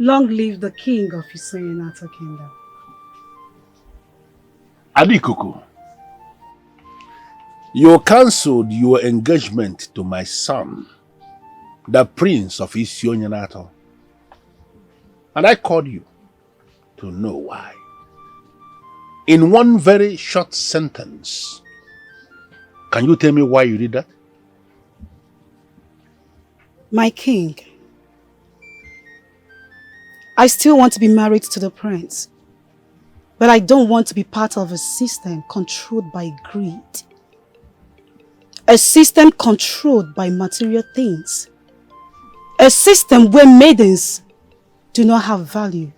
Long live the king of Isoyenata kingdom. Adikuku, you cancelled your engagement to my son, the prince of Isoyenata. And I called you to know why. In one very short sentence, can you tell me why you did that? My king, I still want to be married to the prince, but I don't want to be part of a system controlled by greed. A system controlled by material things. A system where maidens do not have value.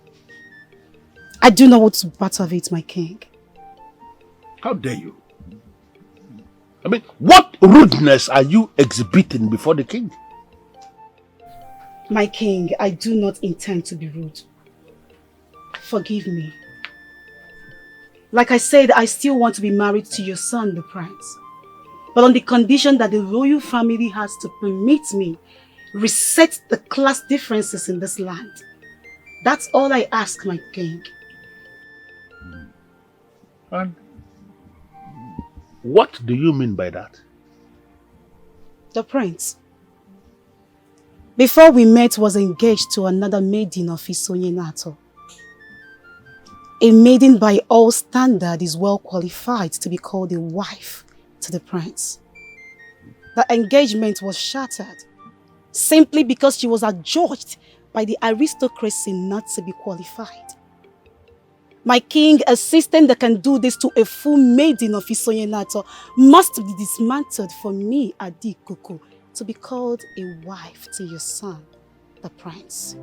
I do not want to be part of it, my king. How dare you? I mean, what rudeness are you exhibiting before the king? My king, I do not intend to be rude. Forgive me. Like I said, I still want to be married to your son, the prince. But on the condition that the royal family has to permit me reset the class differences in this land. That's all I ask, my king. And what do you mean by that? The prince, before we met, was engaged to another maiden of Isoyenata. A maiden by all standard is well qualified to be called a wife to the prince. The engagement was shattered simply because she was adjudged by the aristocracy not to be qualified. My king, a system that can do this to a full maiden of Isoyenata must be dismantled for me, Adikuku, to be called a wife to your son, the prince.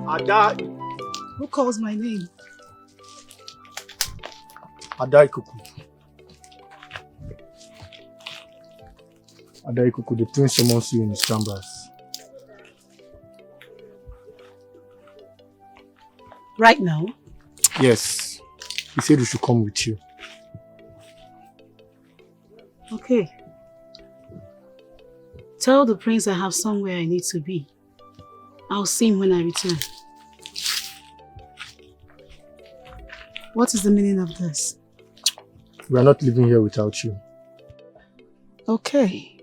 Ada. Who calls my name? Adaikuku. Adaikuku, the prince summons you in his chambers. Right now? Yes. He said we should come with you. Okay. Tell the prince I have somewhere I need to be. I'll see him when I return. What is the meaning of this? We are not living here without you. Okay.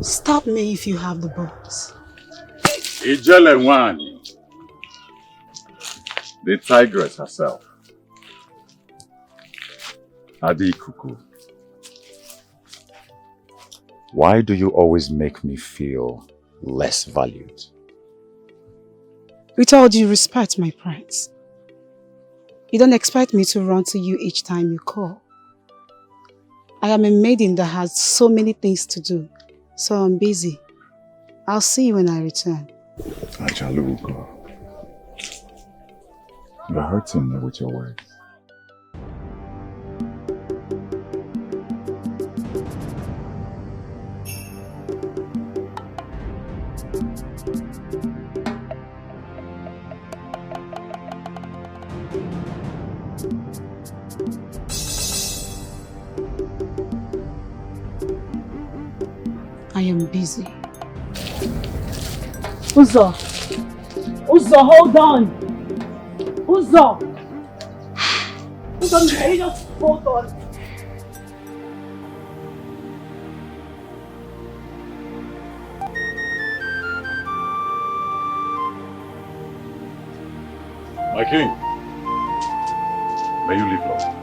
Stop me if you have the balls. Ijelewani, the tigress herself. Adikuku. Why do you always make me feel less valued? With all due respect, my prince, you don't expect me to run to you each time you call. I am a maiden that has so many things to do, so I'm busy. I'll see you when I return. Ajalugo, you're hurting me with your words. I am busy. Uzo! Uzo, hold on! Uzo! Uzo, can you just hold on? My king, may you live long.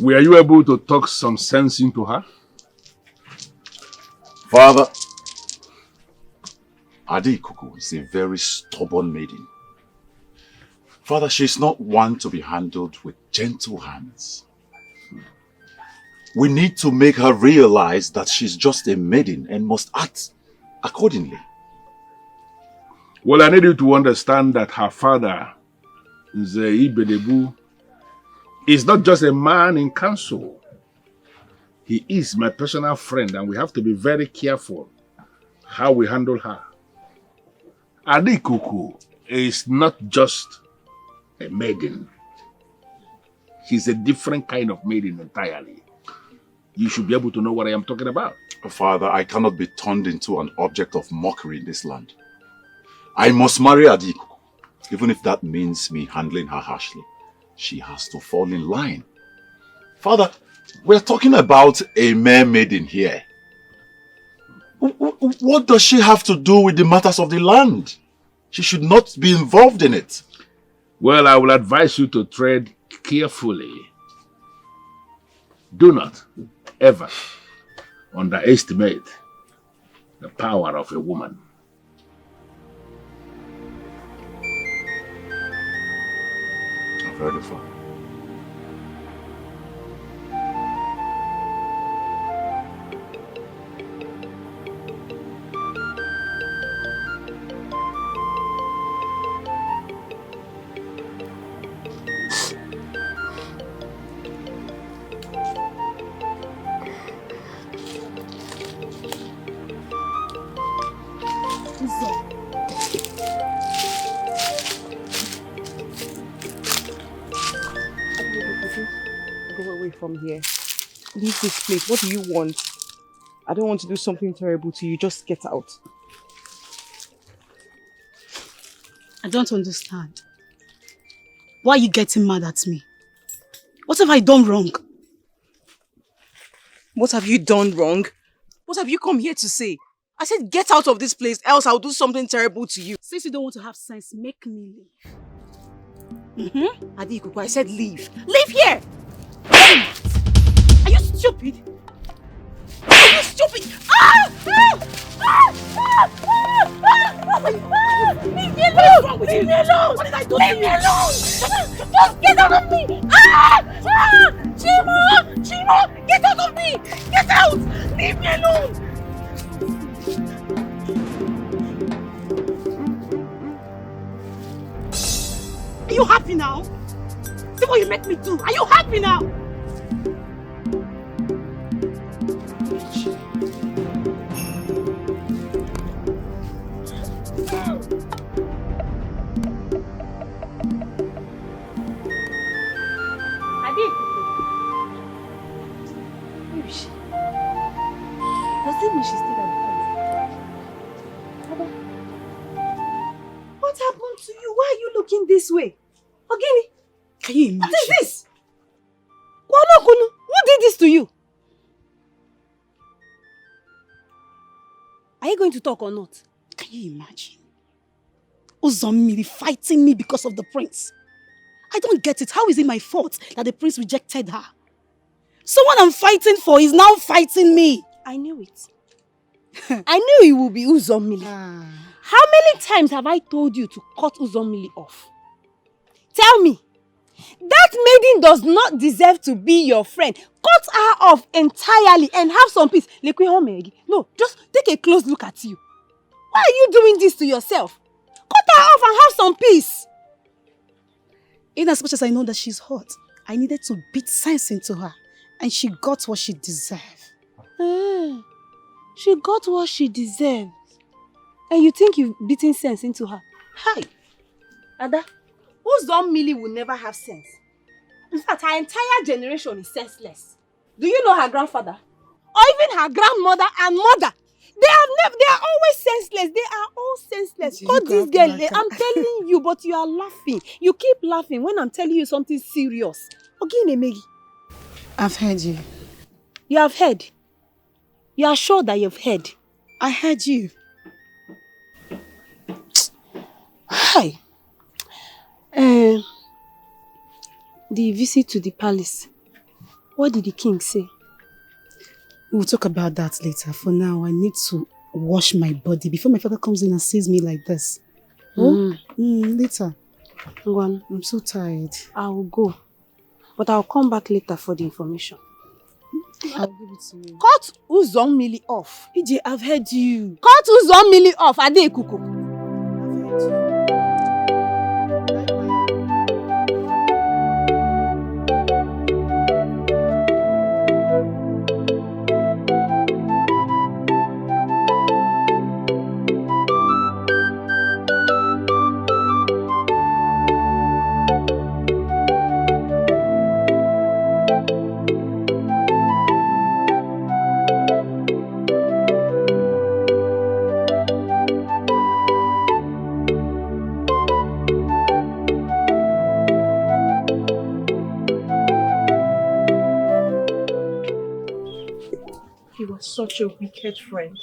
Were you able to talk some sense into her? Father, Adikuku is a very stubborn maiden. Father, she's not one to be handled with gentle hands. We need to make her realize that she's just a maiden and must act accordingly. Well, I need you to understand that her father, Zeibedebu, is not just a man in council. He is my personal friend, and we have to be very careful how we handle her. Adikuku is not just a maiden. She's a different kind of maiden entirely. You should be able to know what I am talking about. Father, I cannot be turned into an object of mockery in this land. I must marry Adikuku. Even if that means me handling her harshly. She has to fall in line. Father, we're talking about a mere maiden here. What does she have to do with the matters of the land? She should not be involved in it. Well, I will advise you to tread carefully. Do not ever underestimate the power of a woman. I've heard it, Father. Go away from here. Leave this place. What do you want? I don't want to do something terrible to you. Just get out. I don't understand. Why are you getting mad at me? What have I done wrong? What have you done wrong? What have you come here to say? I said get out of this place, else I'll do something terrible to you. Since you don't want to have sense, make me leave. Adikuku, I said leave. Leave here! Are you stupid? Are you stupid? Leave me alone! Leave me alone! What did I do? Leave me alone! Just get out of me! Chimo! Chimo! Get out of me! Get out! Leave me alone! Are you happy now? See what you make me do? Are you happy now? Does it mean she's still at home? Baba, what happened to you? Why are you looking this way? Ogini, Can you imagine? what is this? Kwano Kunu, who did this to you? Are you going to talk or not? Can you imagine? Uzomiri fighting me because of the prince. I don't get it. How is it my fault that the prince rejected her? Someone I'm fighting for is now fighting me. I knew it. I knew it would be Uzomili. How many times have I told you to cut Uzomili off? Tell me, that maiden does not deserve to be your friend. Cut her off entirely and have some peace. No, just take a close look at you. Why are you doing this to yourself? Cut her off and have some peace. In as much as I know that she's hot, I needed to beat sense into her. And she got what she deserved. She got what she deserves. And you think you've beaten sense into her? Hi. Ada, Uzomili will never have sense. In fact, her entire generation is senseless. Do you know her grandfather? Or even her grandmother and mother? They are always senseless. They are all senseless. Cut this girl. I'm telling you, but you are laughing. You keep laughing when I'm telling you something serious. Ogine Megi. I've heard you. You have heard? You are sure that you've heard? I heard you. Hi. The visit to the palace. What did the king say? We'll talk about that later. For now, I need to wash my body before my father comes in and sees me like this. Later. Ngwan, I'm so tired. I will go. But I'll come back later for the information. I'll give it to you. Cut Uzomili off. EJ, I've heard you. Cut Uzomili off, Adekuku. I've heard you. are such a wicked friend.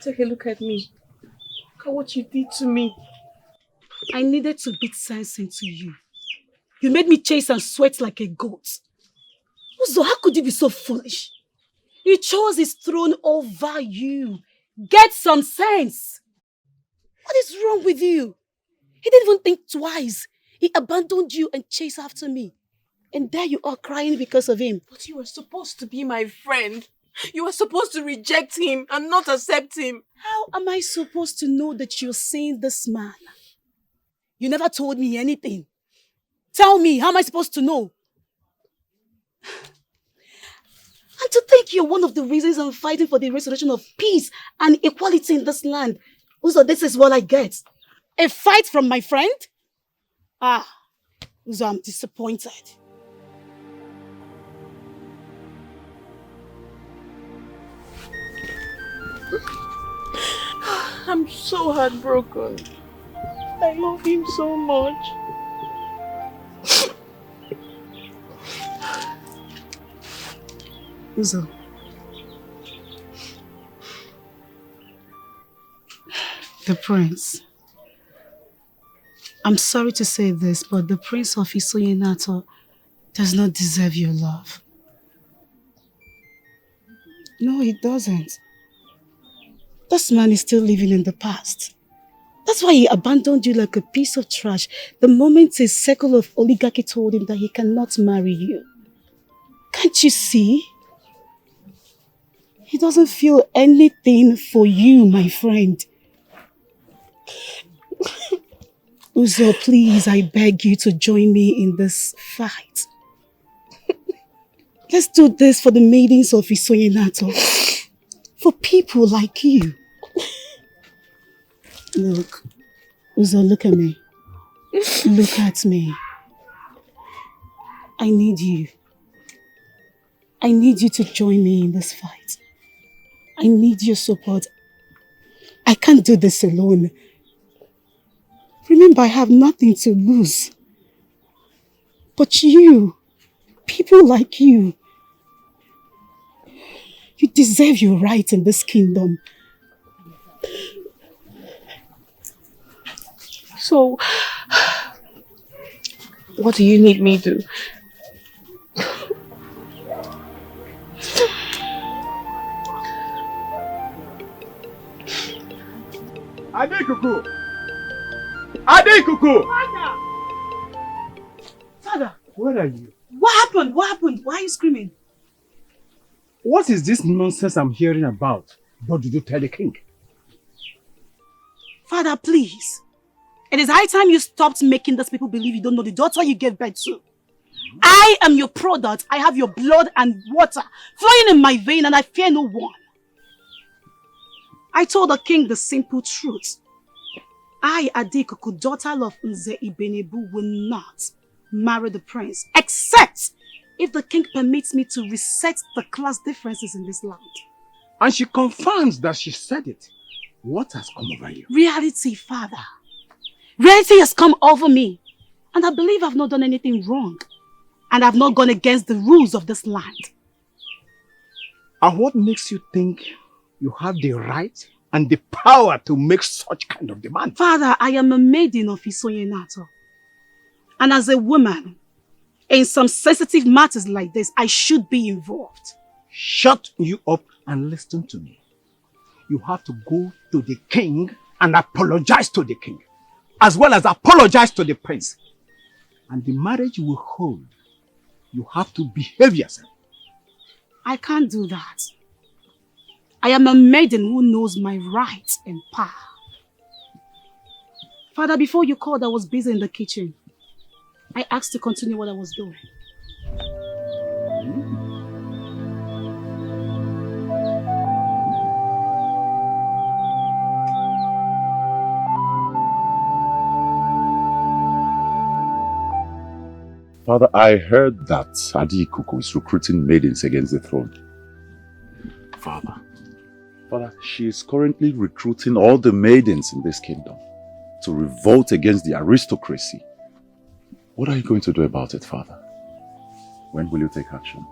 Take a look at me. Look at what you did to me. I needed to beat sense into you. You made me chase and sweat like a goat. Uzo, how could you be so foolish? He chose his throne over you. Get some sense. What is wrong with you? He didn't even think twice. He abandoned you and chased after me. And there you are crying because of him. But you were supposed to be my friend. You were supposed to reject him and not accept him. How am I supposed to know that you're seeing this man? You never told me anything. Tell me, how am I supposed to know? And to think you're one of the reasons I'm fighting for the restoration of peace and equality in this land. Uzo, this is what I get. A fight from my friend? Ah, Uzo, I'm disappointed. I'm so heartbroken. I love him so much. Uzo. The prince. I'm sorry to say this, but the prince of Isoyenato does not deserve your love. No, he doesn't. This man is still living in the past. That's why he abandoned you like a piece of trash the moment a circle of oligarchy told him that he cannot marry you. Can't you see? He doesn't feel anything for you, my friend. Uzo, please, I beg you to join me in this fight. Let's do this for the maidens of Isoyenato. For people like you. Look, Uzo, look at me. Look at me. I need you. I need you to join me in this fight. I need your support. I can't do this alone. Remember, I have nothing to lose. But you, people like you deserve your right in this kingdom. So, what do you need me to do? Adekuku! Adekuku! Father, Where are you? what happened? What happened? Why are you screaming? What is this nonsense I'm hearing about? What did you tell the king? Father, please. It is high time you stopped making those people believe you don't know the daughter you gave birth to. I am your product. I have your blood and water flowing in my vein and I fear no one. I told the king the simple truth. I, Adekuku, daughter of Nze Ibenebu, will not marry the prince, except if the king permits me to reset the class differences in this land. And she confirms that she said it. What has come over you? Reality, father. Reality has come over me. And I believe I've not done anything wrong. And I've not gone against the rules of this land. And what makes you think you have the right and the power to make such kind of demand? Father, I am a maiden of Isoyenato. And as a woman, in some sensitive matters like this, I should be involved. Shut you up and listen to me. You have to go to the king and apologize to the king, as well as apologize to the prince. And the marriage will hold. You have to behave yourself. I can't do that. I am a maiden who knows my rights and power. Father, before you called, I was busy in the kitchen. I asked to continue what I was doing. Father, I heard that Adekuku is recruiting maidens against the throne. Father, she is currently recruiting all the maidens in this kingdom to revolt against the aristocracy. What are you going to do about it, Father? When will you take action?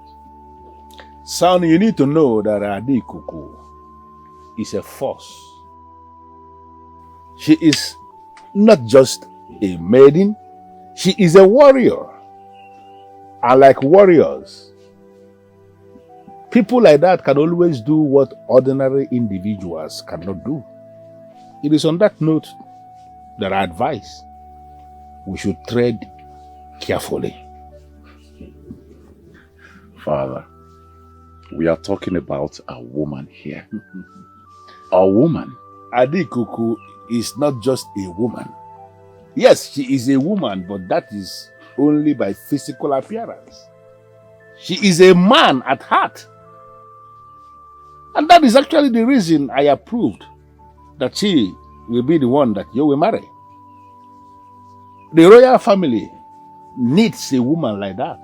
Son, you need to know that Adikuku is a force. She is not just a maiden, she is a warrior. And like warriors, people like that can always do what ordinary individuals cannot do. It is on that note that I advise we should tread carefully. Father, we are talking about a woman here. A woman. Adikuku is not just a woman. Yes, she is a woman, but that is only by physical appearance. She is a man at heart. And that is actually the reason I approved that she will be the one that you will marry. The royal family needs a woman like that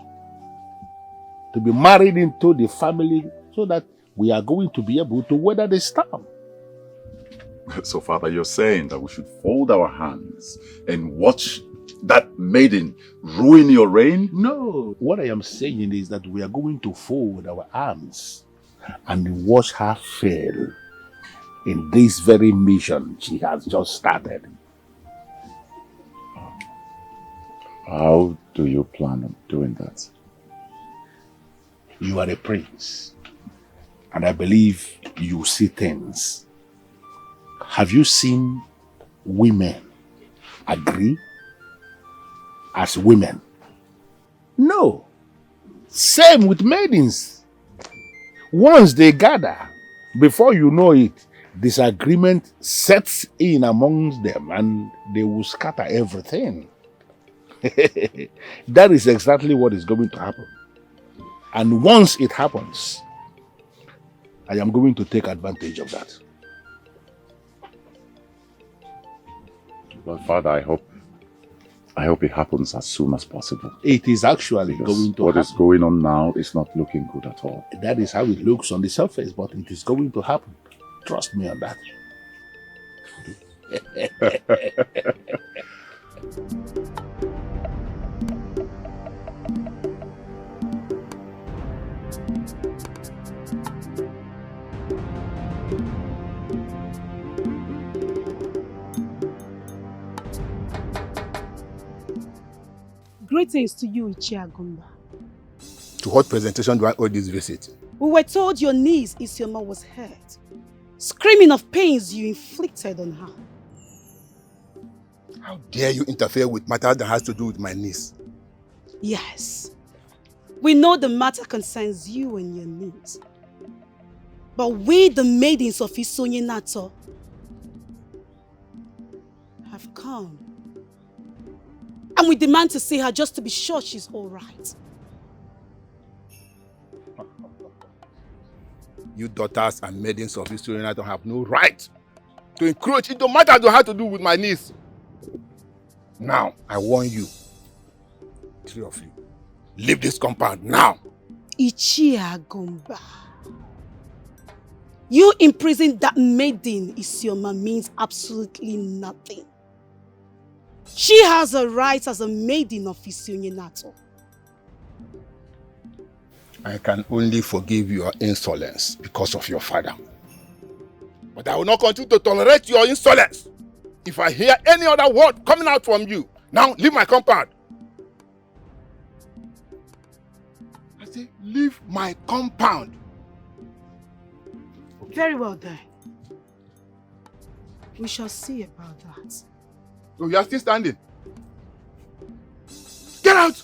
to be married into the family so that we are going to be able to weather the storm. So, Father, you're saying that we should fold our hands and watch that maiden ruin your reign? No. What I am saying is that we are going to fold our arms and watch her fail in this very mission she has just started. How do you plan on doing that? You are a prince, and I believe you see things. Have you seen women agree as women? No. Same with maidens. Once they gather, before you know it, disagreement sets in amongst them and they will scatter everything. That is exactly what is going to happen. And once it happens, I am going to take advantage of that. But Father, I hope it happens as soon as possible. It is actually Because going to what happen. is going on now is not looking good at all. That is how it looks on the surface, but it is going to happen. Trust me on that. Greetings to you, Ichiagumba. To what presentation do I owe this visit? We were told your niece, Isioma, was hurt, screaming of pains you inflicted on her. How dare you interfere with matters that has to do with my niece? Yes, we know the matter concerns you and your niece. But we, the maidens of Isonye Nato, have come. And we demand to see her just to be sure she's all right. You daughters and maidens of Isonye Nato have no right to encroach into matters that have to do with my niece. Now, I warn you, 3 of you, leave this compound now. Ichiagumba. You imprison that maiden, Isioma, means absolutely nothing. She has a right as a maiden of Isonye Nato. I can only forgive your insolence because of your father. But I will not continue to tolerate your insolence. If I hear any other word coming out from you, now leave my compound. I say, leave my compound. Very well then. We shall see about that. So you are still standing? Get out!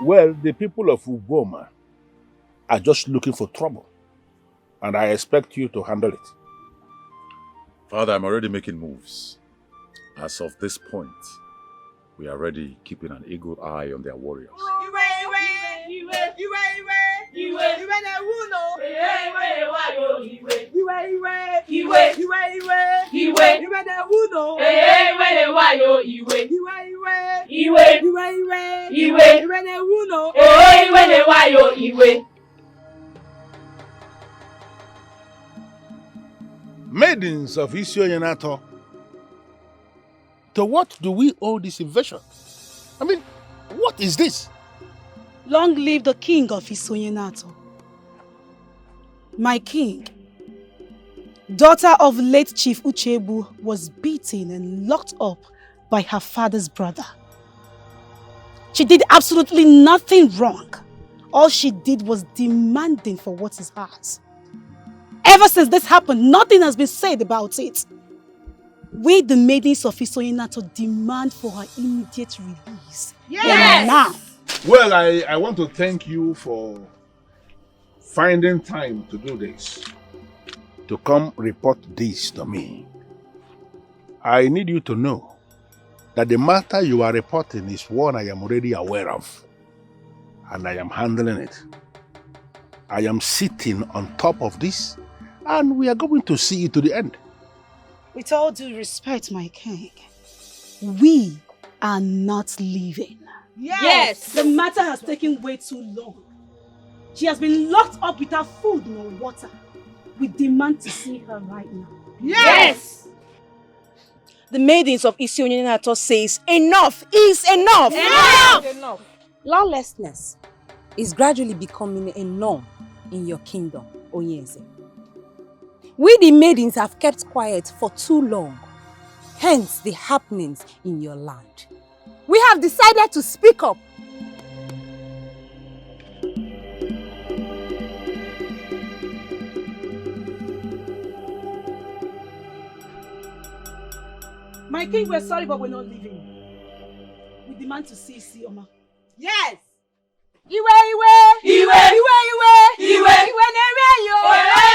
Well, the people of Ugoma are just looking for trouble. And I expect you to handle it. Father, I'm already making moves. As of this point, we are already keeping an eagle eye on their warriors. Maidens of Isonyenato, to what do we owe this invasion? I mean, what is this? Long live the king of Isonyenato. My king, daughter of late Chief Uchebu, was beaten and locked up by her father's brother. She did absolutely nothing wrong. All she did was demanding for what is hers. Ever since this happened, nothing has been said about it. We, the maidens of Isonyenato, demand for her immediate release. Yes! Now. Well, I want to thank you for finding time to do this, to come report this to me. I need you to know that the matter you are reporting is one I am already aware of, and I am handling it. I am sitting on top of this, and we are going to see it to the end. With all due respect, my king, we are not leaving. Yes! The matter has taken way too long. She has been locked up without food nor water. We demand to see her right now. Yes! The maidens of Isonyenato says enough is enough! Enough! Lawlessness is gradually becoming a norm in your kingdom, Onyeze. We the maidens have kept quiet for too long, hence the happenings in your land. We have decided to speak up. My king, we're sorry, but we're not leaving. We demand to see Isioma. Yes! Iwe, iwe! Iwe! Iwe, iwe! Iwe! Iwe newe yo!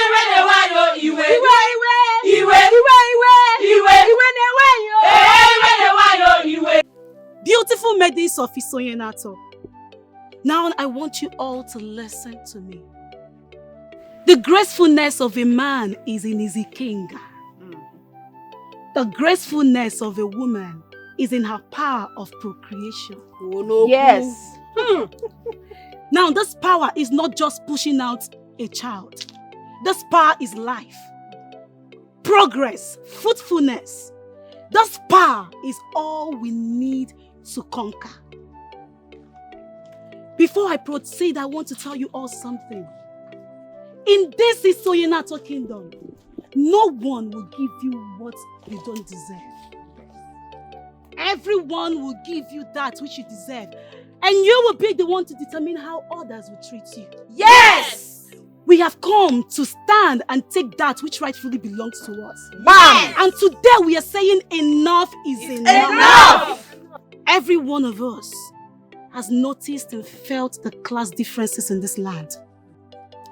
Iwe newe yo! Iwe! Iwe, iwe! Iwe! Iwe, iwe! Iwe! Iwe newe yo! Iwe newe yo! Iwe! Beautiful maidens of Isonyenato. Now I want you all to listen to me. The gracefulness of a man is in his king. The gracefulness of a woman is in her power of procreation. Yes. Now this power is not just pushing out a child. This power is life, progress, fruitfulness. This power is all we need to conquer. Before I proceed, I want to tell you all something. In this Isonyenato kingdom, no one will give you what you don't deserve. Everyone will give you that which you deserve. And you will be the one to determine how others will treat you. Yes! We have come to stand and take that which rightfully belongs to us. Bam! And today we are saying enough is enough. Enough! Every Every one of us has noticed and felt the class differences in this land.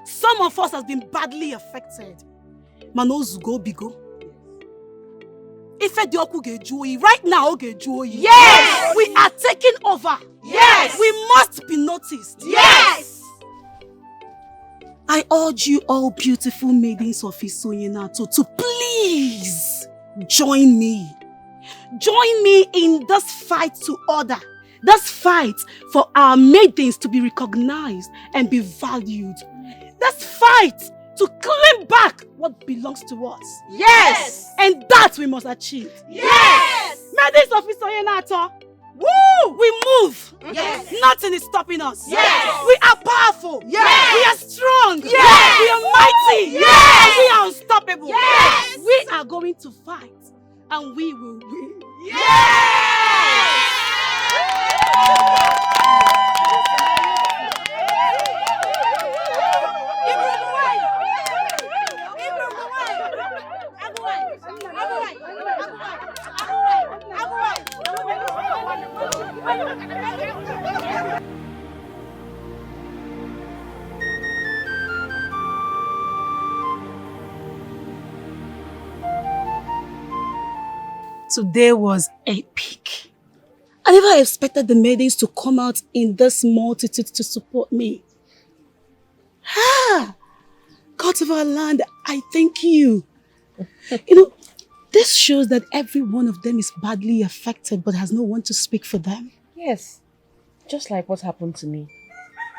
Some of us has been badly affected. Manozugo bigo. Right now, Yes! We are taking over. Yes! We must be noticed. Yes! I urge you all beautiful maidens of Isonyenato to please join me. Join me in this fight to order. This fight for our maidens to be recognized and be valued. This fight to claim back what belongs to us. Yes! And that we must achieve. Yes! Maidens of Isonyenato, woo! We move. Yes! Nothing is stopping us. Yes! We are powerful. Yes! We are strong. Yes! We are mighty. Yes! And we are unstoppable. Yes! We are going to fight and we will win. Today was epic. I never expected the maidens to come out in this multitude to support me. God of our land, I thank you. This shows that every one of them is badly affected but has no one to speak for them. Yes. Just like what happened to me.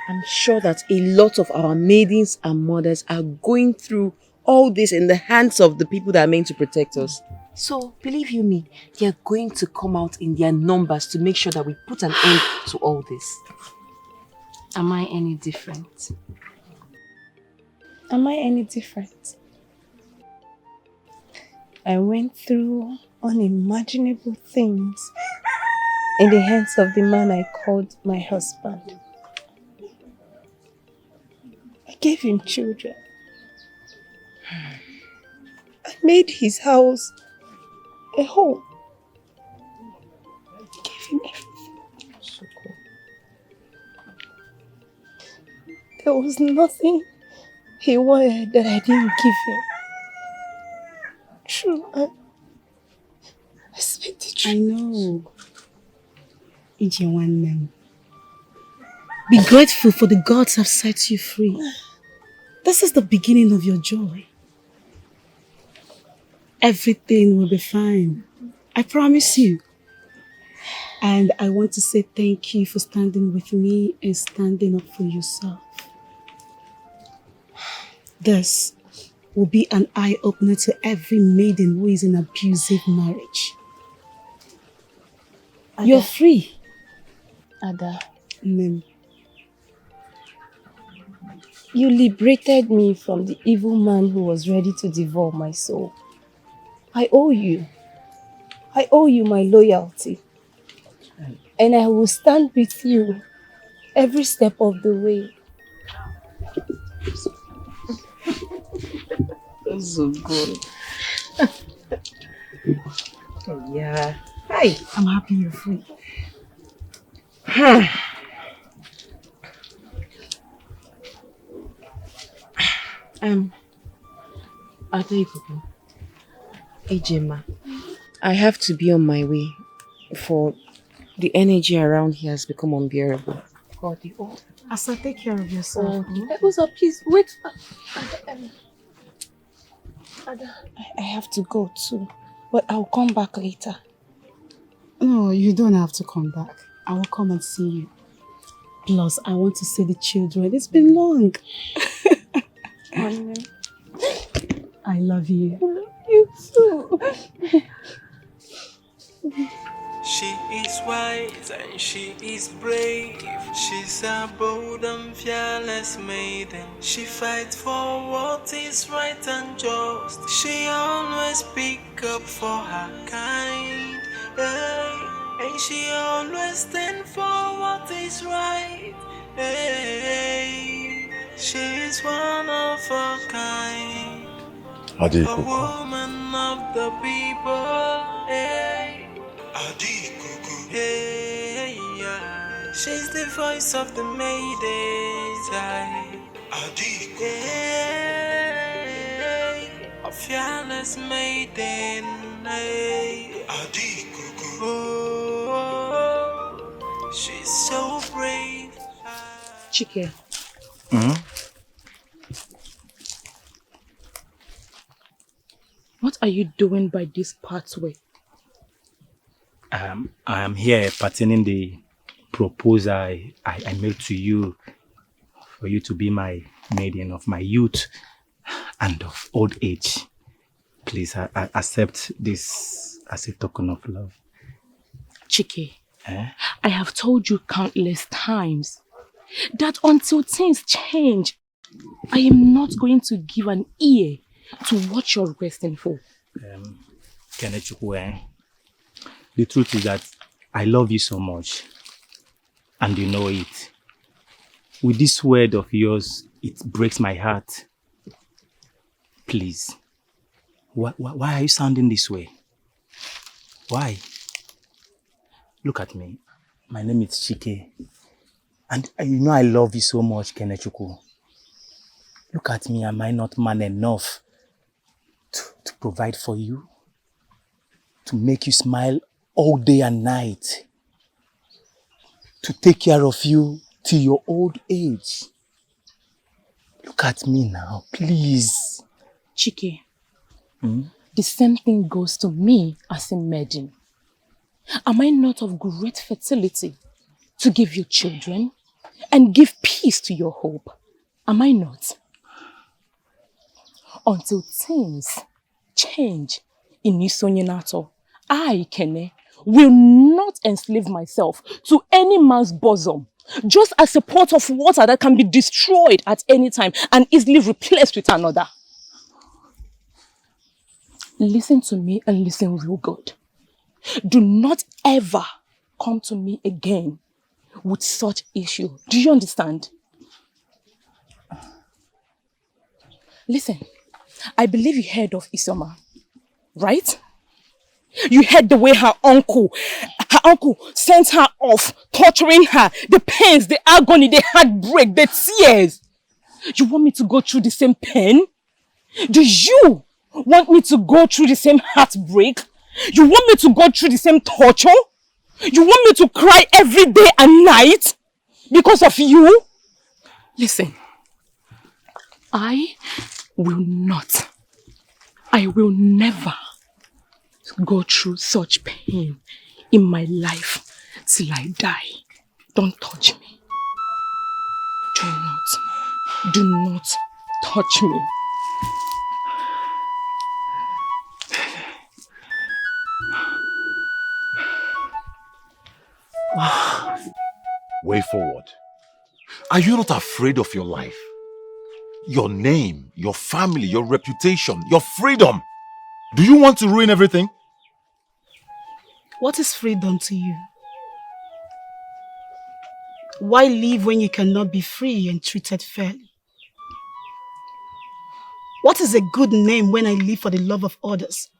I'm sure that a lot of our maidens and mothers are going through all this in the hands of the people that are meant to protect us. So, believe you me, they are going to come out in their numbers to make sure that we put an end to all this. Am I any different? Am I any different? I went through unimaginable things in the hands of the man I called my husband. I gave him children. I made his house a home. I gave him everything. So cool. There was nothing he wanted that I didn't give him. True, I speak the truth. I know. Ijewannem. Be grateful for the gods have set you free. This is the beginning of your joy. Everything will be fine. I promise you. And I want to say thank you for standing with me and standing up for yourself. This will be an eye-opener to every maiden who is in abusive marriage. Ada. You're free. Ada, Amen. you liberated me from the evil man who was ready to devour my soul. I owe you. I owe you my loyalty. And I will stand with you every step of the way. So good. Yeah. Hi. I'm happy you're free. Adeikuku, Ejema, I have to be on my way, for the energy around here has become unbearable. God, Asa, take care of yourself. Ebusa, please wait. Ada, I have to go too, but I'll come back later. No, you don't have to come back. I will come and see you. Plus, I want to see the children. It's been long. I love you. You too. She is wise and she is brave. She's a bold and fearless maiden. She fights for what is right and just. She always pick up for her kind. Hey. And she always stand for what is right. Hey. She is one of a kind. A woman of the people. Hey. Hey, yeah. She's the voice of the maidens. Hey, a fearless maiden. Hey. Oh, she's so brave. Chike. What are you doing by this pathway? I am here pertaining the proposal I made to you for you to be my maiden of my youth and of old age. Please accept this as a token of love. Chike, I have told you countless times that until things change, I am not going to give an ear to what you're requesting for. Kenechukwu, the truth is that I love you so much, and you know it. With this word of yours, it breaks my heart. Please, why are you sounding this way? Why? Look at me. My name is Chike, and you know I love you so much, Kenechukwu. Look at me, am I not man enough to provide for you? To make you smile all day and night, to take care of you till your old age. Look at me now, please. Chike, the same thing goes to me as a maiden. Am I not of great fertility to give you children and give peace to your hope? Am I not? until things change in Isonyenato, I, Kene, will not enslave myself to any man's bosom, just as a pot of water that can be destroyed at any time and easily replaced with another. Listen to me and listen real good. Do not ever come to me again with such issue. Do you understand? Listen, I believe you heard of Isoma, right? You heard the way her uncle sent her off, torturing her, the pains, the agony, the heartbreak, the tears. You want me to go through the same pain? Do you want me to go through the same heartbreak? You want me to go through the same torture? You want me to cry every day and night because of you? Listen, I will never go through such pain in my life till I die. Don't touch me. Do not touch me. Way forward. Are you not afraid of your life? Your name, your family, your reputation, your freedom. Do you want to ruin everything? What is freedom to you? Why live when you cannot be free and treated fairly? What is a good name when I live for the love of others?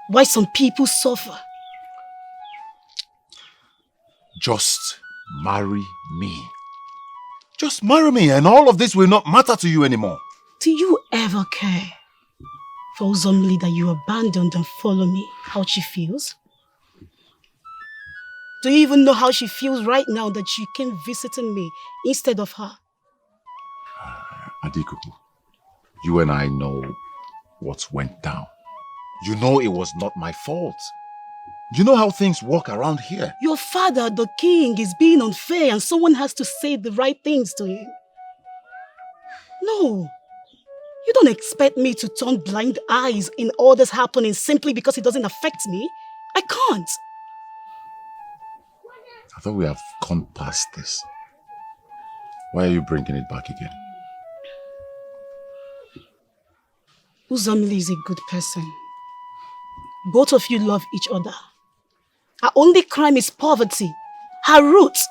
Why some people suffer? Just marry me. Just marry me and all of this will not matter to you anymore. Do you ever care for Uzomli that you abandoned and follow me, how she feels? Do you even know how she feels right now that she came visiting me instead of her? Adikuku, you and I know what went down. You know it was not my fault. You know how things work around here. Your father, the king, is being unfair and someone has to say the right things to him. No. You don't expect me to turn blind eyes in all this happening simply because it doesn't affect me. I can't. I thought we have gone past this. Why are you bringing it back again? Uzamili is a good person. Both of you love each other. Her only crime is poverty. Her roots.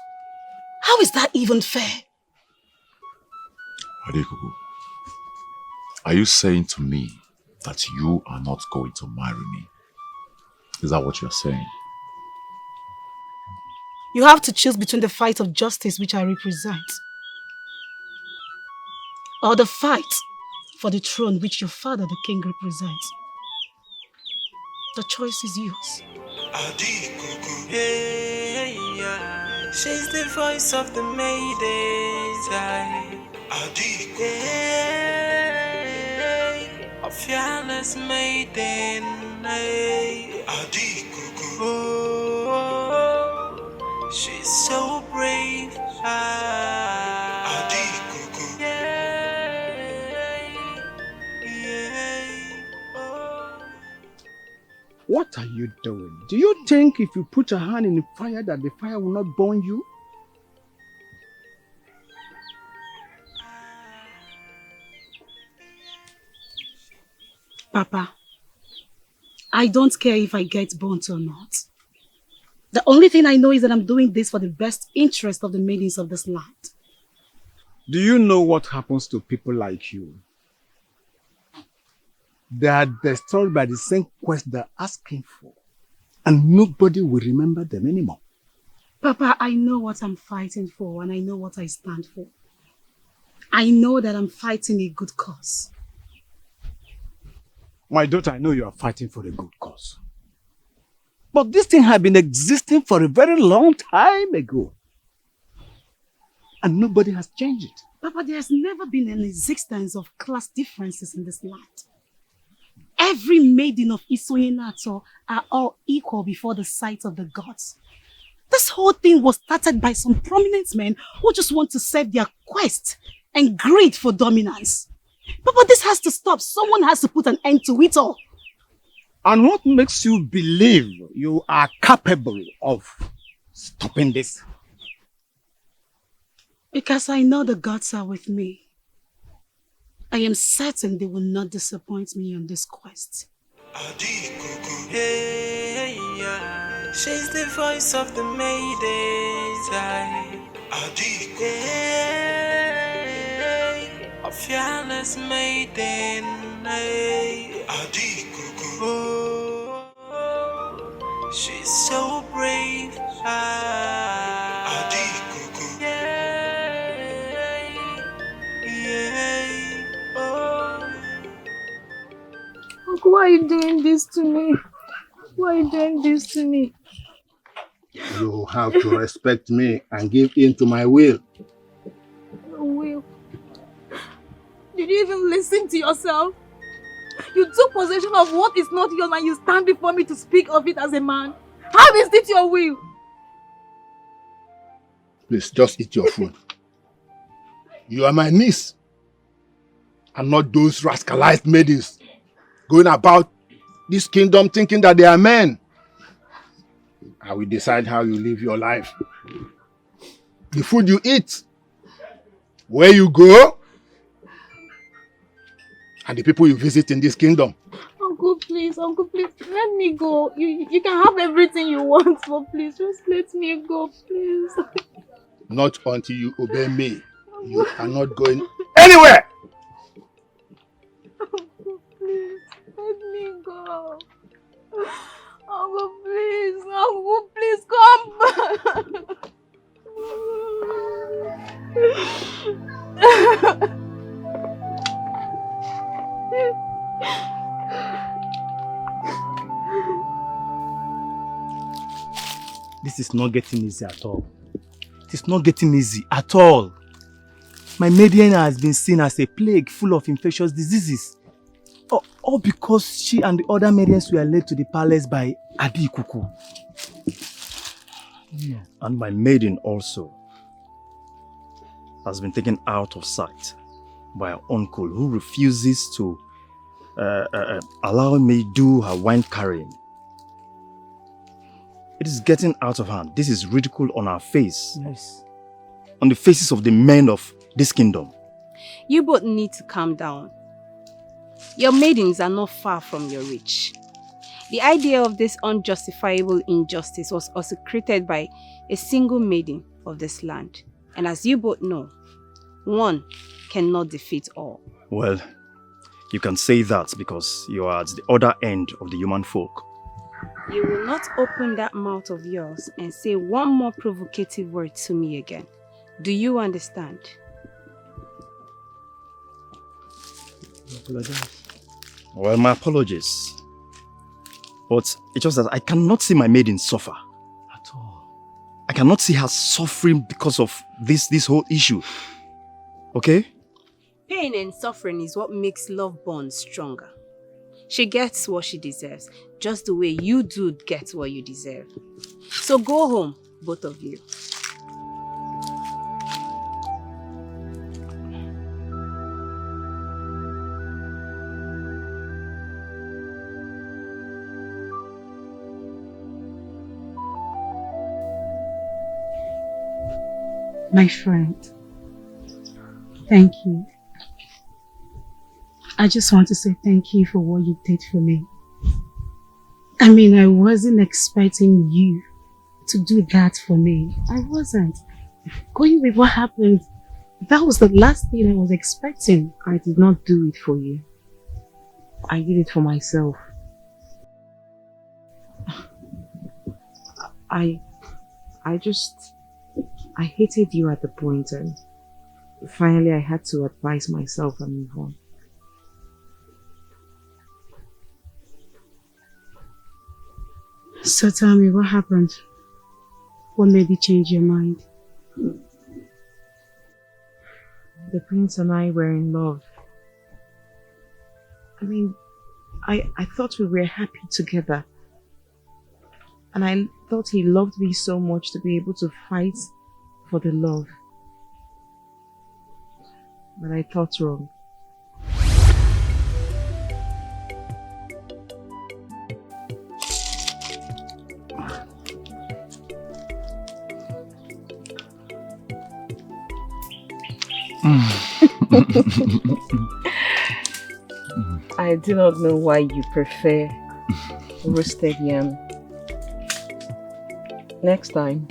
How is that even fair? Adekuku, are you saying to me that you are not going to marry me? Is that what you're saying? You have to choose between the fight of justice which I represent or the fight for the throne which your father, the king, represents. The choice is yours. Yeah, she's the voice of the maidens. A fearless maiden. Oh, she's so brave. What are you doing? Do you think if you put your hand in the fire that the fire will not burn you? Papa, I don't care if I get burnt or not. The only thing I know is that I'm doing this for the best interest of the maidens of this land. Do you know what happens to people like you? They are destroyed by the same quest they're asking for. And nobody will remember them anymore. Papa, I know what I'm fighting for and I know what I stand for. I know that I'm fighting a good cause. My daughter, I know you are fighting for a good cause. But this thing has been existing for a very long time ago. And nobody has changed it. Papa, there has never been an existence of class differences in this land. Every maiden of Isoyenato are all equal before the sight of the gods. This whole thing was started by some prominent men who just want to serve their quest and greed for dominance. But this has to stop. Someone has to put an end to it all. And what makes you believe you are capable of stopping this? Because I know the gods are with me. I am certain they will not disappoint me on this quest. Hey, yeah. She's the voice of the maidens. Hey, a fearless maiden. Hey. Oh, she's so brave. Uncle, why are you doing this to me? Why are you doing this to me? You have to respect me and give in to my will. Will, did you even listen to yourself? You took possession of what is not yours and you stand before me to speak of it as a man. How is it your will? Please, just eat your food. You are my niece. And not those rascalized maidens going about this kingdom thinking that they are men. I will decide how you live your life. The food you eat, where you go, and the people you visit in this kingdom. Uncle, please, let me go. You can have everything you want, but please, just let me go, please. Not until you obey me. You are not going anywhere! Uncle, please, let me go. Uncle, please, come back. This is not getting easy at all. It is not getting easy at all. My maiden has been seen as a plague full of infectious diseases. All because she and the other maidens were led to the palace by Adi Kuku. Yeah. And my maiden also has been taken out of sight by her uncle who refuses to allow me do her wine carrying. It is getting out of hand. This is ridicule on our face. Yes. On the faces of the men of this kingdom. You both need to calm down. Your maidens are not far from your reach. The idea of this unjustifiable injustice was also created by a single maiden of this land. And as you both know, one cannot defeat all. Well, you can say that because you are at the other end of the human folk. You will not open that mouth of yours and say one more provocative word to me again. Do you understand? Well, my apologies. But it's just that I cannot see my maiden suffer. At all. I cannot see her suffering because of this whole issue. Okay? Pain and suffering is what makes love bonds stronger. She gets what she deserves, just the way you do get what you deserve. So go home, both of you. My friend, thank you. I just want to say thank you for what you did for me. I mean, I wasn't expecting you to do that for me. I wasn't. Going with what happened, that was the last thing I was expecting. I did not do it for you. I did it for myself. I hated you at the point, and finally I had to advise myself and move on. So tell me, what happened? What made you change your mind? The prince and I were in love. I mean, I thought we were happy together. And I thought he loved me so much to be able to fight for the love. But I thought wrong. I do not know why you prefer roasted yam. Next time,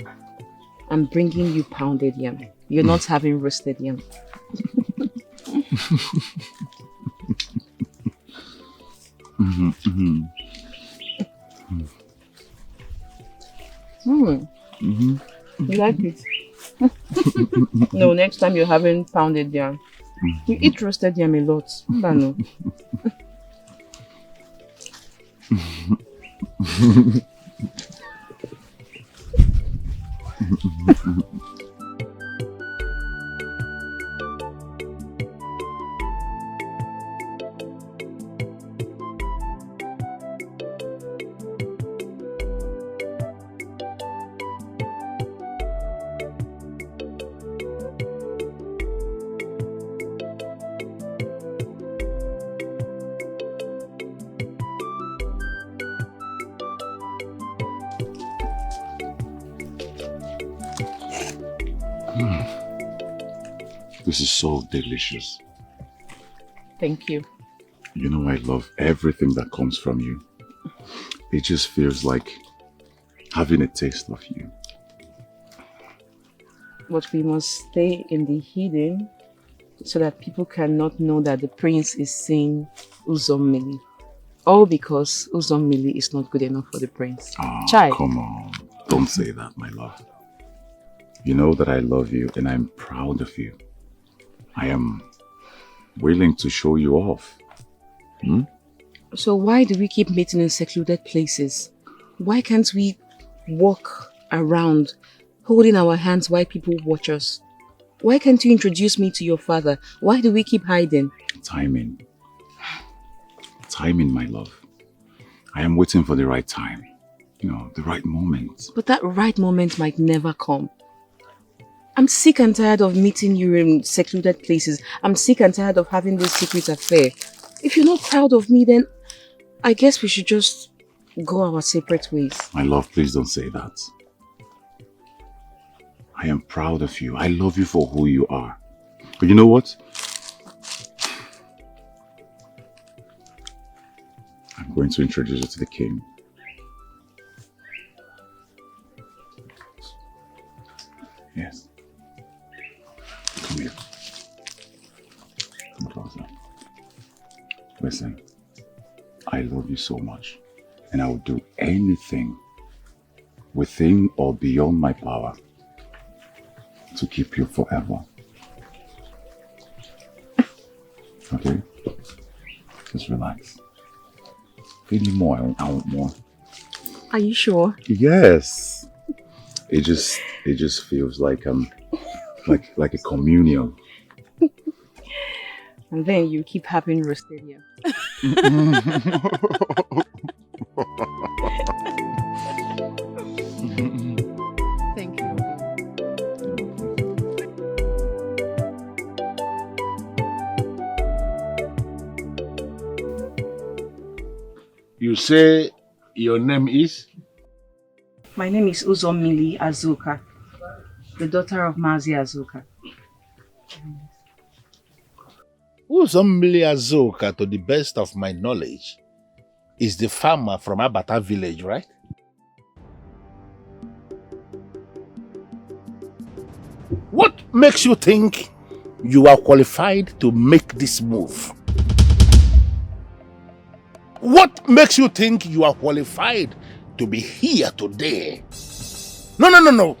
I'm bringing you pounded yam. You're not having roasted yam. You like it? No, next time you're having pounded yam. You eat roasted yam a lot. No. This is so delicious. Thank you. You know, I love everything that comes from you. It just feels like having a taste of you. But we must stay in the hidden so that people cannot know that the prince is saying Uzommili. All because Uzommili is not good enough for the prince. Oh, Chai. Come on. Don't say that, my love. You know that I love you and I'm proud of you. I am willing to show you off. So why do we keep meeting in secluded places? Why can't we walk around holding our hands while people watch us? Why can't you introduce me to your father? Why do we keep hiding? Timing. Timing, my love. I am waiting for the right time. You know, the right moment. But that right moment might never come. I'm sick and tired of meeting you in secluded places. I'm sick and tired of having this secret affair. If you're not proud of me, then I guess we should just go our separate ways. My love, please don't say that. I am proud of you. I love you for who you are. But you know what? I'm going to introduce you to the king. Yes. Come here. Come closer. Listen, I love you so much, and I will do anything within or beyond my power to keep you forever. Okay? Just relax. Give me more. I want more. Are you sure? Yes. It just feels like like a communion. And then you keep having roasted yam. Thank you. You say your name is? My name is Uzommili Azuka, the daughter of Mazi Azuka. Uzommili Azuka, to the best of my knowledge, is the farmer from Abata village, right? What makes you think you are qualified to make this move? What makes you think you are qualified to be here today? No.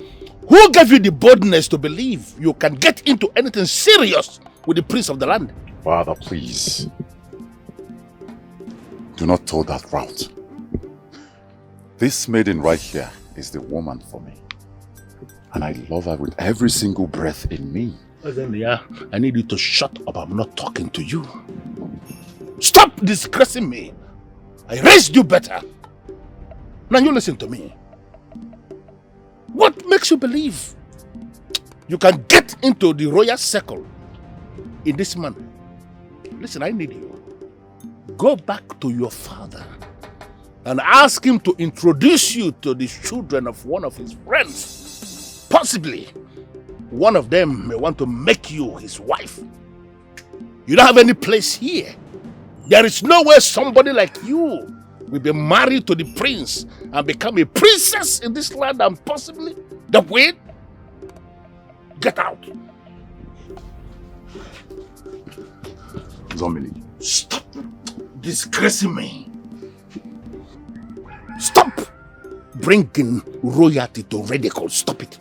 Who gave you the boldness to believe you can get into anything serious with the prince of the land? Father, please. Do not go that route. This maiden right here is the woman for me. And I love her with every single breath in me. I need you to shut up. I'm not talking to you. Stop disgracing me. I raised you better. Now you listen to me. What makes you believe you can get into the royal circle in this manner? Listen, I need you. Go back to your father and ask him to introduce you to the children of one of his friends. Possibly, one of them may want to make you his wife. You don't have any place here. There is no way somebody like you will be married to the prince and become a princess in this land and possibly the queen. Get out. Zomili. Stop disgracing me. Stop bringing royalty to ridicule. Stop it.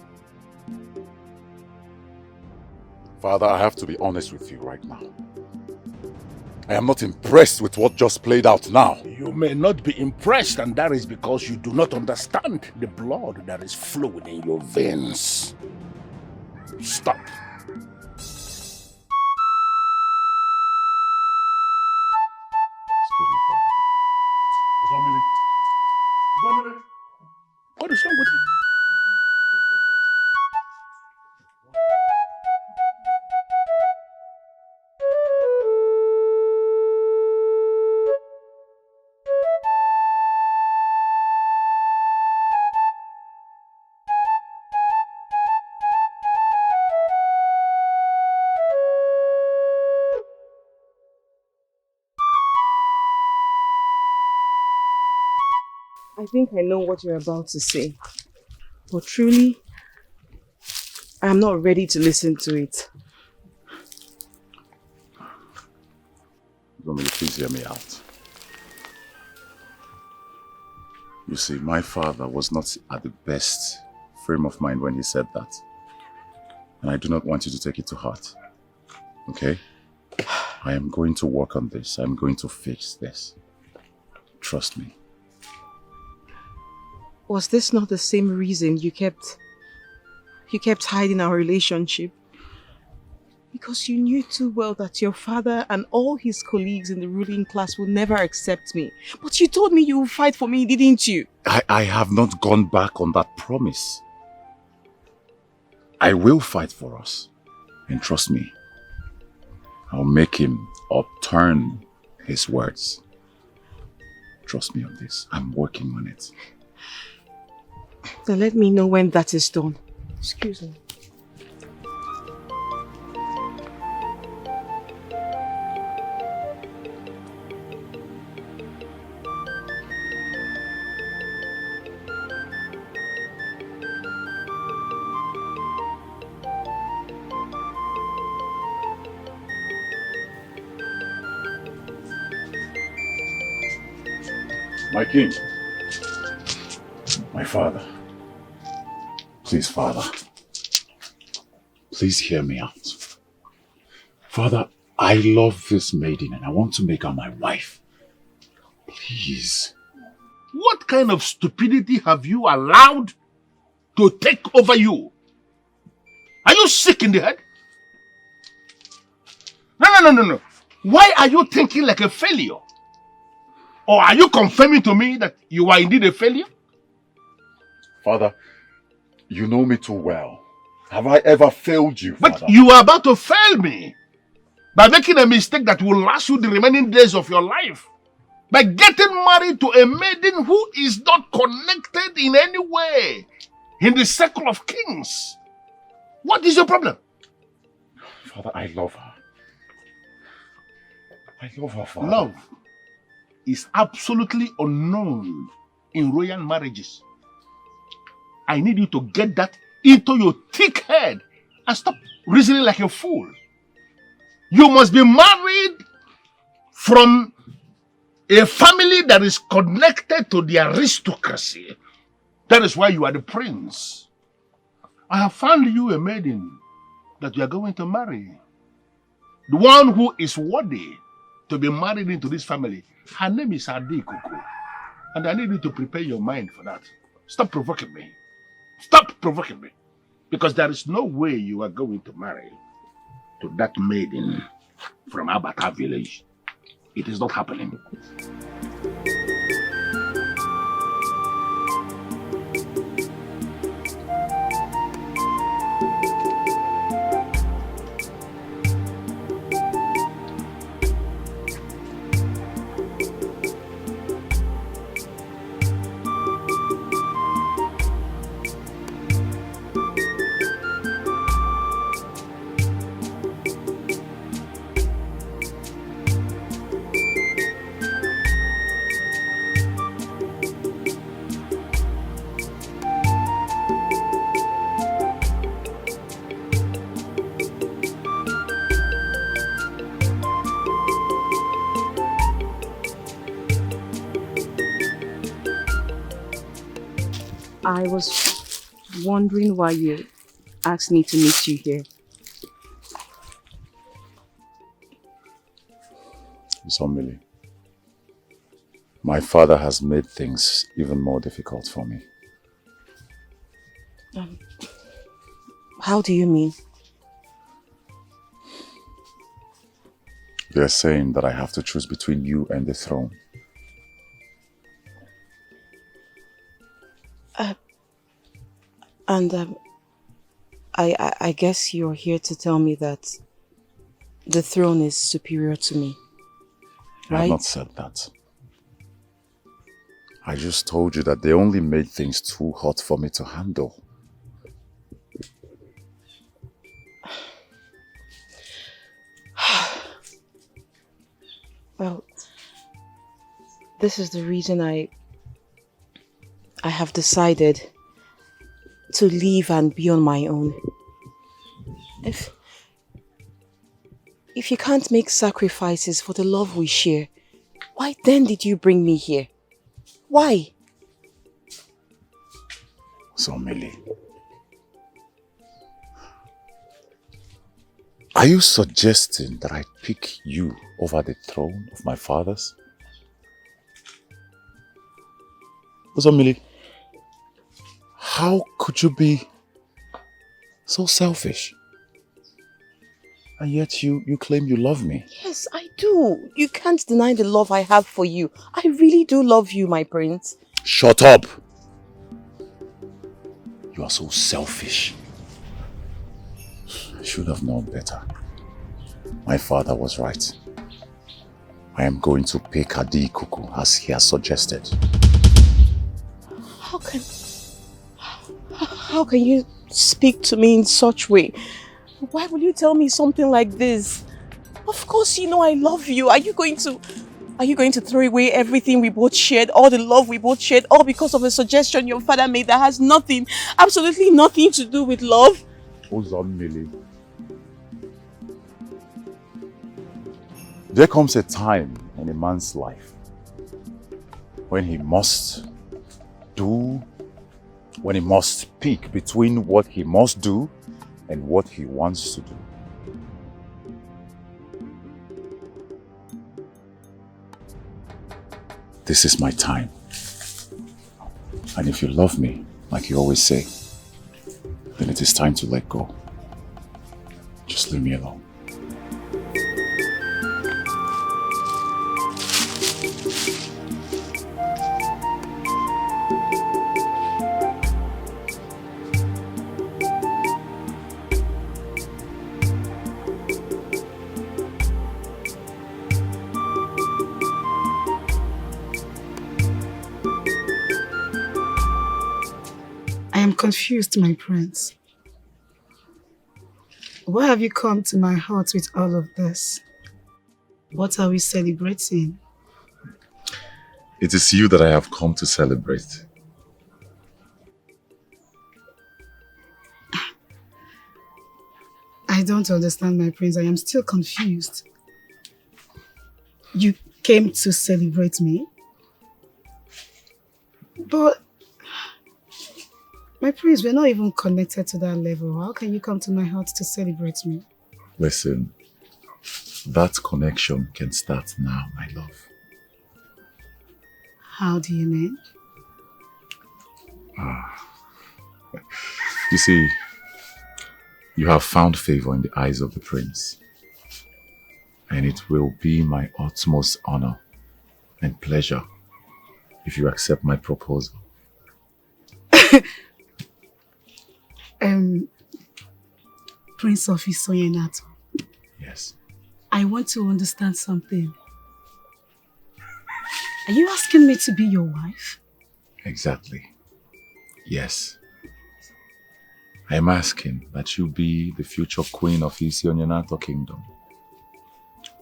Father, I have to be honest with you right now. I am not impressed with what just played out now. You may not be impressed, and that is because you do not understand the blood that is flowing in your veins. Stop. Excuse me, Father. Zomili. Zomili. What is wrong with you? I think I know what you're about to say, but truly, I'm not ready to listen to it. Zomili, please hear me out. You see, my father was not at the best frame of mind when he said that. And I do not want you to take it to heart. Okay? I am going to work on this. I'm going to fix this. Trust me. Was this not the same reason you kept hiding our relationship? Because you knew too well that your father and all his colleagues in the ruling class would never accept me. But you told me you would fight for me, didn't you? I have not gone back on that promise. I will fight for us. And trust me, I'll make him upturn his words. Trust me on this. I'm working on it. Then let me know when that is done. Excuse me. My king, my father, please, Father, please hear me out. Father, I love this maiden and I want to make her my wife. Please. What kind of stupidity have you allowed to take over you? Are you sick in the head? No. Why are you thinking like a failure? Or are you confirming to me that you are indeed a failure? Father, you know me too well. Have I ever failed you, Father? But you are about to fail me by making a mistake that will last you the remaining days of your life. By getting married to a maiden who is not connected in any way in the circle of kings. What is your problem? Father, I love her. I love her, Father. Love is absolutely unknown in royal marriages. I need you to get that into your thick head and stop reasoning like a fool. You must be married from a family that is connected to the aristocracy. That is why you are the prince. I have found you a maiden that you are going to marry. The one who is worthy to be married into this family. Her name is Adi Kuku. And I need you to prepare your mind for that. Stop provoking me. Stop provoking me. Because there is no way you are going to marry to that maiden from Abata village. It is not happening. I was wondering why you asked me to meet you here. So, Millie, my father has made things even more difficult for me. How do you mean? They're saying that I have to choose between you and the throne. I guess you're here to tell me that the throne is superior to me, right? I have not said that. I just told you that they only made things too hot for me to handle. Well, this is the reason I have decided to leave and be on my own. If you can't make sacrifices for the love we share, why then did you bring me here? Why? So, Millie, are you suggesting that I pick you over the throne of my fathers? So, Millie, how could you be so selfish? And yet you claim you love me. Yes, I do. You can't deny the love I have for you. I really do love you, my prince. Shut up! You are so selfish. I should have known better. My father was right. I am going to pay Kadi Kuku as he has suggested. How can you speak to me in such way? Why will you tell me something like this? Of course you know I love you. Are you going to throw away everything we both shared, all the love we both shared, all because of a suggestion your father made that has nothing, absolutely nothing to do with love? Hold on, Millie. There comes a time in a man's life when he must pick between what he must do and what he wants to do. This is my time. And if you love me, like you always say, then it is time to let go. Just leave me alone. I am confused, my prince. Why have you come to my heart with all of this? What are we celebrating? It is you that I have come to celebrate. I don't understand, my prince. I am still confused. You came to celebrate me? But, my prince, we're not even connected to that level. How can you come to my heart to celebrate me? Listen, that connection can start now, my love. How do you mean? You see, you have found favor in the eyes of the prince. And it will be my utmost honor and pleasure if you accept my proposal. Prince of Isoyenato. Yes. I want to understand something. Are you asking me to be your wife? Exactly. Yes. I am asking that you be the future queen of Isoyenato kingdom.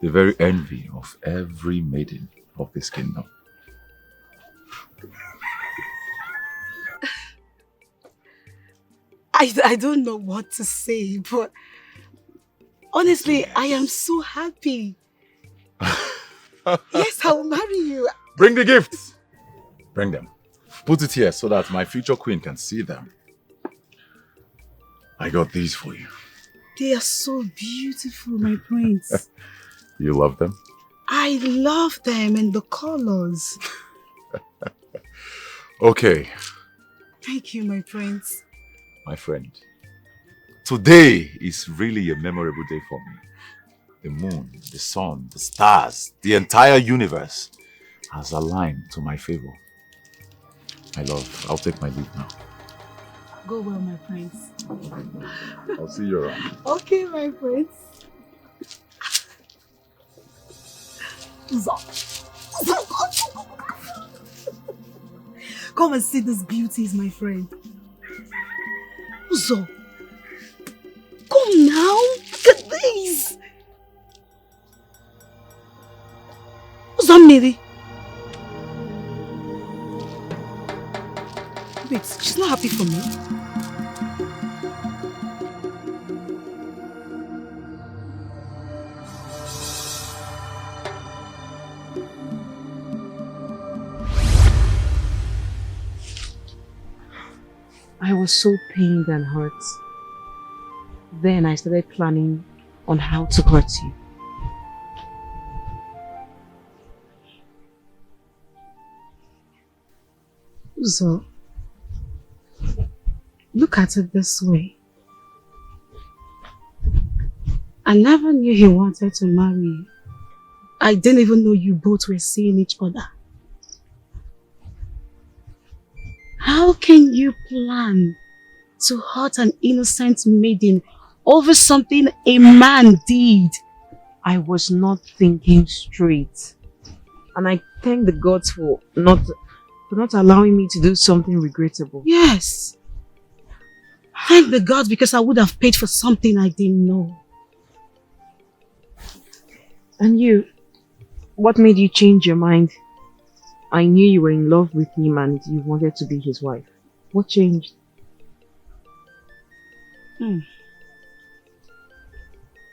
The very envy of every maiden of this kingdom. I don't know what to say, but honestly, I am so happy. Yes, I will marry you. Bring the gifts. Bring them. put it here so that my future queen can see them. I got these for you. They are so beautiful, my prince. You love them? I love them and the colors. Okay. Thank you, my prince. My friend, today is really a memorable day for me. The moon, the sun, the stars, the entire universe has aligned to my favor. My love, I'll take my leave now. Go well, my prince. I'll see you around. Okay, my prince. Come and see these beauties, my friend. Uzo, come now. Look at these. Uzo, Mary. Wait, she's not happy for me. I was so pained and hurt. Then I started planning on how to hurt you. Uzo, look at it this way. I never knew he wanted to marry you. I didn't even know you both were seeing each other. How can you plan to hurt an innocent maiden over something a man did? I was not thinking straight. And I thank the gods for not allowing me to do something regrettable. Yes. Thank the gods, because I would have paid for something I didn't know. And you, what made you change your mind? I knew you were in love with him and you wanted to be his wife. What changed?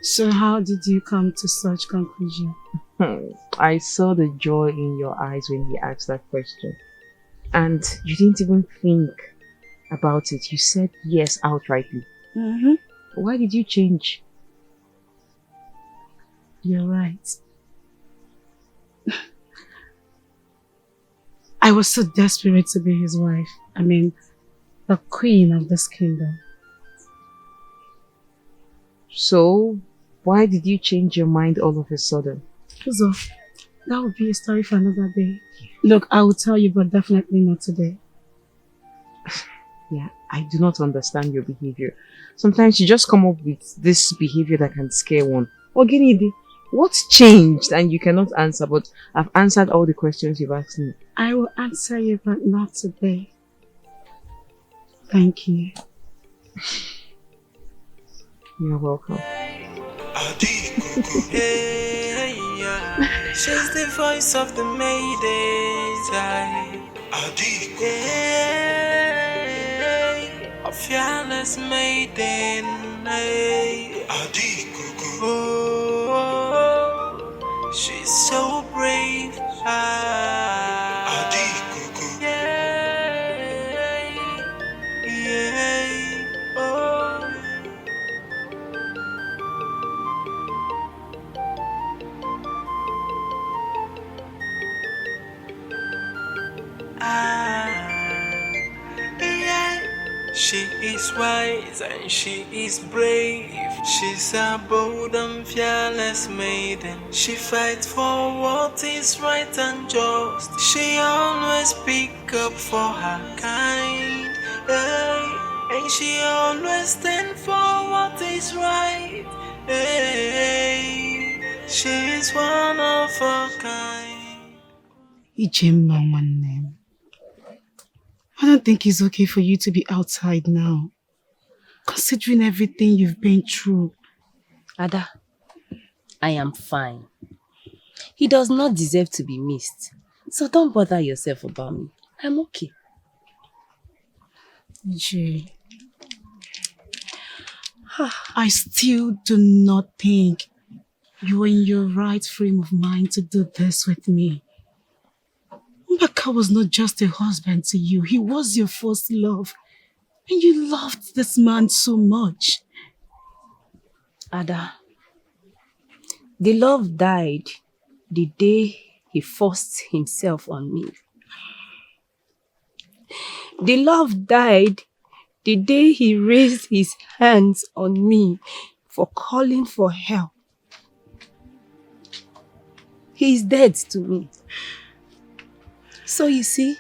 So how did you come to such conclusion? I saw the joy in your eyes when he asked that question. And you didn't even think about it. You said yes outrightly. Why did you change? You're right. I was so desperate to be his wife. I mean, the queen of this kingdom. So, why did you change your mind all of a sudden? So, that would be a story for another day. Look, I will tell you, but definitely not today. Yeah, I do not understand your behavior. Sometimes you just come up with this behavior that can scare one. Ogenide, what's changed? And you cannot answer, but I've answered all the questions you've asked me. I will answer you, but not today. Thank you. You're welcome. She's the voice of the maidens. A fearless maiden. Oh, she's so brave. She is wise and she is brave. She's a bold and fearless maiden. She fights for what is right and just. She always speaks up for her kind. And she always stands for what is right. She is one of a kind. Ijemma nwanne. I don't think it's okay for you to be outside now, considering everything you've been through. Ada, I am fine. He does not deserve to be missed. So don't bother yourself about me. I'm okay. Jay, I still do not think you're in your right frame of mind to do this with me. Mbaka was not just a husband to you. He was your first love. And you loved this man so much. Ada, the love died the day he forced himself on me. The love died the day he raised his hands on me for calling for help. He is dead to me. So you see,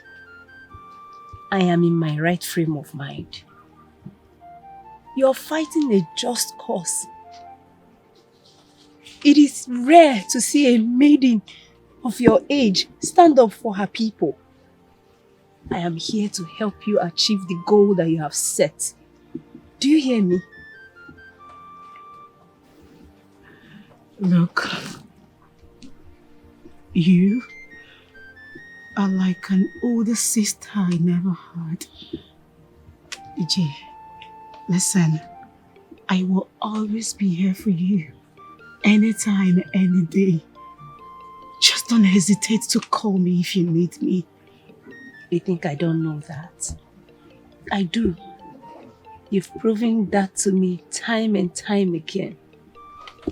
I am in my right frame of mind. You're fighting a just cause. It is rare to see a maiden of your age stand up for her people. I am here to help you achieve the goal that you have set. Do you hear me? Look, you are like an older sister I never had. Ije, listen, I will always be here for you. Anytime, any day. Just don't hesitate to call me if you need me. You think I don't know that? I do. You've proven that to me time and time again.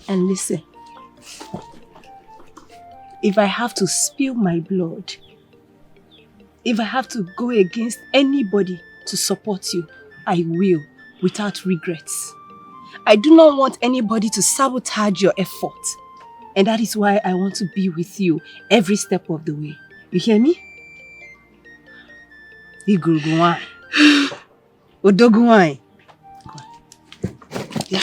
And listen, if I have to spill my blood, if I have to go against anybody to support you, I will, without regrets. I do not want anybody to sabotage your effort. And that is why I want to be with you every step of the way. You hear me? Igurugwai. Odogwai. Yeah.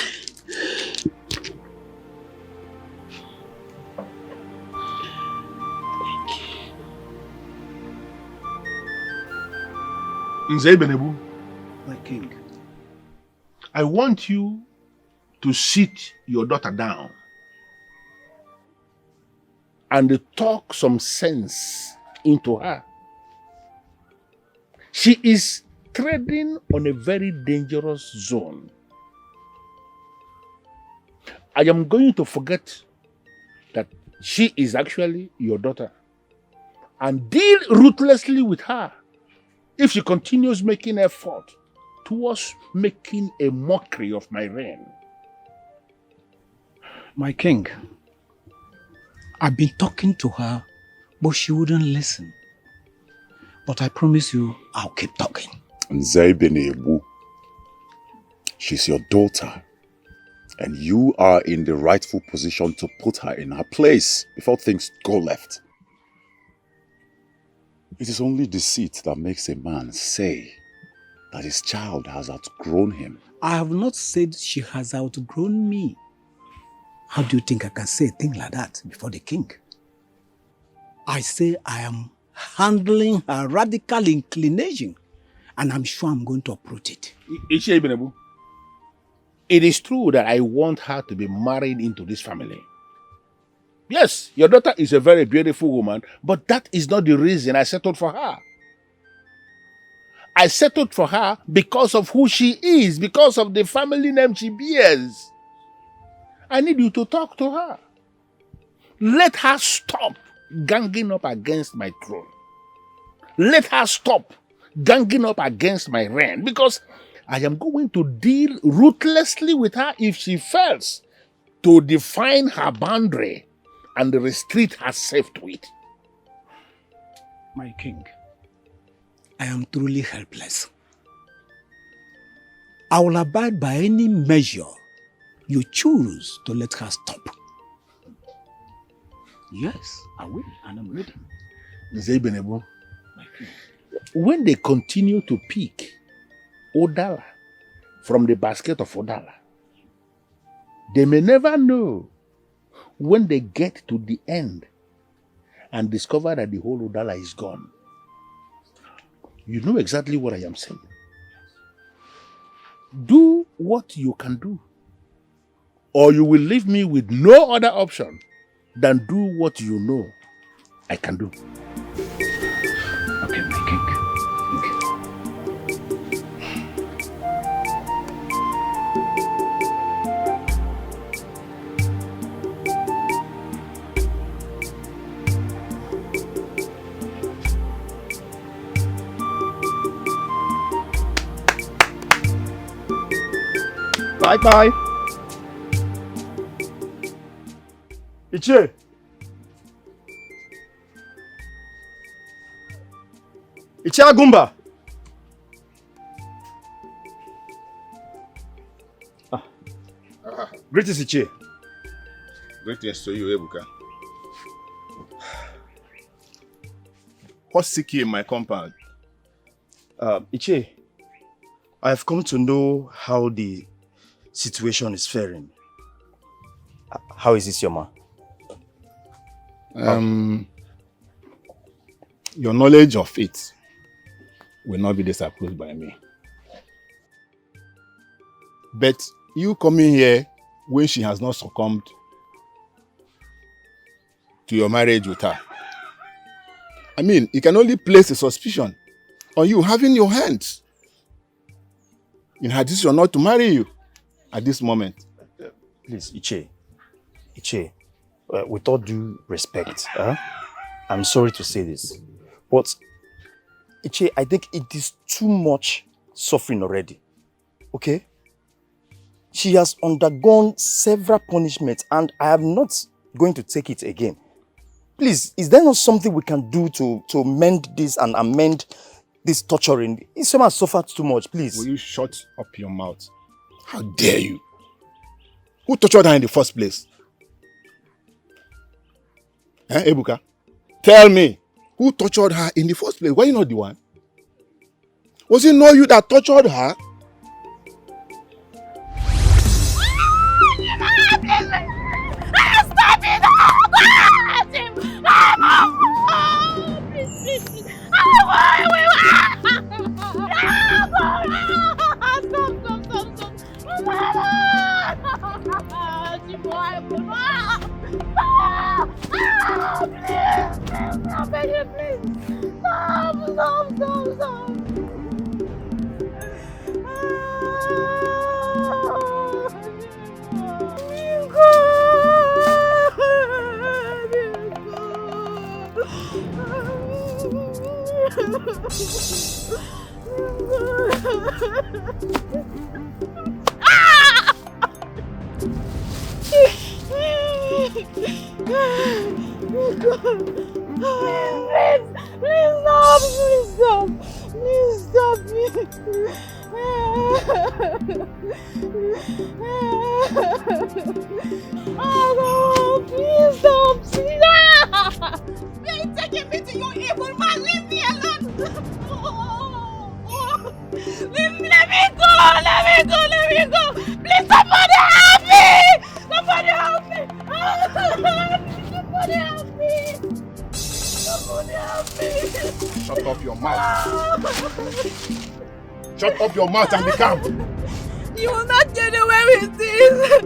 Nze Benebu, My king. I want you to sit your daughter down and talk some sense into her. She is treading on a very dangerous zone. I am going to forget that she is actually your daughter and deal ruthlessly with her if she continues making effort towards making a mockery of my reign. My king, I've been talking to her, but she wouldn't listen. But I promise you, I'll keep talking. Nzaibenebu, she's your daughter, and you are in the rightful position to put her in her place before things go left. It is only deceit that makes a man say that his child has outgrown him. I have not said she has outgrown me. How do you think I can say a thing like that before the king? I say I am handling her radical inclination, and I'm sure I'm going to uproot it. Ichie Benebu, it is true that I want her to be married into this family. Yes, your daughter is a very beautiful woman, but that is not the reason I settled for her. I settled for her because of who she is, because of the family name she bears. I need you to talk to her. Let her stop ganging up against my throne. Let her stop ganging up against my reign, because I am going to deal ruthlessly with her if she fails to define her boundary and restrict herself to it. My king, I am truly helpless. I will abide by any measure you choose to let her stop. Yes, I will, and I'm ready. Nzaibenebu, when they continue to pick Odala from the basket of Odala, they may never know when they get to the end and discover that the whole Odala is gone. You know exactly what I am saying. Do what you can do, or you will leave me with no other option than do what you know I can do. Okay, my king. Bye-bye. Ichie. Ichie Agumba. Greetings, Ichie. Greetings to you, Ebuka. What's seek you in my compound? Ichie, I have come to know how the situation is faring. How is this, your man? Your knowledge of it will not be disapproved by me. But you coming here when she has not succumbed to your marriage with her, I mean, you can only place a suspicion on you having your hands in her decision not to marry you at this moment. Please, Ichie, with all due respect, I'm sorry to say this, but Ichie, I think it is too much suffering already, okay? She has undergone several punishments and I am not going to take it again. Please, is there not something we can do to mend this and amend this torturing? Isoma has suffered too much, please. Will you shut up your mouth? How dare you? Who tortured her in the first place? Ebuka? Tell me, who tortured her in the first place? Were you not the one? Was it not you that tortured her? Stop it! Shut up your mouth. Shut up your mouth and be calm. You will not get away with this.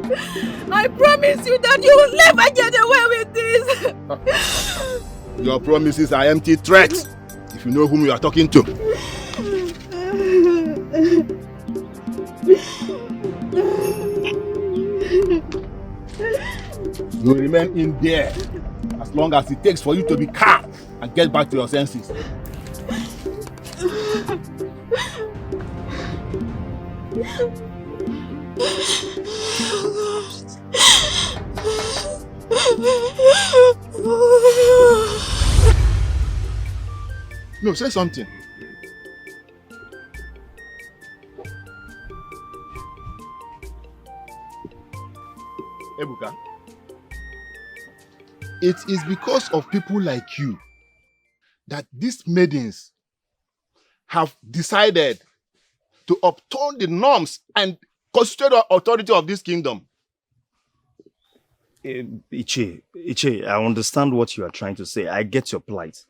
I promise you that you will never get away with this. Your promises are empty threats, if you know whom you are talking to. You will remain in there as long as it takes for you to be calm and get back to your senses. No, say something. Ebuka, it is because of people like you that these maidens have decided to upturn the norms and constitutional authority of this kingdom. Ichie, I understand what you are trying to say. I get your plight.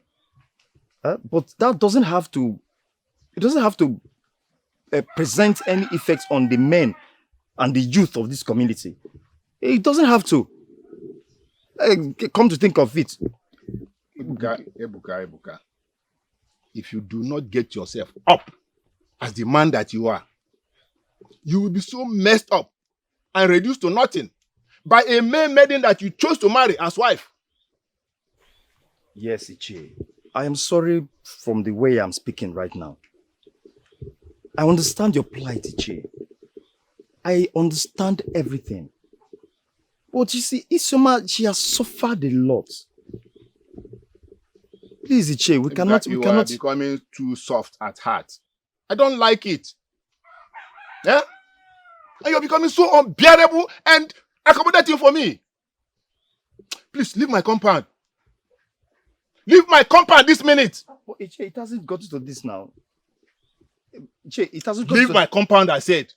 But that doesn't have to present any effects on the men and the youth of this community. It doesn't have to. Come to think of it. Ebuka. If you do not get yourself up as the man that you are, you will be so messed up and reduced to nothing by a male maiden that you chose to marry as wife. Yes, Ichie. I am sorry from the way I'm speaking right now. I understand your plight, Ichie. I understand everything. But you see, Isioma, she has suffered a lot. Please, Iche, we cannot... You are becoming too soft at heart. I don't like it. Yeah? And you're becoming so unbearable and accommodating for me. Please, leave my compound. Leave my compound this minute. But Iche, it hasn't got to this now. Iche, it hasn't got to... Leave my compound, I said.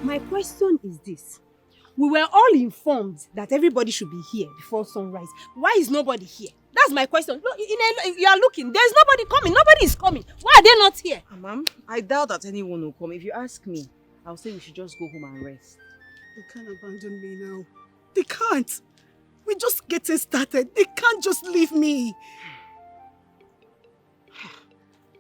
My question is this. We were all informed that everybody should be here before sunrise. Why is nobody here? That's my question. Look, you are looking. There's nobody coming. Nobody is coming. Why are they not here? Ma'am, I doubt that anyone will come. If you ask me, I'll say we should just go home and rest. They can't abandon me now. They can't. We're just getting started. They can't just leave me.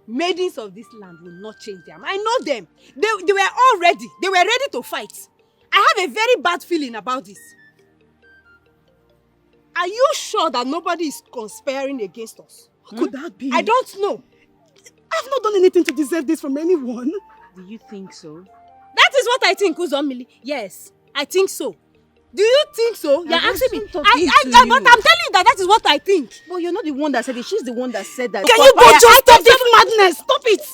Maidens of this land will not change them. I know them. They were all ready. They were ready to fight. I have a very bad feeling about this. Are you sure that nobody is conspiring against us? What could that be? I don't know. I've not done anything to deserve this from anyone. Do you think so? That is what I think, Uzomili. Yes, I think so. Do you think so? You're asking me. But I'm telling you that is what I think. Well, you're not the one that said it. She's the one that said that. Can you go just stop this madness? Stop it.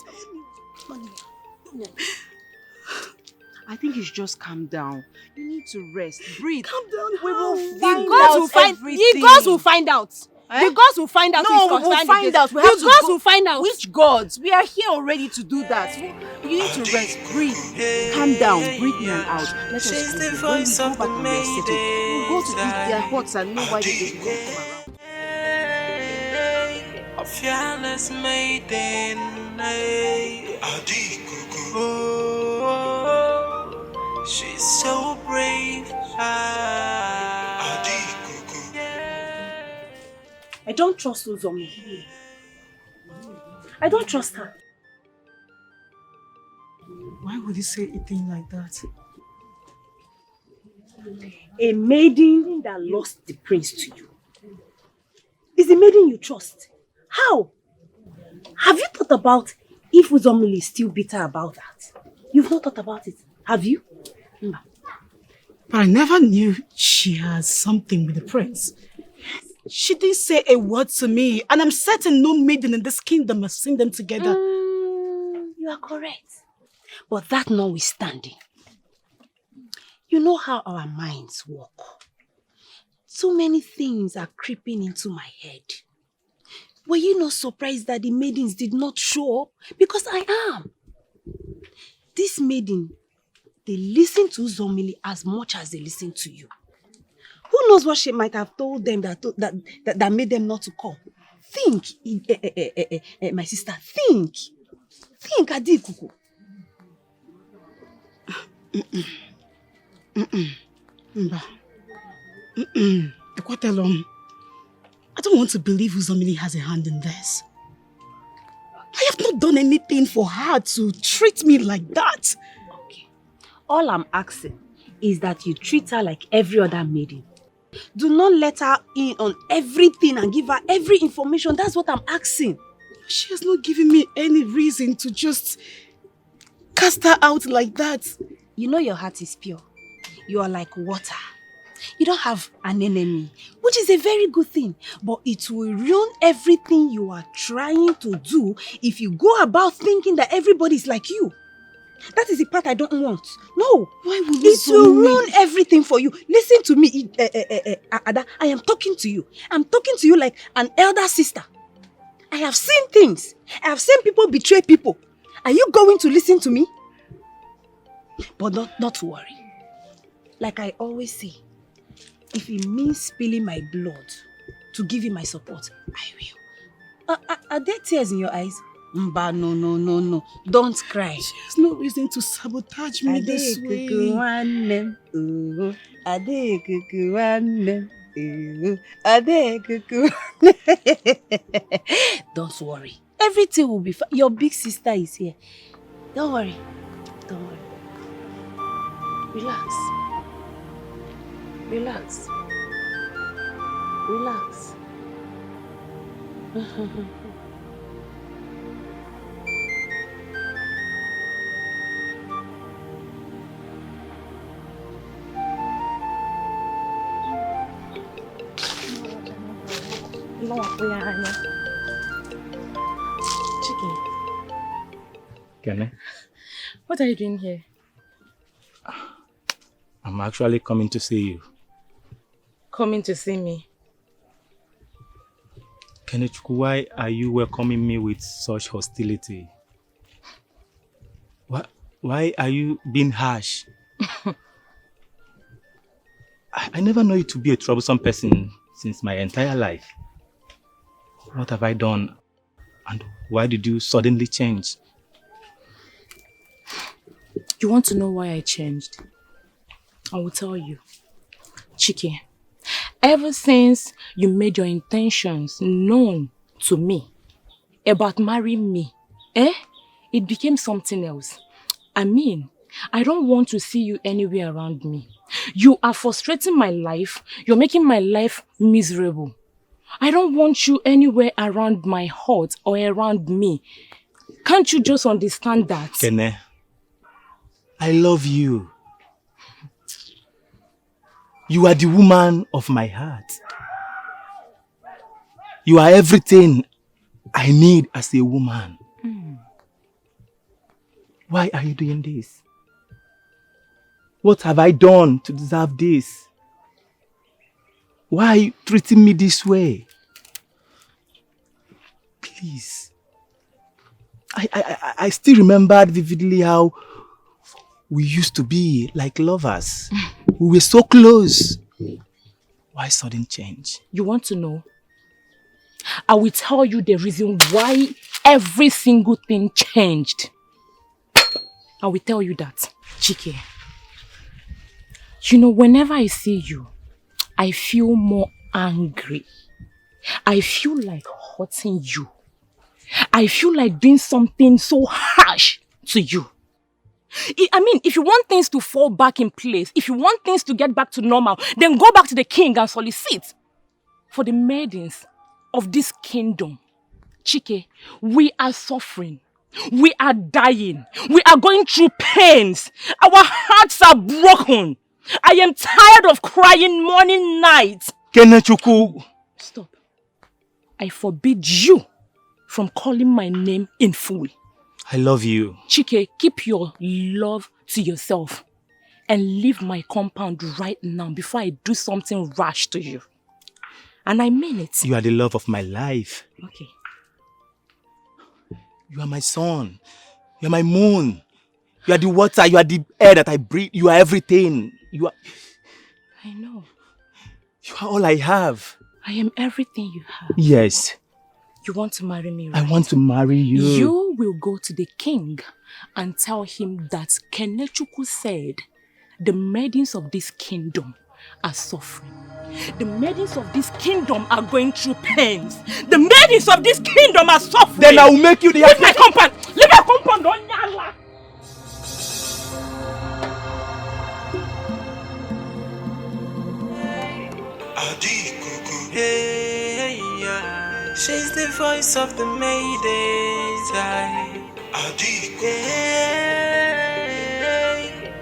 I think you should just calm down. You need to rest. Breathe. Calm down. We will find everything. The gods will find out. Eh? The gods will find out. No, we will find out. We have The to gods go. will find out. Which gods? We are here already to do that. You need to rest. Breathe. Calm down. Breathe in and out. Let us She's the go. When we voice go of back the and we are settled, we'll go to maidens. their huts and know why they didn't come around. A fearless maiden. Oh, she's so brave. I don't trust Uzomi. I don't trust her. Why would you say a thing like that? A maiden that lost the prince to you is the maiden you trust. How? Have you thought about if Uzomili is still bitter about that? You've not thought about it, have you? But I never knew she has something with the prince. She didn't say a word to me, and I'm certain no maiden in this kingdom has seen them together. You are correct. But that notwithstanding, you know how our minds work. So many things are creeping into my head. Were you not surprised that the maidens did not show up? Because I am. This maiden, they listen to Uzomili as much as they listen to you. Who knows what she might have told them that made them not to come? Think, my sister, think. Think, Adikuku. I don't want to believe Uzomili has a hand in this. I have not done anything for her to treat me like that. Okay. All I'm asking is that you treat her like every other maiden. Do not let her in on everything and give her every information. That's what I'm asking. She has not given me any reason to just cast her out like that. You know your heart is pure. You are like water. You don't have an enemy, which is a very good thing. But it will ruin everything you are trying to do if you go about thinking that everybody is like you. That is the part I don't want. No. Why would it will ruin everything for you. Listen to me, Ada. I am talking to you. I'm talking to you like an elder sister. I have seen things. I have seen people betray people. Are you going to listen to me? But not to worry. Like I always say, if it means spilling my blood to give you my support, I will. Are there tears in your eyes? Mba, no. Don't cry. She has no reason to sabotage me this way. Don't worry. Everything will be fine. Your big sister is here. Don't worry. Don't worry. Relax. Relax. Relax. Chicken, Kene, what are you doing here? I'm actually coming to see you. Coming to see me? Kenechukwu, why are you welcoming me with such hostility? Why are you being harsh? I never know you to be a troublesome person since my entire life. What have I done? And why did you suddenly change? You want to know why I changed? I will tell you. Chike, ever since you made your intentions known to me about marrying me, it became something else. I mean, I don't want to see you anywhere around me. You are frustrating my life. You're making my life miserable. I don't want you anywhere around my heart or around me. Can't you just understand that? Kene, I love you. You are the woman of my heart. You are everything I need as a woman. Why are you doing this? What have I done to deserve this? Why are you treating me this way? Please. I still remember vividly how we used to be like lovers. We were so close. Why sudden change? You want to know? I will tell you the reason why every single thing changed. I will tell you that, Chike. You know, whenever I see you, I feel more angry. I feel like hurting you. I feel like doing something so harsh to you. I mean, if you want things to fall back in place, if you want things to get back to normal, then go back to the king and solicit for the maidens of this kingdom. Chike, we are suffering. We are dying. We are going through pains. Our hearts are broken. I am tired of crying morning, night. Kenechukwu. Stop. I forbid you from calling my name in full. I love you. Chike, keep your love to yourself and leave my compound right now before I do something rash to you. And I mean it. You are the love of my life. Okay. You are my sun. You are my moon. You are the water. You are the air that I breathe. You are everything. You are... I know. You are all I have. I am everything you have. Yes. You want to marry me, right? I want to marry you. You will go to the king and tell him that Kenechukwu said the maidens of this kingdom are suffering. The maidens of this kingdom are going through pains. The maidens of this kingdom are suffering. Then I will make you the... Leave my compound! Leave my compound! Don't yalla! Hey, yeah. She's the voice of the maidens. Hey,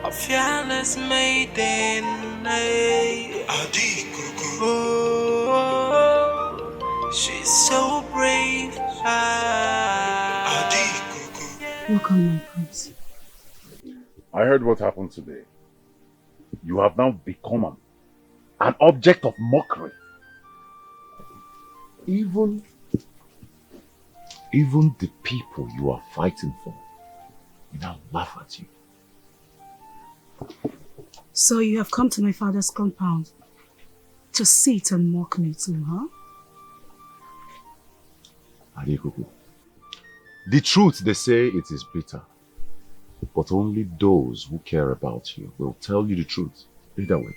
a fearless maiden. Hey. Oh, she's so brave. Welcome, my prince. I heard what happened today. You have now become an object of mockery. Even the people you are fighting for now laugh at you. So you have come to my father's compound to sit and mock me too, huh? Adikuku, the truth, they say it is bitter, but only those who care about you will tell you the truth either way.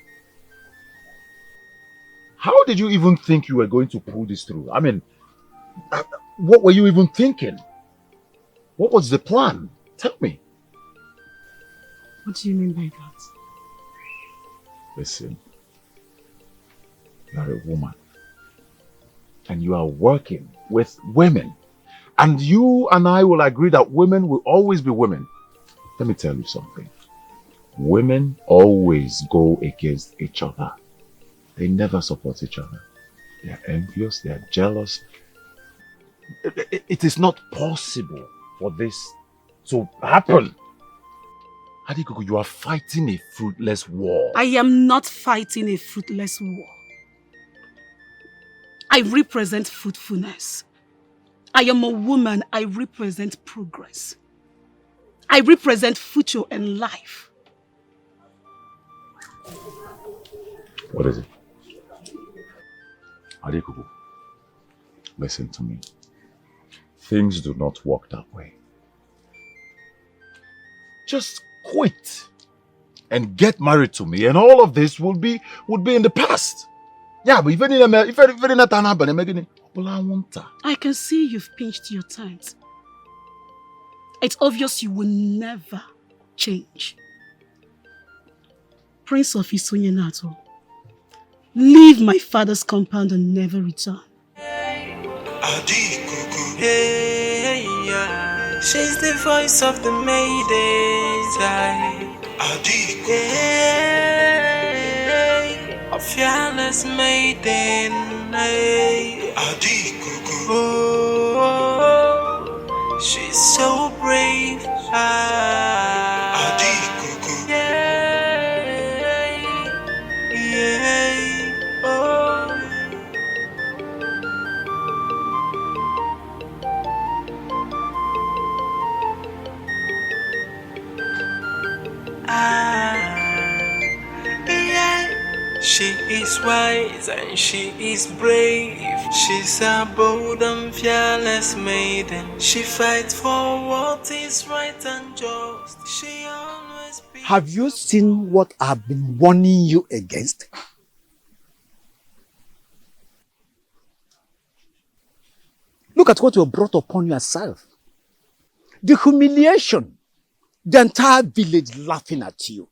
How did you even think you were going to pull this through? I mean, what were you even thinking? What was the plan? Tell me. What do you mean by that? Listen, you are a woman and you are working with women, and you and I will agree that women will always be women. Let me tell you something. Women always go against each other. They never support each other. They are envious, they are jealous. It is not possible for this to happen. Adikuku, you are fighting a fruitless war. I am not fighting a fruitless war. I represent fruitfulness. I am a woman. I represent progress. I represent future and life. What is it? Adikuku, listen to me. Things do not work that way. Just quit and get married to me, and all of this would be in the past. Yeah, but I can see you've pinched your tent. It's obvious you will never change. Prince of Isunyenato, leave my father's compound and never return. She's the voice of the maidens. A fearless maiden. Oh, she's so brave. She is wise and she is brave. She's a bold and fearless maiden. She fights for what is right and just. She always be. Have you seen what I've been warning you against? Look at what you brought upon yourself. The humiliation. The entire village laughing at you.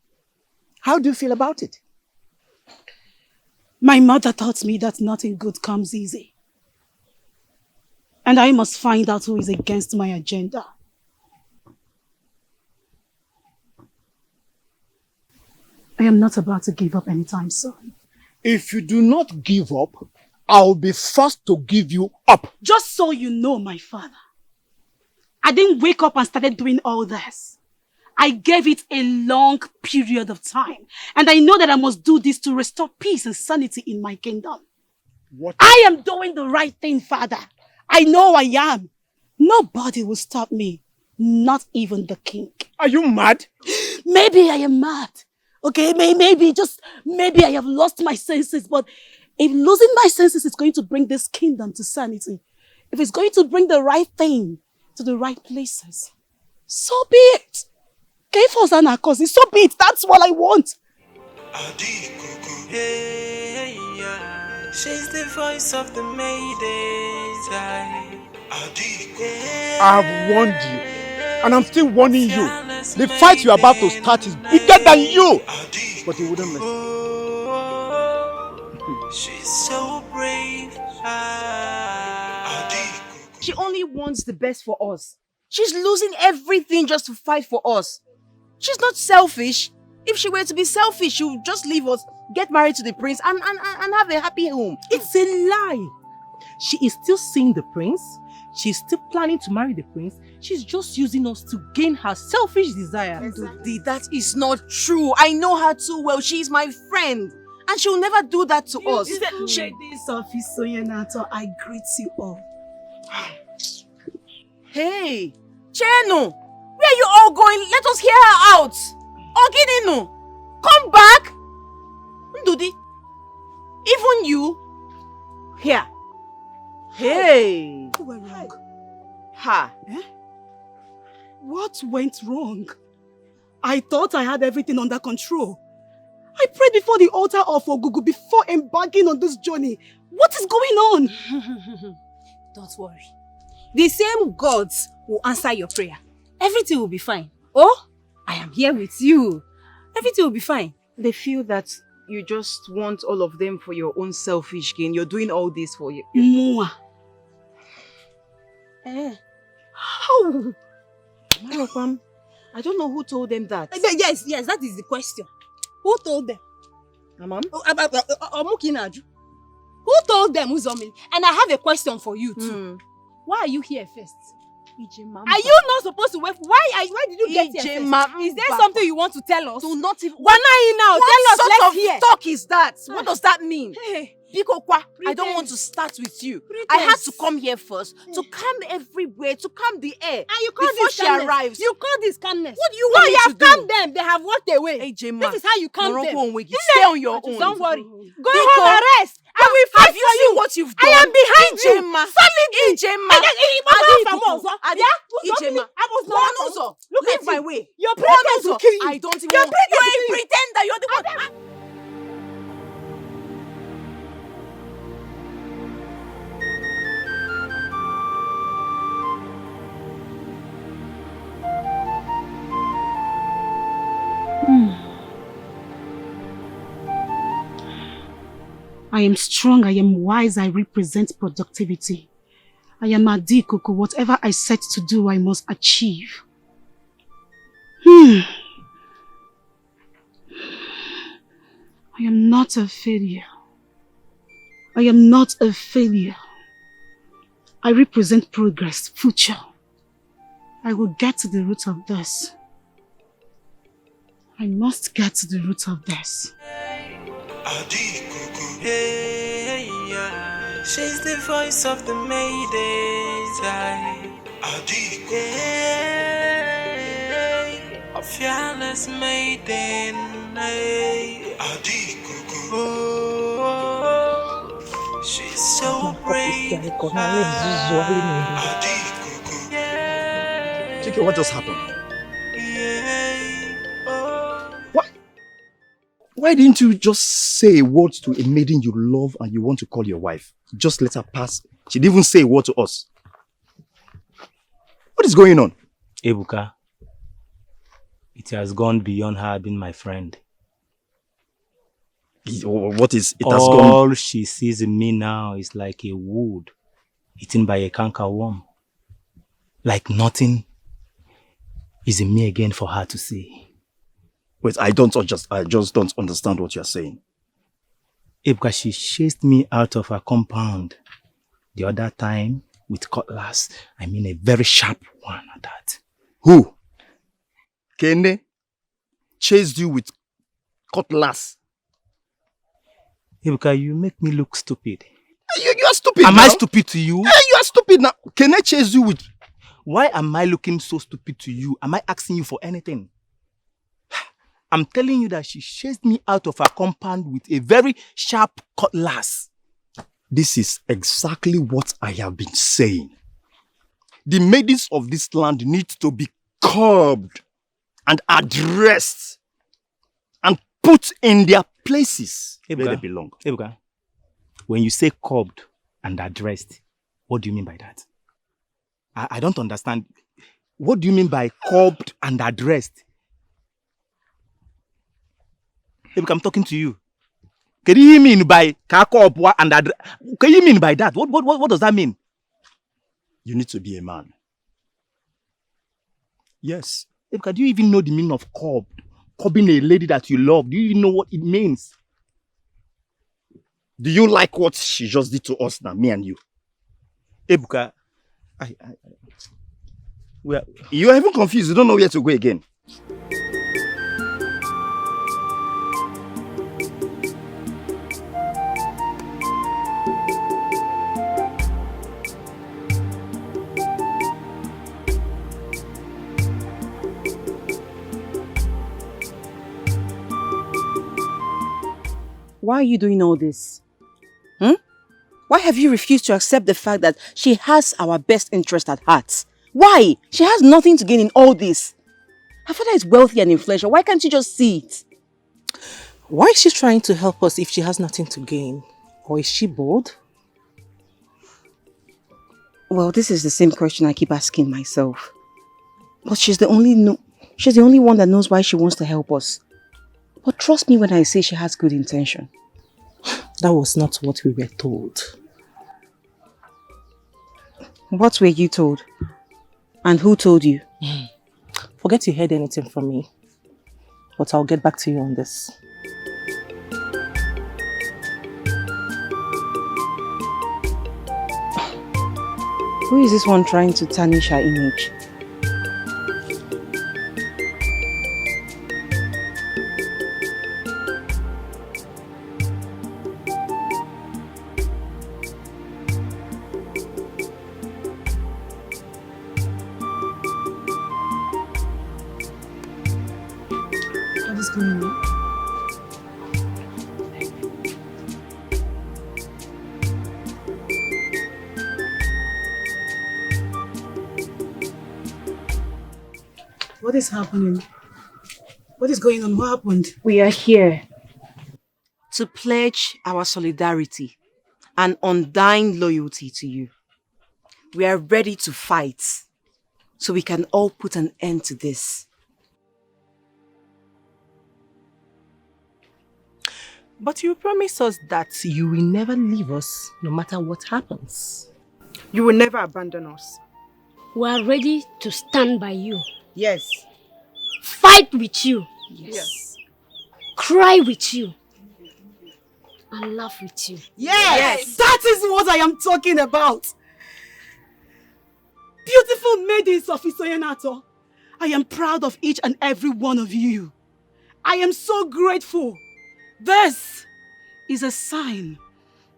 How do you feel about it? My mother taught me that nothing good comes easy. And I must find out who is against my agenda. I am not about to give up anytime soon. If you do not give up, I'll be forced to give you up. Just so you know, my father, I didn't wake up and started doing all this. I gave it a long period of time. And I know that I must do this to restore peace and sanity in my kingdom. What? I am doing the right thing, Father. I know I am. Nobody will stop me. Not even the king. Are you mad? Maybe I am mad. Okay, maybe I have lost my senses. But if losing my senses is going to bring this kingdom to sanity, if it's going to bring the right thing to the right places, so be it. Okay, for Zana, cause so be it. That's what I want. She's the voice of the maidens. I've warned you, and I'm still warning you. The fight you're about to start is bigger than you. But you wouldn't listen. She's so brave. She only wants the best for us. She's losing everything just to fight for us. She's not selfish. If she were to be selfish, she would just leave us, get married to the prince, and have a happy home. It's a lie. She is still seeing the prince. She's still planning to marry the prince. She's just using us to gain her selfish desire. Exactly. That is not true. I know her too well. She's my friend. And she'll never do that to us. Ladies of Isoyenato, I greet you all. Hey, Chenu, where are you all going? Let us hear her out. Ogininu, come back. Ndudi, even you. Here. Hey. Who went wrong? Ha. Eh? What went wrong? I thought I had everything under control. I prayed before the altar of Ogugu before embarking on this journey. What is going on? Don't worry. The same gods will answer your prayer. everything will be fine. Oh, I am here with you. Everything will be fine. They feel that you just want all of them for your own selfish gain. You're doing all this for you. Mwah. How? I don't know who told them that. Yes, that is the question. Who told them? Mom? Who told them, Uzomili? And I have a question for you too. Why are you here first? Are you not supposed to wait? Why did you get here first? Is there something you want to tell us? Do not even. Now, tell us, let's hear. What sort of talk is that? What does that mean? Hey. Bikokwa, I don't want to start with you. I had to come here first to calm everywhere, to calm the air. And you call before this she calmness. arrives. You call this calmness. What do you want me to do? You have calmed them. They have walked away. Hey, Jema. This is how you calm them. Stay on your own. Don't worry. Go home and rest. I will fight Have you seen what you've done? I am behind you. Ijema. Solidly. Ijema. Leave my way. Your pretenders will kill you. I don't even. You're a pretender. You're the one. I am strong, I am wise, I represent productivity. I am Adikuku. Whatever I set to do, I must achieve. I am not a failure. I am not a failure. I represent progress, future. I will get to the root of this. I must get to the root of this. Hey, yeah. She's the voice of the maidens. Hey, a fearless maiden. Hey. Oh, she's so brave. Chike, what just happened? Why didn't you just say a word to a maiden you love and you want to call your wife? Just let her pass. She didn't even say a word to us. What is going on? Ebuka, it has gone beyond her being my friend. What is it? All she sees in me now is like a wood eaten by a cankerworm. Like nothing is in me again for her to see. Wait, I just don't understand what you're saying. Ebuka, she chased me out of her compound the other time with cutlass. I mean a very sharp one at that. Who? Kene chased you with cutlass. Ebuka, you make me look stupid. You are stupid. Am now. I stupid to you? You are stupid now. Kene chased you with... Why am I looking so stupid to you? Am I asking you for anything? I'm telling you that she chased me out of her compound with a very sharp cutlass. This is exactly what I have been saying. The maidens of this land need to be curbed and addressed and put in their places where they belong. Ebuka, when you say curbed and addressed, what do you mean by that? I don't understand. What do you mean by curbed and addressed? Ebuka, I'm talking to you. Can you mean by curbed and addressed? Can you mean by that? What does that mean? You need to be a man. Yes. Ebuka, do you even know the meaning of curbed? Curbing a lady that you love. Do you even know what it means? Do you like what she just did to us now, me and you? Ebuka, you are even confused. You don't know where to go again. Why are you doing all this? Why have you refused to accept the fact that she has our best interest at heart? Why? She has nothing to gain in all this. Her father is wealthy and influential. Why can't you just see it? Why is she trying to help us if she has nothing to gain? Or is she bored? Well, this is the same question I keep asking myself. But she's the only one that knows why she wants to help us. But trust me when I say she has good intention. That was not what we were told. What were you told? And who told you? Forget you heard anything from me. But I'll get back to you on this. Who is this one trying to tarnish her image? What is going on? What is happening? What is going on? What happened? We are here to pledge our solidarity and undying loyalty to you. We are ready to fight so we can all put an end to this. But you promise us that you will never leave us, no matter what happens. You will never abandon us. We are ready to stand by you. Yes. Fight with you. Yes. Cry with you. And laugh with you. Yes! That is what I am talking about. Beautiful maidens of Isoyenato, I am proud of each and every one of you. I am so grateful. This is a sign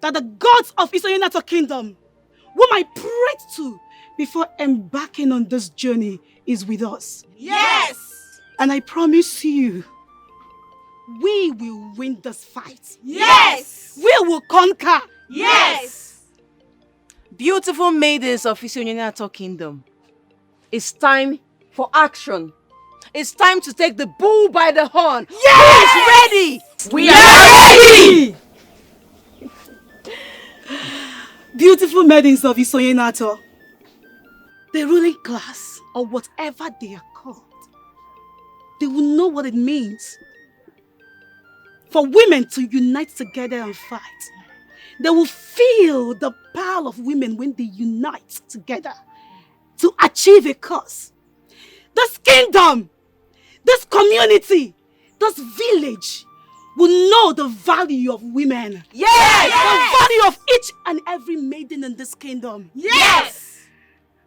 that the gods of Isoyenato Kingdom, whom I prayed to before embarking on this journey, is with us. Yes! And I promise you, we will win this fight. Yes! We will conquer. Yes! Beautiful maidens of Isoyenato Kingdom, it's time for action. It's time to take the bull by the horn. Yes! Who is ready? We are ready! Beautiful maidens of Isoyenato, the ruling class, or whatever they are called, they will know what it means for women to unite together and fight. They will feel the power of women when they unite together to achieve a cause. This kingdom, this community, this village will know the value of women. Yes! The value of each and every maiden in this kingdom. Yes!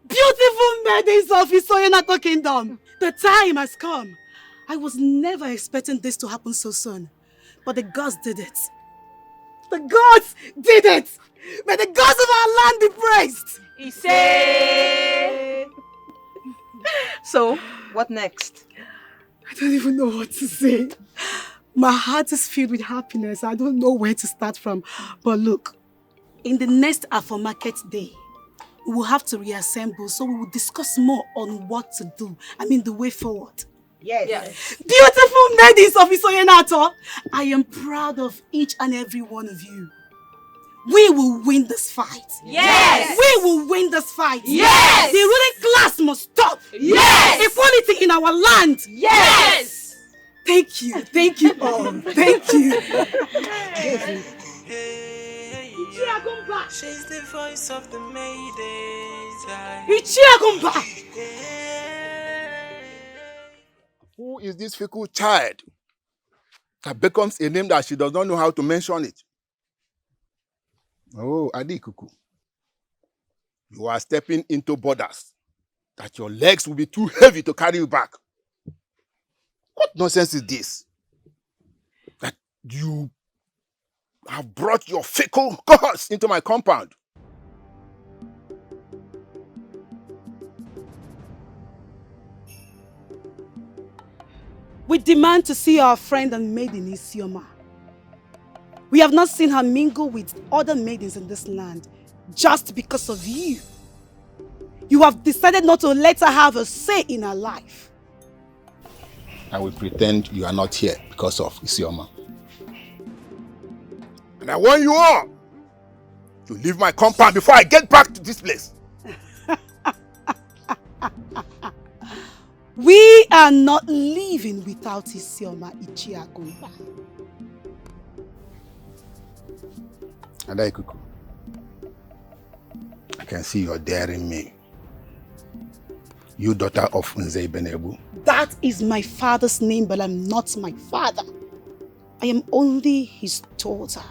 Beautiful maidens of Isoyenato Kingdom, the time has come. I was never expecting this to happen so soon, but the gods did it. The gods did it! May the gods of our land be praised! Ise! So, what next? I don't even know what to say. My heart is filled with happiness. I don't know where to start from. But look, in the next Afro Market Day, we will have to reassemble, so we will discuss more on what to do. I mean, the way forward. Yes. Beautiful maidens of Isoyenato, I am proud of each and every one of you. We will win this fight. Yes! We will win this fight. Yes! The ruling class must stop. Yes! Equality in our land. Yes! Thank you all. Thank you. She's the voice of the maidens. Who is this fickle child that becomes a name that she does not know how to mention it? Oh, Adi Kuku. You are stepping into borders that your legs will be too heavy to carry you back. What nonsense is this? That you have brought your fickle gods into my compound. We demand to see our friend and maiden Isioma. We have not seen her mingle with other maidens in this land just because of you. You have decided not to let her have a say in her life. I will pretend you are not here because of Isioma. And I warn you all to leave my compound before I get back to this place. We are not living without Isioma Ichiagumba. Adaikuku, I can see you're daring me. You daughter of Nze Benebu. That is my father's name, but I'm not my father. I am only his daughter.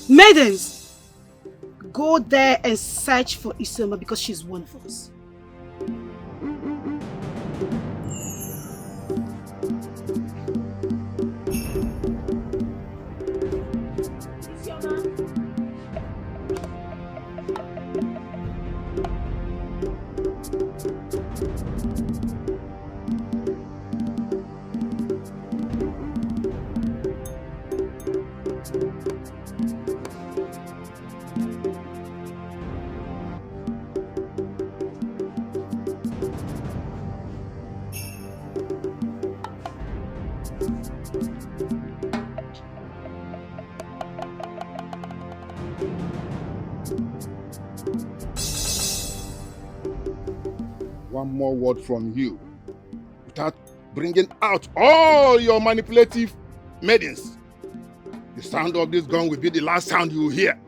Maidens, go there and search for Isioma because she's one of us. One more word from you without bringing out all your manipulative maidens. The sound of this gun will be the last sound you will hear.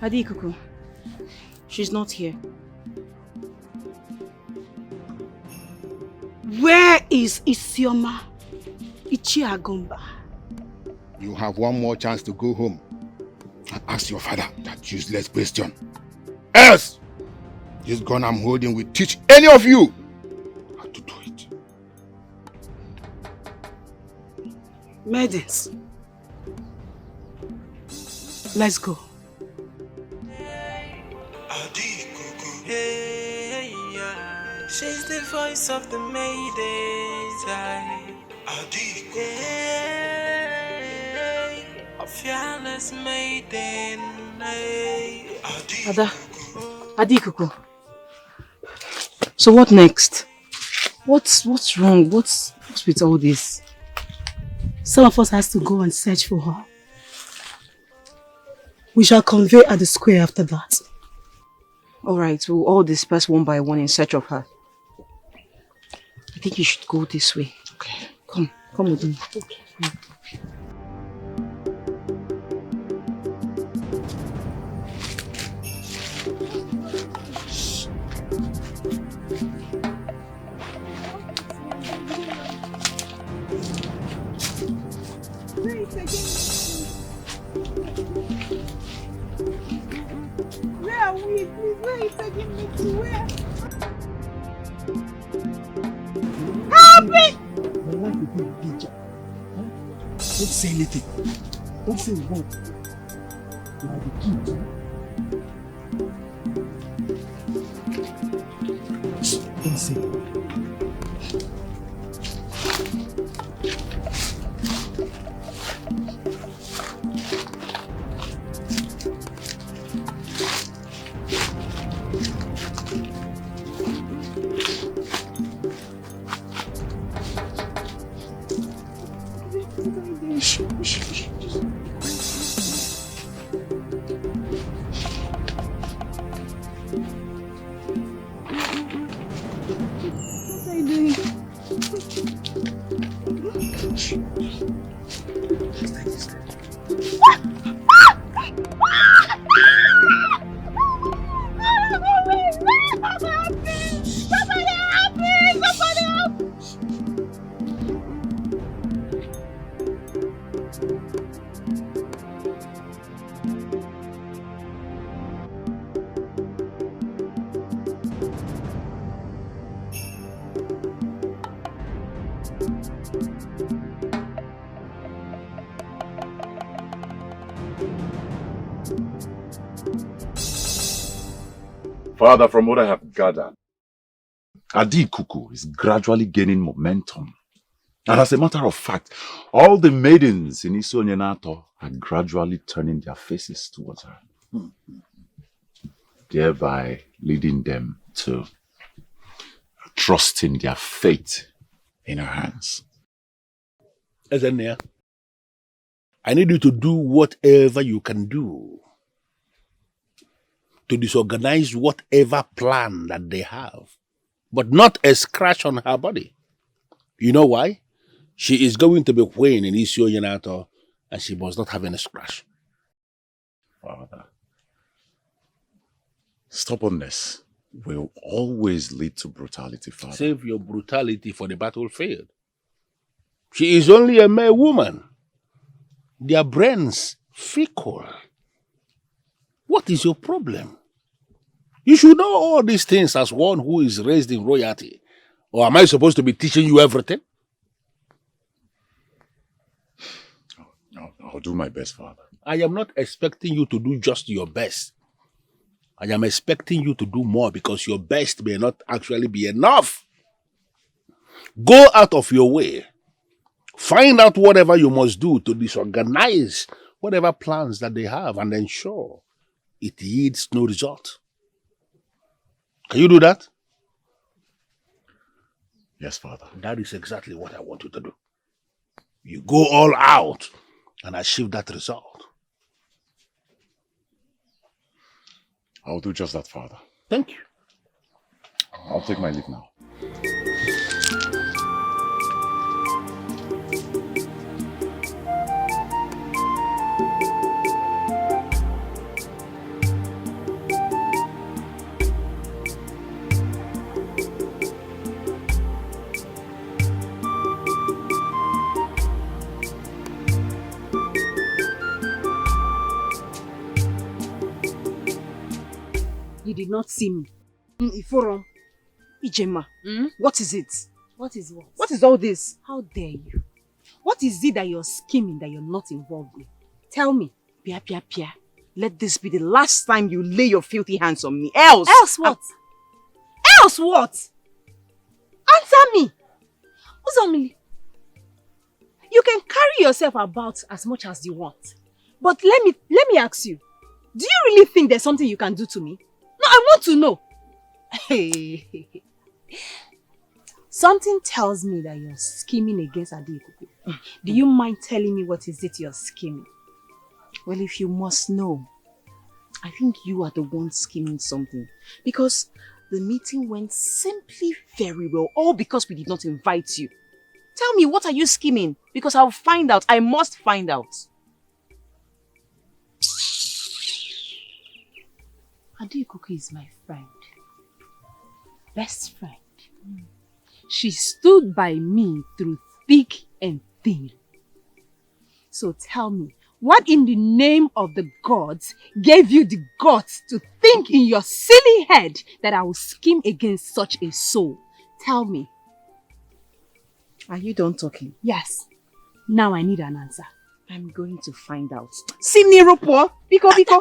Adikuku, she's not here. Where is Isioma Ichiagumba? You have one more chance to go home and ask your father that useless question. Else, this gun I'm holding will teach any of you how to do it. Maidens, let's go. She's the voice of the maidens. A fearless maiden. Adikuku. So what next? What's wrong? What's with all this? Some of us has to go and search for her. We shall convey at the square after that. Alright, we'll all disperse one by one in search of her. I think you should go this way. Okay. Come with me. Okay. Where are we? Please, where are you taking me to? Where? Help me! Don't say anything. Don't say a word. You are the king. Don't say a word. Father, from what I have gathered, Adikuku is gradually gaining momentum. And as a matter of fact, all the maidens in Isonyenato are gradually turning their faces towards her, thereby leading them to trusting their fate in her hands. Ezenia, I need you to do whatever you can do to disorganize whatever plan that they have, but not a scratch on her body. You know why? She is going to be queen in Isio Yanato, and she must not have any scratch. Father, stubbornness will always lead to brutality, Father. Save your brutality for the battlefield. She is only a mere woman. Their brains fickle. What is your problem? You should know all these things as one who is raised in royalty. Or am I supposed to be teaching you everything? I'll do my best, Father. I am not expecting you to do just your best. I am expecting you to do more because your best may not actually be enough. Go out of your way. Find out whatever you must do to disorganize whatever plans that they have and ensure it yields no result. Can you do that? Yes, Father. That is exactly what I want you to do. You go all out and achieve that result. I'll do just that, Father. Thank you. I'll take my leave now. You did not see me. Iforom. Ijema. What is it? What is what? What is all this? How dare you? What is it that you're scheming that you're not involved in? Tell me. Pia, pia, pia. Let this be the last time you lay your filthy hands on me. Else what? Else what? Answer me. Uzomili. You can carry yourself about as much as you want. But let me ask you. Do you really think there's something you can do to me? No, I want to know. Hey. Something tells me that you're scheming against Adeikuku. Do you mind telling me what is it you're scheming? Well, if you must know, I think you are the one scheming something. Because the meeting went simply very well, all because we did not invite you. Tell me, what are you scheming? Because I'll find out. I must find out. Adeikuku is my friend. Best friend. She stood by me through thick and thin. So tell me, what in the name of the gods gave you the guts to think in your silly head that I will scheme against such a soul? Tell me. Are you done talking? Yes. Now I need an answer. I'm going to find out. Simni Rupo! Biko, biko!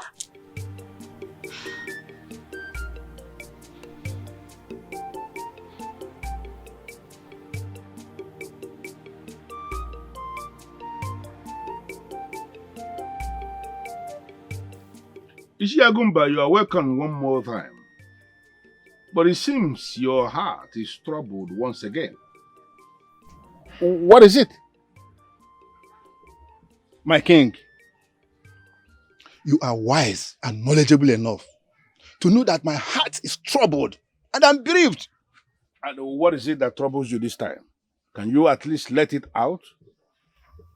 Ishiagumba, you are welcome one more time. But it seems your heart is troubled once again. What is it? My king, you are wise and knowledgeable enough to know that my heart is troubled and I'm bereaved. And what is it that troubles you this time? Can you at least let it out?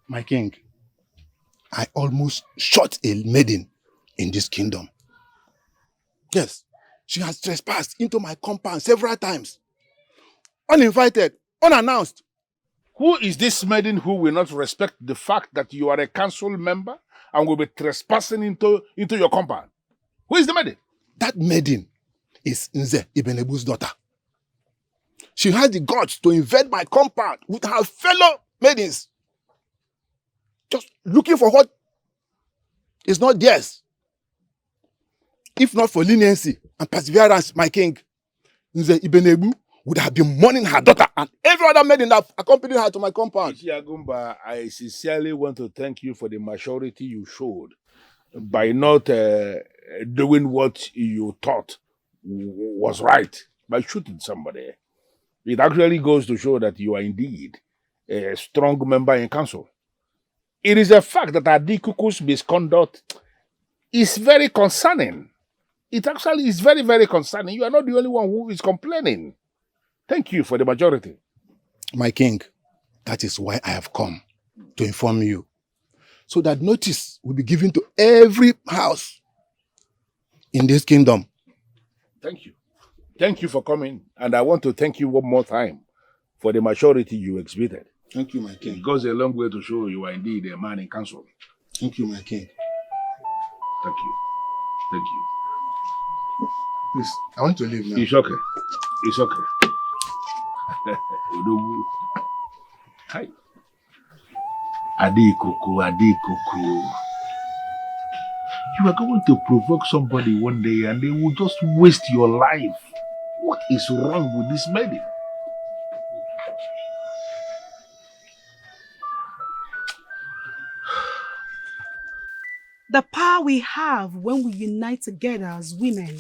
My king, I almost shot a maiden in this kingdom. Yes, she has trespassed into my compound several times. Uninvited, unannounced. Who is this maiden who will not respect the fact that you are a council member and will be trespassing into your compound? Who is the maiden? That maiden is Nze Ibenebu's daughter. She has the guts to invade my compound with her fellow maidens. Just looking for what is not theirs. If not for leniency and perseverance, my king, Nze Ibenebu would have been mourning her daughter and every other maiden that accompanied her to my compound. Ishiagumba, I sincerely want to thank you for the maturity you showed by not doing what you thought was right, by shooting somebody. It actually goes to show that you are indeed a strong member in council. It is a fact that Adikuku's misconduct is very concerning. It actually is very, very concerning. You are not the only one who is complaining. Thank you for the majority. My king, that is why I have come to inform you, so that notice will be given to every house in this kingdom. Thank you. Thank you for coming. And I want to thank you one more time for the maturity you exhibited. Thank you, my king. It goes a long way to show you are indeed a man in council. Thank you, my king. Thank you. Thank you. Please, I want to leave now. It's okay. It's okay. Hi. Adikuku, Adikuku. You are going to provoke somebody one day and they will just waste your life. What is wrong with this maiden? The power we have when we unite together as women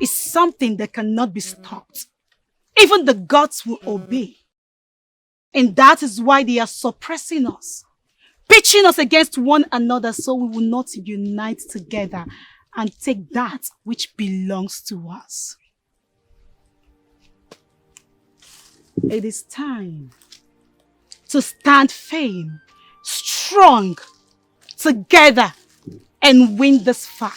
is something that cannot be stopped. Even the gods will obey. And that is why they are suppressing us, pitching us against one another so we will not unite together and take that which belongs to us. It is time to stand firm, strong, together, and win this fight.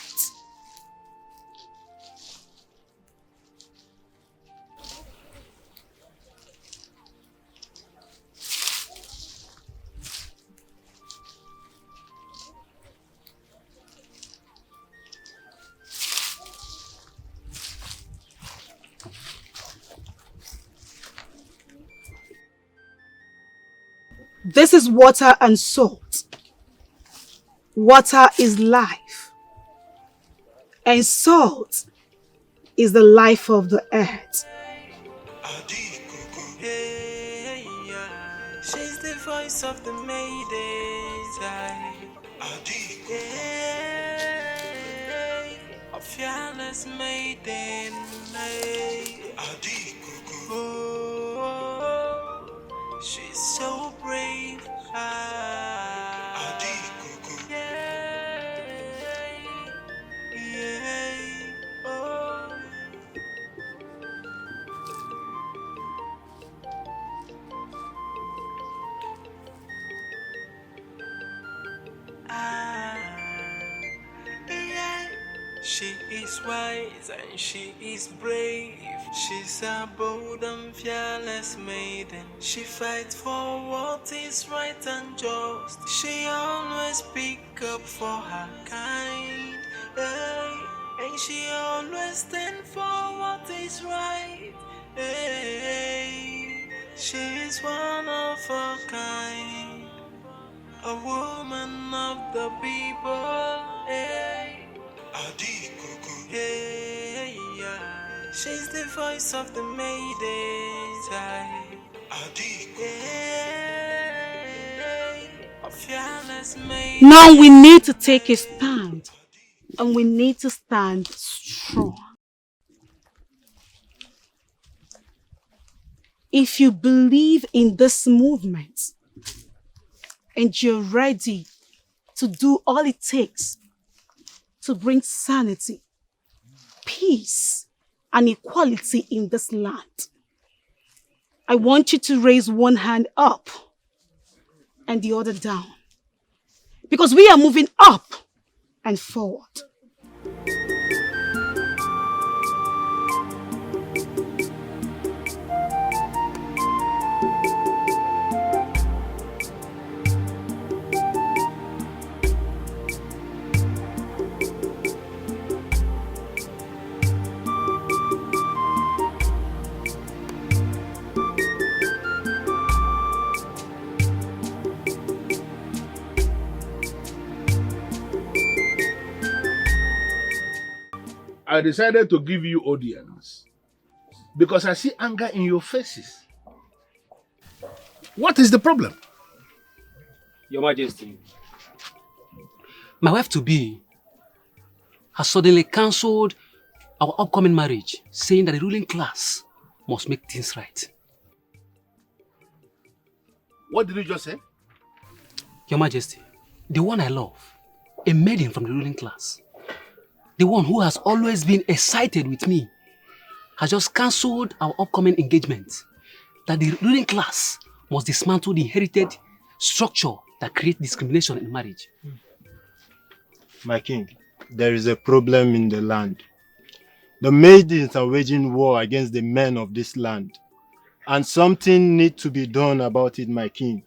This is water and salt. Water is life, and salt is the life of the earth. She's the voice of the maidens. A fearless maiden. Oh, she's so brave. She is wise and she is brave. She's a bold and fearless maiden. She fights for what is right and just. She always speaks up for her kind. And she always stands for what is right. She is one of a kind. A woman of the people. She's the voice of the maidens. A fearless maiden. Now we need to take a stand, and we need to stand strong. If you believe in this movement and you're ready to do all it takes to bring sanity, peace, and equality in this land, I want you to raise one hand up and the other down, because we are moving up and forward. I decided to give you audience because I see anger in your faces. What is the problem? Your Majesty, my wife-to-be has suddenly cancelled our upcoming marriage, saying that the ruling class must make things right. What did you just say? Your Majesty, the one I love, a maiden from the ruling class, the one who has always been excited with me, has just cancelled our upcoming engagement. That the ruling class must dismantle the inherited structure that creates discrimination in marriage. My king, there is a problem in the land. The maidens are waging war against the men of this land. And something needs to be done about it, my king.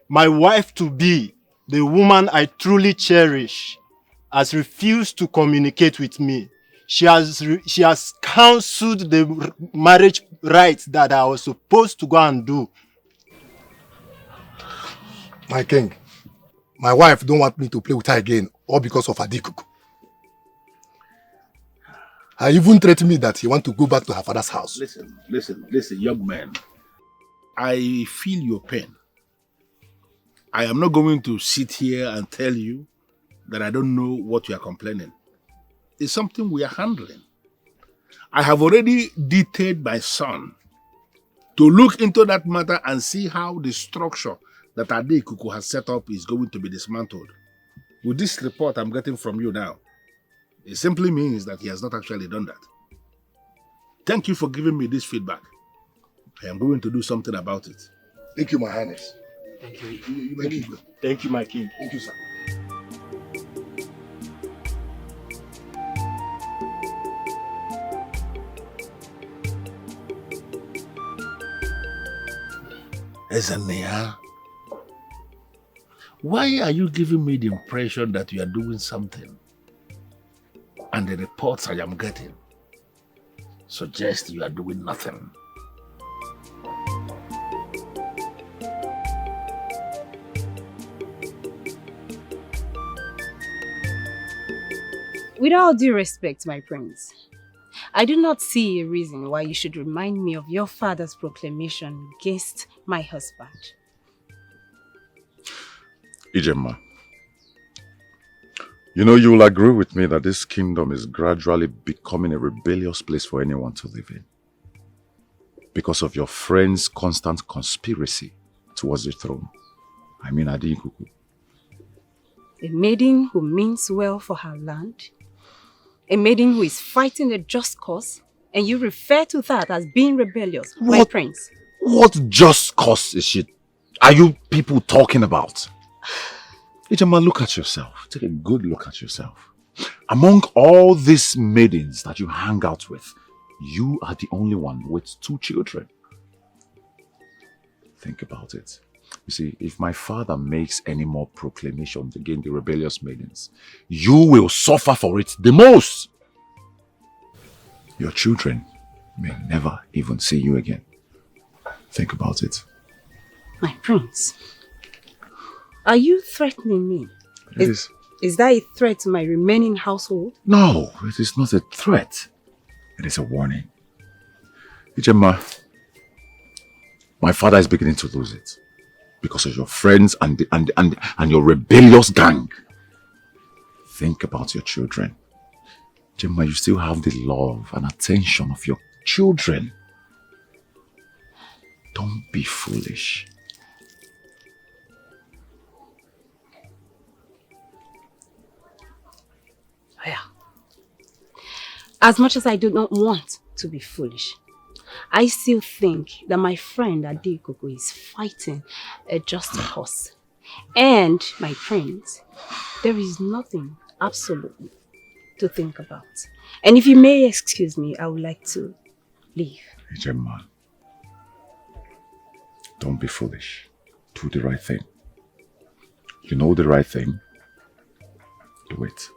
My wife-to-be, the woman I truly cherish, has refused to communicate with me. She has cancelled the marriage rites that I was supposed to go and do. My king, my wife don't want me to play with her again, all because of Adikuku. I even threatened me that he want to go back to her father's house. Listen, young man. I feel your pain. I am not going to sit here and tell you that I don't know what you are complaining. It's something we are handling. I have already detailed my son to look into that matter and see how the structure that Adekuku has set up is going to be dismantled. With this report I'm getting from you now, it simply means that he has not actually done that. Thank you for giving me this feedback. I am going to do something about it. Thank you, my highness. Thank you. Thank you, my king. Thank you, sir. Ezania, why are you giving me the impression that you are doing something and the reports I am getting suggest you are doing nothing? With all due respect, my prince, I do not see a reason why you should remind me of your father's proclamation against my husband. Ijema, you know you will agree with me that this kingdom is gradually becoming a rebellious place for anyone to live in. Because of your friend's constant conspiracy towards the throne. I mean Adikuku. A maiden who means well for her land, a maiden who is fighting a just cause, and you refer to that as being rebellious, my prince. What just cause is she? Are you people talking about? Ijema, look at yourself. Take a good look at yourself. Among all these maidens that you hang out with, you are the only one with 2 children. Think about it. You see, if my father makes any more proclamations against the rebellious maidens, you will suffer for it the most. Your children may never even see you again. Think about it. My prince, are you threatening me? Is that a threat to my remaining household? No, it is not a threat. It is a warning. Ijema, my father is beginning to lose it. Because of your friends and your rebellious gang. Think about your children. Gemma, you still have the love and attention of your children. Don't be foolish. Yeah. As much as I do not want to be foolish, I still think that my friend Adekuku is fighting a just cause. And, my friends, there is nothing absolutely to think about. And if you may excuse me, I would like to leave. Gemma, don't be foolish. Do the right thing. You know the right thing. Do it.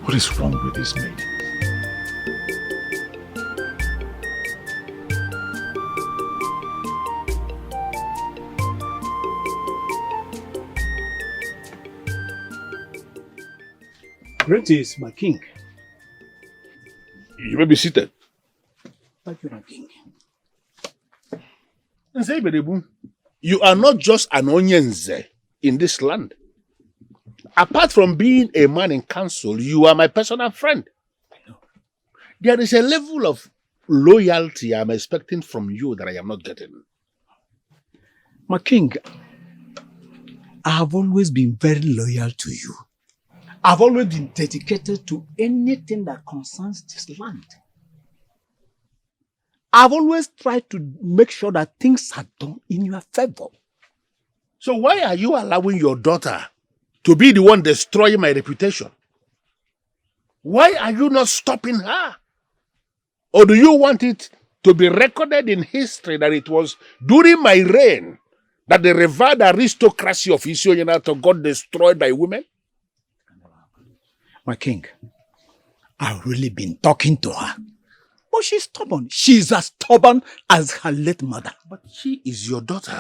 What is wrong with this maid? Greetings, my king. You may be seated. Thank you, my king. Nze Ibedebu, You are not just an onyenze in this land. Apart from being a man in council, you are my personal friend. There is a level of loyalty I'm expecting from you that I am not getting. My king, I have always been very loyal to you. I've always been dedicated to anything that concerns this land. I've always tried to make sure that things are done in your favor. So why are you allowing your daughter to be the one destroying my reputation? Why are you not stopping her? Or do you want it to be recorded in history that it was during my reign that the revered aristocracy of Isioyenato got destroyed by women? My king, I've really been talking to her. But she's stubborn. She's as stubborn as her late mother. But she is your daughter.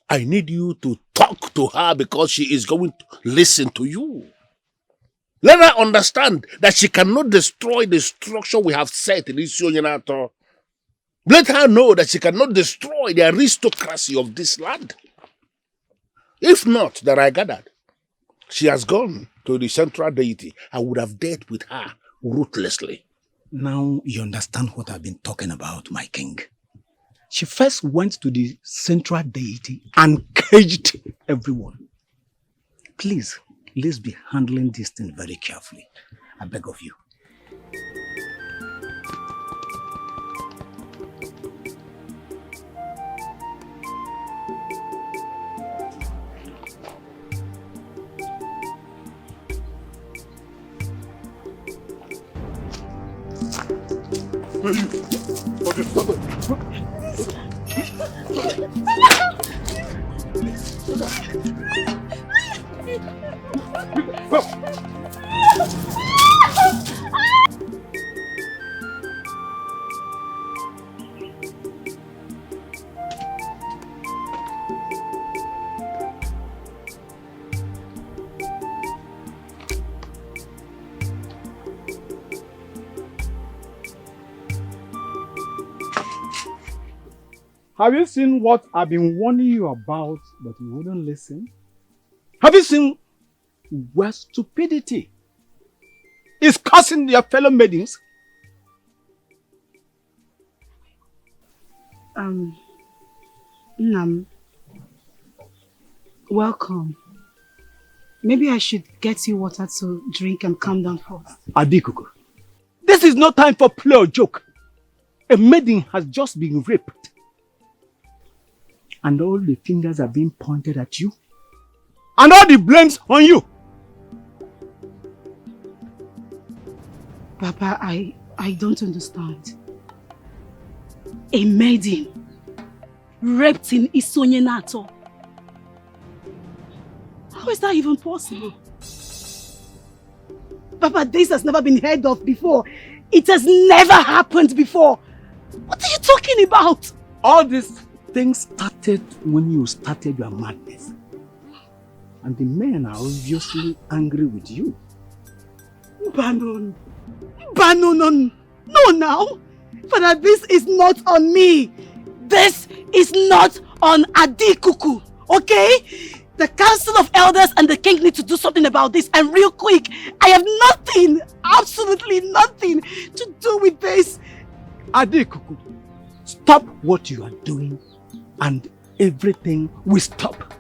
I need you to talk to her because she is going to listen to you. Let her understand that she cannot destroy the structure we have set in Isioyenato. Let her know that she cannot destroy the aristocracy of this land. If not, that I gathered, she has gone to the central deity. I would have dealt with her ruthlessly. Now you understand what I've been talking about, my king. She first went to the central deity and caged everyone. Please, let's be handling this thing very carefully. I beg of you. Have you seen what I've been warning you about, but you wouldn't listen? Have you seen where stupidity is causing your fellow maidens? Nam, welcome. Maybe I should get you water to drink and calm down first. Adikuku, this is no time for play or joke. A maiden has just been raped. And all the fingers are being pointed at you. And all the blame's on you. Papa, I don't understand. A maiden raped in Isioyenato. How is that even possible? Papa, this has never been heard of before. It has never happened before. What are you talking about? All these things started when you started your madness. And the men are obviously angry with you. Banon. No now. Father, this is not on me. This is not on Adikuku. Okay? The council of elders and the king need to do something about this, and real quick. I have nothing, absolutely nothing to do with this. Adikuku, stop what you are doing and everything will stop.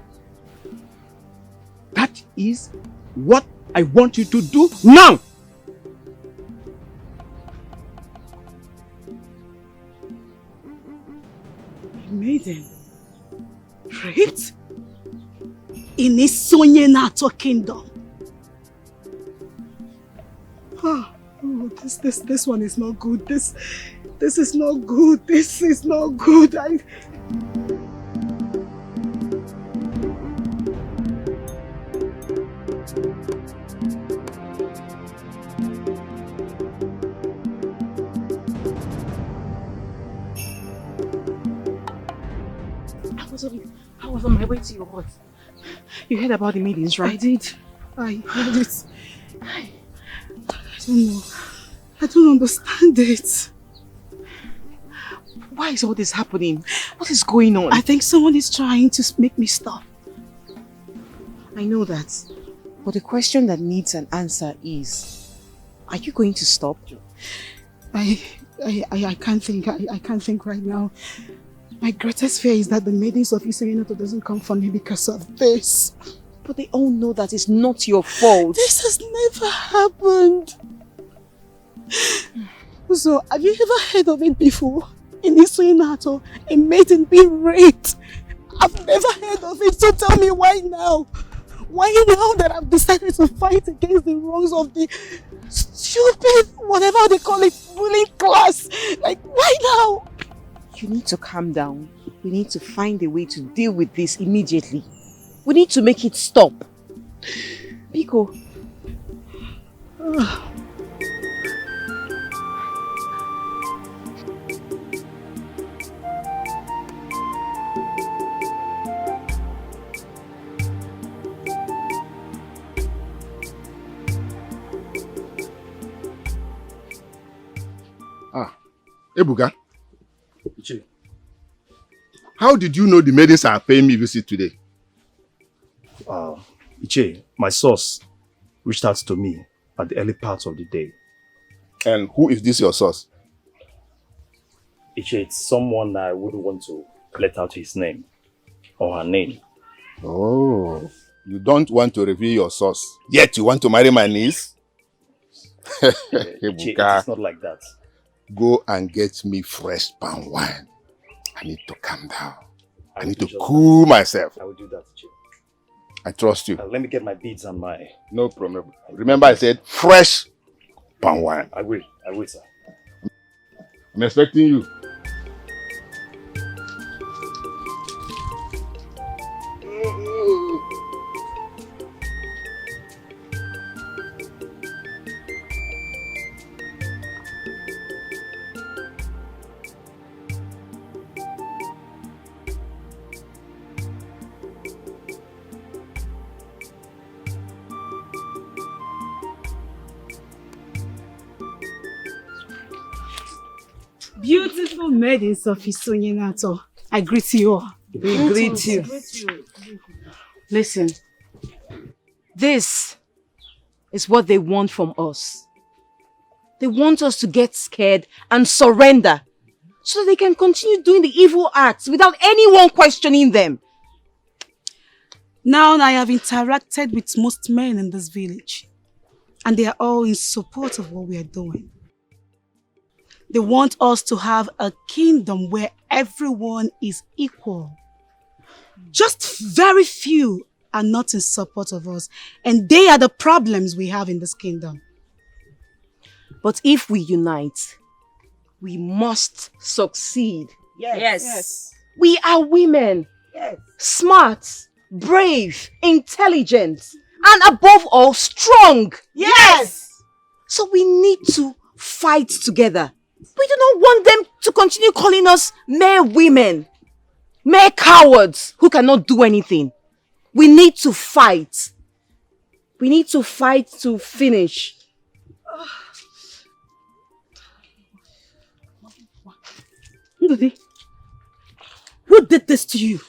That is what I want you to do now. Maiden raped in Isioyenato kingdom. Oh, this one is not good. This is not good. This is not good. I was on my way to your house. You heard about the meetings, right? I did. I heard it. I don't know. I don't understand it. Why is all this happening? What is going on? I think someone is trying to make me stop. I know that. But the question that needs an answer is, are you going to stop? I can't think. I can't think right now. My greatest fear is that the maidens of Isarinato doesn't come for me because of this. But they all know that it's not your fault. This has never happened. So, have you ever heard of it before? In Isarinato, a maiden being raped. I've never heard of it, so tell me why now? Why now that I've decided to fight against the wrongs of the stupid, whatever they call it, ruling class? Like, why now? You need to calm down. We need to find a way to deal with this immediately. We need to make it stop. Biko. Ebuka, how did you know the maidens are paying me visit today? Iche, my source reached out to me at the early part of the day. And who is this your source? Iche, it's someone I wouldn't want to let out his name or her name. Oh, you don't want to reveal your source, yet you want to marry my niece? Iche, it's not like that. Go and get me fresh palm wine. I need to calm down. I need to cool myself. I will do that, Iche. I trust you. Let me get my beads and my... No problem. Remember I said fresh palm wine. I will, sir. I'm expecting you. Beautiful maidens of Isarinato, I greet you all. We greet you. Listen, this is what they want from us. They want us to get scared and surrender so that they can continue doing the evil acts without anyone questioning them. Now I have interacted with most men in this village, and they are all in support of what we are doing. They want us to have a kingdom where everyone is equal. Just very few are not in support of us, and they are the problems we have in this kingdom. But if we unite, we must succeed. Yes. We are women. Yes. Smart, brave, intelligent, and above all, strong. Yes. So we need to fight together. We do not want them to continue calling us mere women, mere cowards who cannot do anything. We need to fight. We need to fight to finish. Ndudi, who did this to you?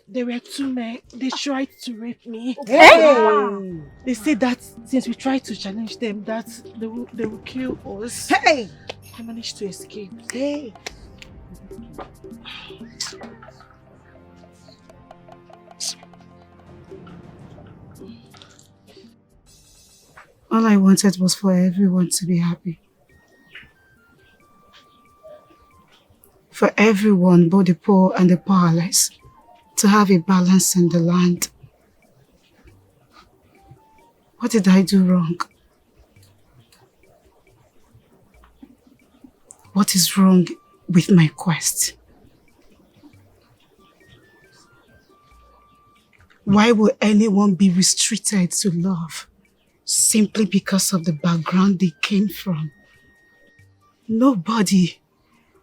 There were two men. They tried to rape me. Hey! They said that since we tried to challenge them, that they will kill us. Hey! I managed to escape. Hey! All I wanted was for everyone to be happy. For everyone, both the poor and the powerless, to have a balance in the land. What did I do wrong? What is wrong with my quest? Why will anyone be restricted to love simply because of the background they came from? Nobody,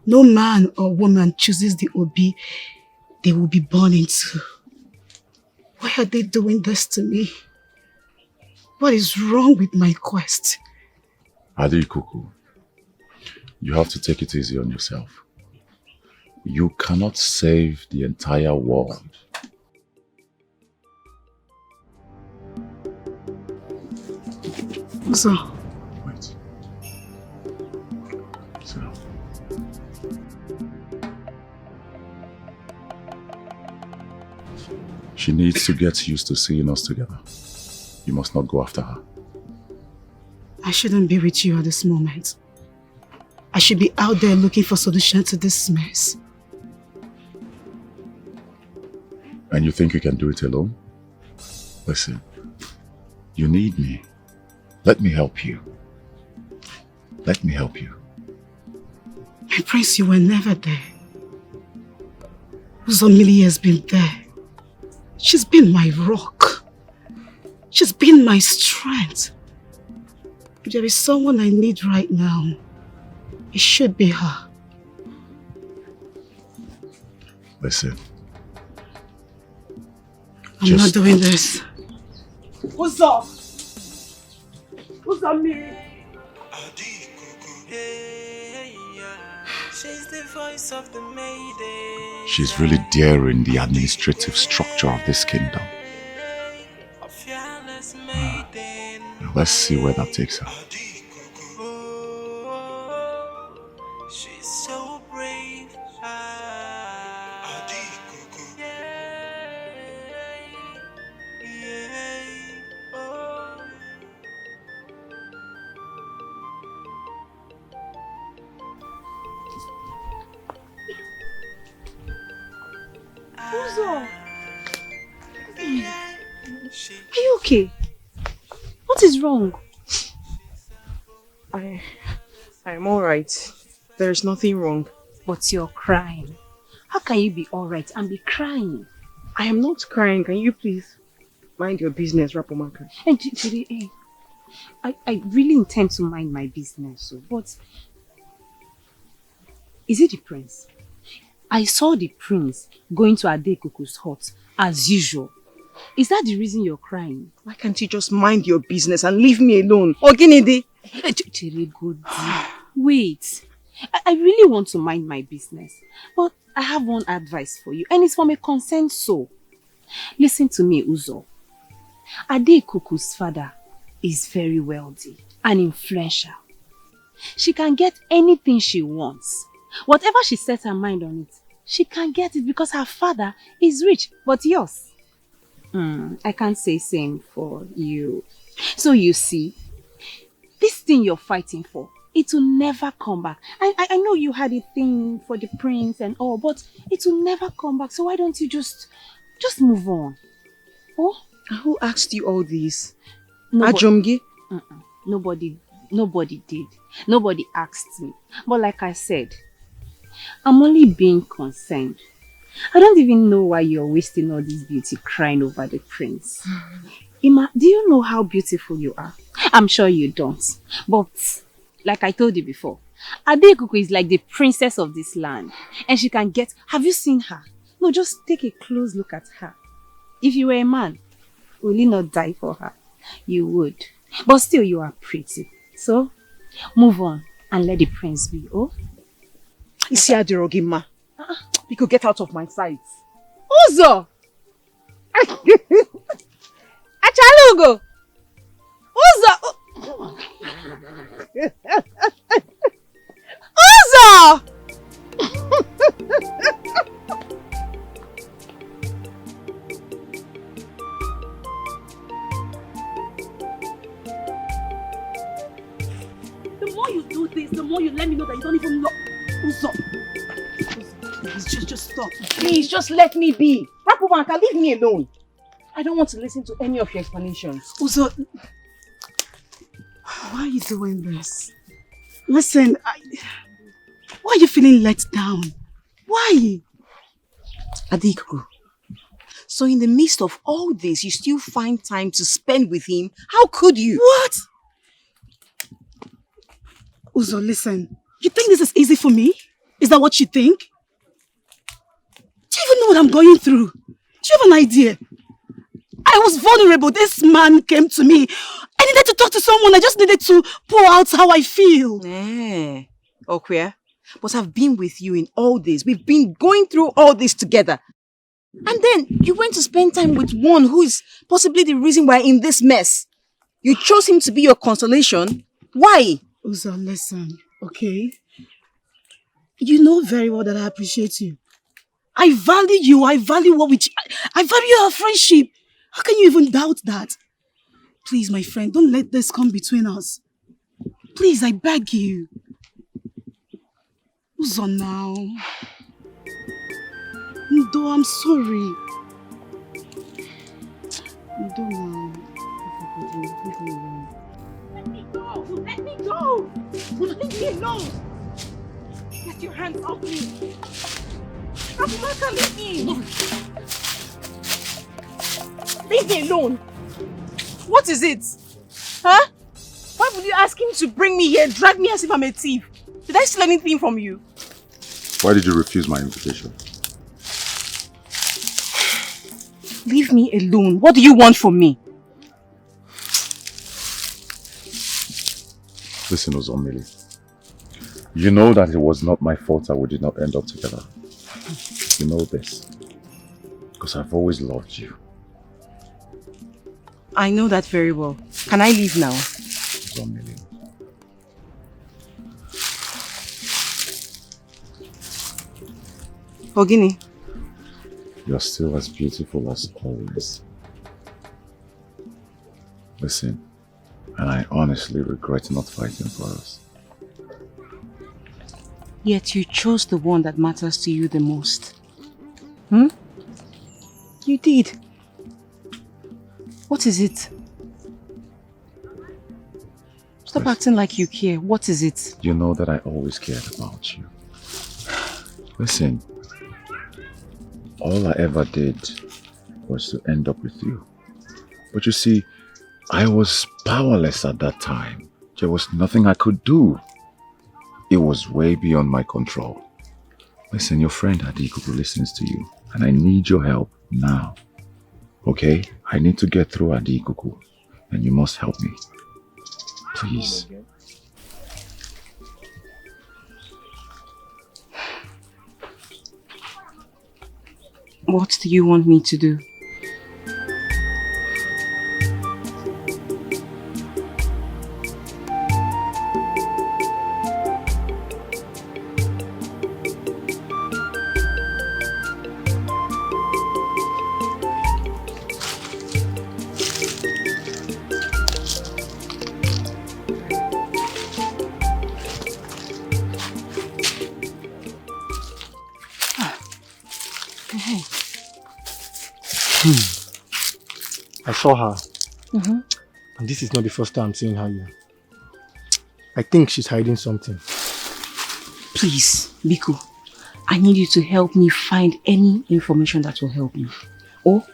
no man or woman chooses the Obi they will be born into. Why are they doing this to me? What is wrong with my quest? Adi Kuku, you have to take it easy on yourself. You cannot save the entire world. Uzo. Wait. Sit down. She needs to get used to seeing us together. You must not go after her. I shouldn't be with you at this moment. I should be out there looking for solution to this mess. And you think you can do it alone? Listen, you need me. Let me help you. Let me help you. My prince, you were never there. Uzo Millie has been there. She's been my rock. She's been my strength. If there is someone I need right now, it should be her. Listen. I'm not doing this. Uzo! Uzo Millie! She's the voice of the maiden. She's really daring the administrative structure of this kingdom. Let's see where that takes her. She's so brave. Uzo! Are you okay? What is wrong? I'm alright. There's nothing wrong. But you're crying. How can you be alright and be crying? I am not crying. Can you please mind your business, Rapomaka? Hey, Chidi, hey. I really intend to mind my business, but is it the prince? I saw the prince going to Adekuku's hut as usual. Is that the reason you're crying? Why can't you just mind your business and leave me alone? Oginidi! Wait. I really want to mind my business, but I have one advice for you, and it's from a concerned soul. Listen to me, Uzo. Adekuku's father is very wealthy and influential. She can get anything she wants. Whatever she sets her mind on it, she can get it because her father is rich, but yours. I can't say same for you. So you see, this thing you're fighting for, it will never come back. I know you had a thing for the prince and all, but it will never come back. So why don't you just move on? Oh? Who asked you all this? Ajomgi? Nobody did. Nobody asked me. But like I said, I'm only being concerned. I don't even know why you're wasting all this beauty crying over the prince. Ima, do you know how beautiful you are? I'm sure you don't. But, like I told you before, Adekuku is like the princess of this land. And she can get... Have you seen her? No, just take a close look at her. If you were a man, will you not die for her? You would. But still, you are pretty. So, move on and let the prince be, oh? Isiadirogima. You could get out of my sight. Uzo! Achalugo! Uzo! Uzo! The more you do this, the more you let me know that you don't even know. Uzo! Just stop. Please, just let me be. Rapubanka, leave me alone. I don't want to listen to any of your explanations. Uzo, why are you doing this? Listen, why are you feeling let down? Why? Adikuku, so in the midst of all this, you still find time to spend with him? How could you? What? Uzo, listen. You think this is easy for me? Is that what you think? Do you even know what I'm going through? Do you have an idea? I was vulnerable. This man came to me. I needed to talk to someone. I just needed to pour out how I feel. Okwia, But I've been with you in all this. We've been going through all this together. And then you went to spend time with one who is possibly the reason we're in this mess. You chose him to be your consolation. Why? Uzo, listen, okay? You know very well that I appreciate you. I value you. I value I value our friendship. How can you even doubt that? Please, my friend, don't let this come between us. Please, I beg you. Uzo now. Ndo, I'm sorry. Ndo now. Leave me alone. Let me go! Let me go! Leave me alone! Get your hands off me! Abumaka, leave me! Leave me alone! What is it? Huh? Why would you ask him to bring me here, drag me as if I'm a thief? Did I steal anything from you? Why did you refuse my invitation? Leave me alone. What do you want from me? Listen, Ozomili. You know that it was not my fault that we did not end up together. You know this. Because I've always loved you. I know that very well. Can I leave now? Ozomili. Ogini. You're still as beautiful as always. Listen, and I honestly regret not fighting for us. Yet you chose the one that matters to you the most. Hmm? You did. What is it? Stop acting like you care. What is it? You know that I always cared about you. Listen, all I ever did was to end up with you. But you see, I was powerless at that time. There was nothing I could do. It was way beyond my control. Listen, your friend Adikuku listens to you, and I need your help now. Okay? I need to get through Adikuku, and you must help me. Please. What do you want me to do? I saw her, Mm-hmm. and this is not the first time I'm seeing her here. I think she's hiding something. Please, Biku, I need you to help me find any information that will help me. Oh,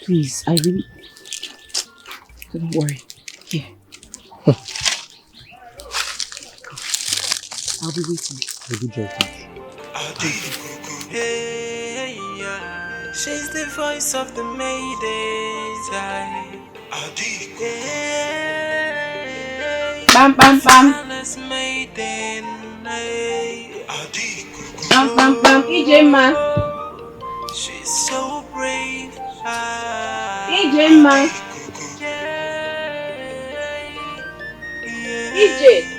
please, I really... Don't worry. Here. I'll be waiting. Good job. Hey, yeah. She's the voice of the maidens. Bam, bam, bam. Maiden. Bam, bam, bam. EJ, man. She's so brave. EJ, man. EJ.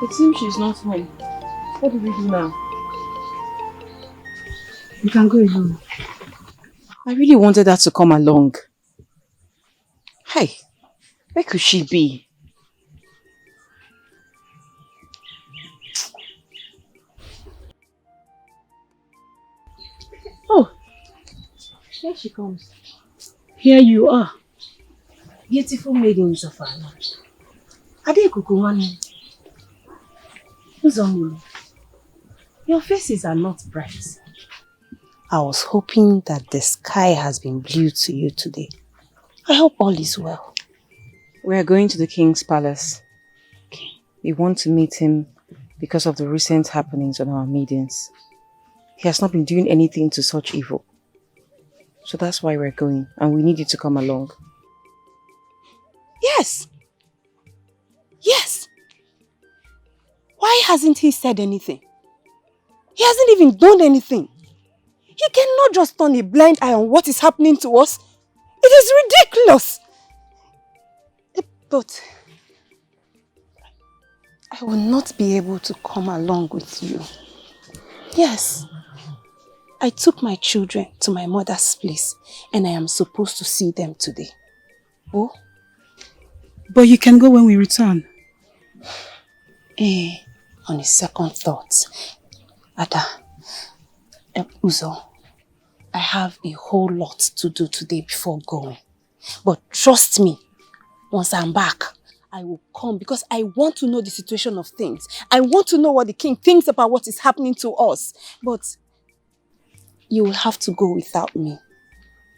It seems she's not home. What do we do now? You can go alone. I really wanted her to come along. Hey, where could she be? Oh, Here she comes. here you are. Beautiful maidens of our land. Adekuku, your faces are not bright. I was hoping that the sky has been blue to you today. I hope all is well. We are going to the king's palace. We want to meet him because of the recent happenings on our maidens. He has not been doing anything to such evil. So that's why we're going, and we need you to come along. Yes, Yes. Why hasn't he said anything? He hasn't even done anything. He cannot just turn a blind eye on what is happening to us. It is ridiculous. But I will not be able to come along with you. Yes. I took my children to my mother's place and I am supposed to see them today. Oh? But you can go when we return. On a second thought, Ada, Uzo, I have a whole lot to do today before going. But trust me, once I'm back, I will come because I want to know the situation of things. I want to know what the king thinks about what is happening to us. But you will have to go without me.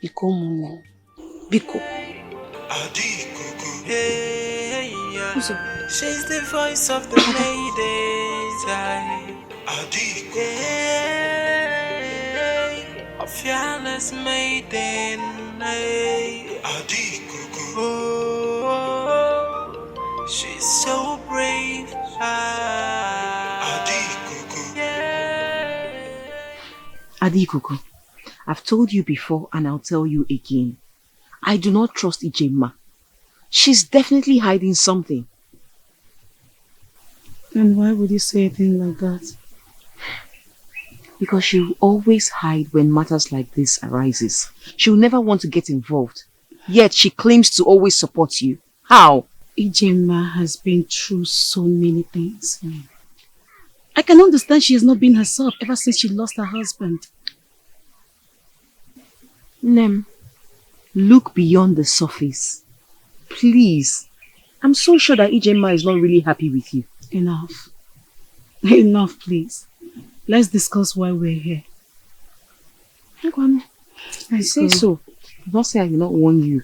Biko Munem. Biko. Uzo. She's the voice of the maidens. A fearless maiden. Oh, she's so brave. Adikuku, I've told you before and I'll tell you again. I do not trust Ijema. She's definitely hiding something. And why would you say a thing like that? Because she will always hide when matters like this arises. She will never want to get involved. Yet she claims to always support you. How? Ijema has been through so many things. I can understand she has not been herself ever since she lost her husband. Nem, look beyond the surface. Please. I'm so sure that Ijema is not really happy with you. Enough. Enough, please. Let's discuss why we're here. I say so. Don't say I will not warn you.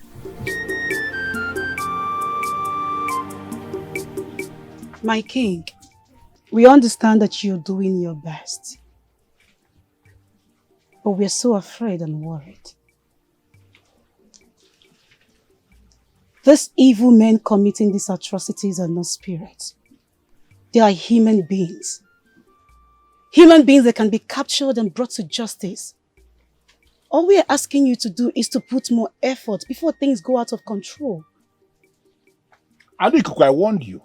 My king, we understand that you're doing your best. But we're so afraid and worried. These evil men committing these atrocities are not spirits. They are human beings. Human beings that can be captured and brought to justice. All we are asking you to do is to put more effort before things go out of control. Adikuku, I warned you.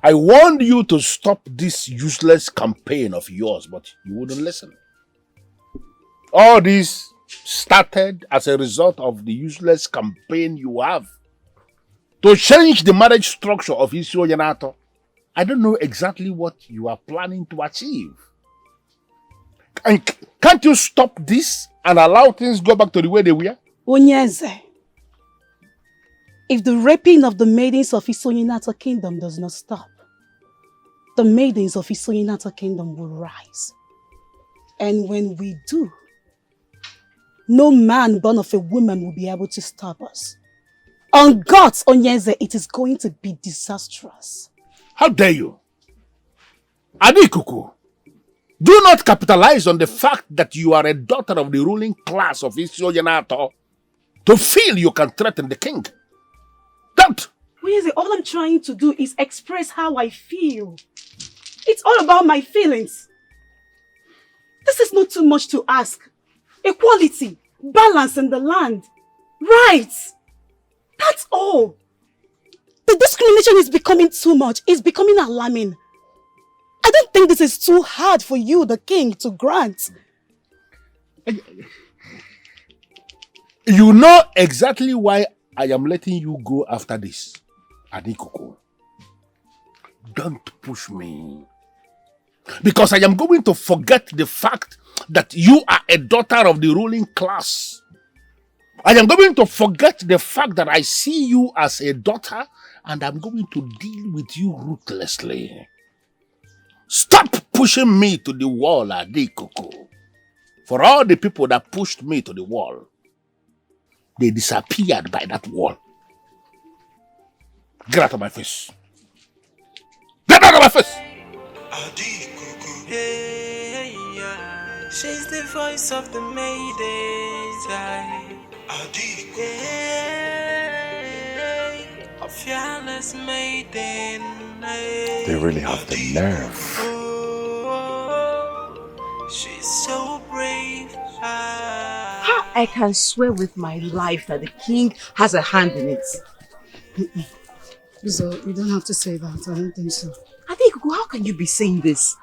I warned you to stop this useless campaign of yours, but you wouldn't listen. All this started as a result of the useless campaign you have to change the marriage structure of Isio Yanato. I don't know exactly what you are planning to achieve. And can't you stop this and allow things go back to the way they were? Onyeze, if the raping of the maidens of Isoyinato kingdom does not stop, the maidens of Isoyinato kingdom will rise. And when we do, no man born of a woman will be able to stop us. On God, Onyeze, it is going to be disastrous. How dare you? Adikuku, do not capitalize on the fact that you are a daughter of the ruling class of Isio Yanato to feel you can threaten the king. Don't! Onyeze, all I'm trying to do is express how I feel. It's all about my feelings. This is not too much to ask. Equality, balance in the land, rights. That's all. The discrimination is becoming too much. It's becoming alarming. I don't think this is too hard for you, the king, to grant. You know exactly why I am letting you go after this, Adikuku. Don't push me. Because I am going to forget the fact that you are a daughter of the ruling class. I am going to forget the fact that I see you as a daughter and I'm going to deal with you ruthlessly. Stop pushing me to the wall, Adikuku. For all the people that pushed me to the wall, they disappeared by that wall. Get out of my face. Get out of my face! She's the voice of the maidens. A fearless maiden. They really have the nerve. Oh, she's so brave. How I can swear with my life that the king has a hand in it. So you don't have to say that. I don't think so. Adikuku, how can you be saying this?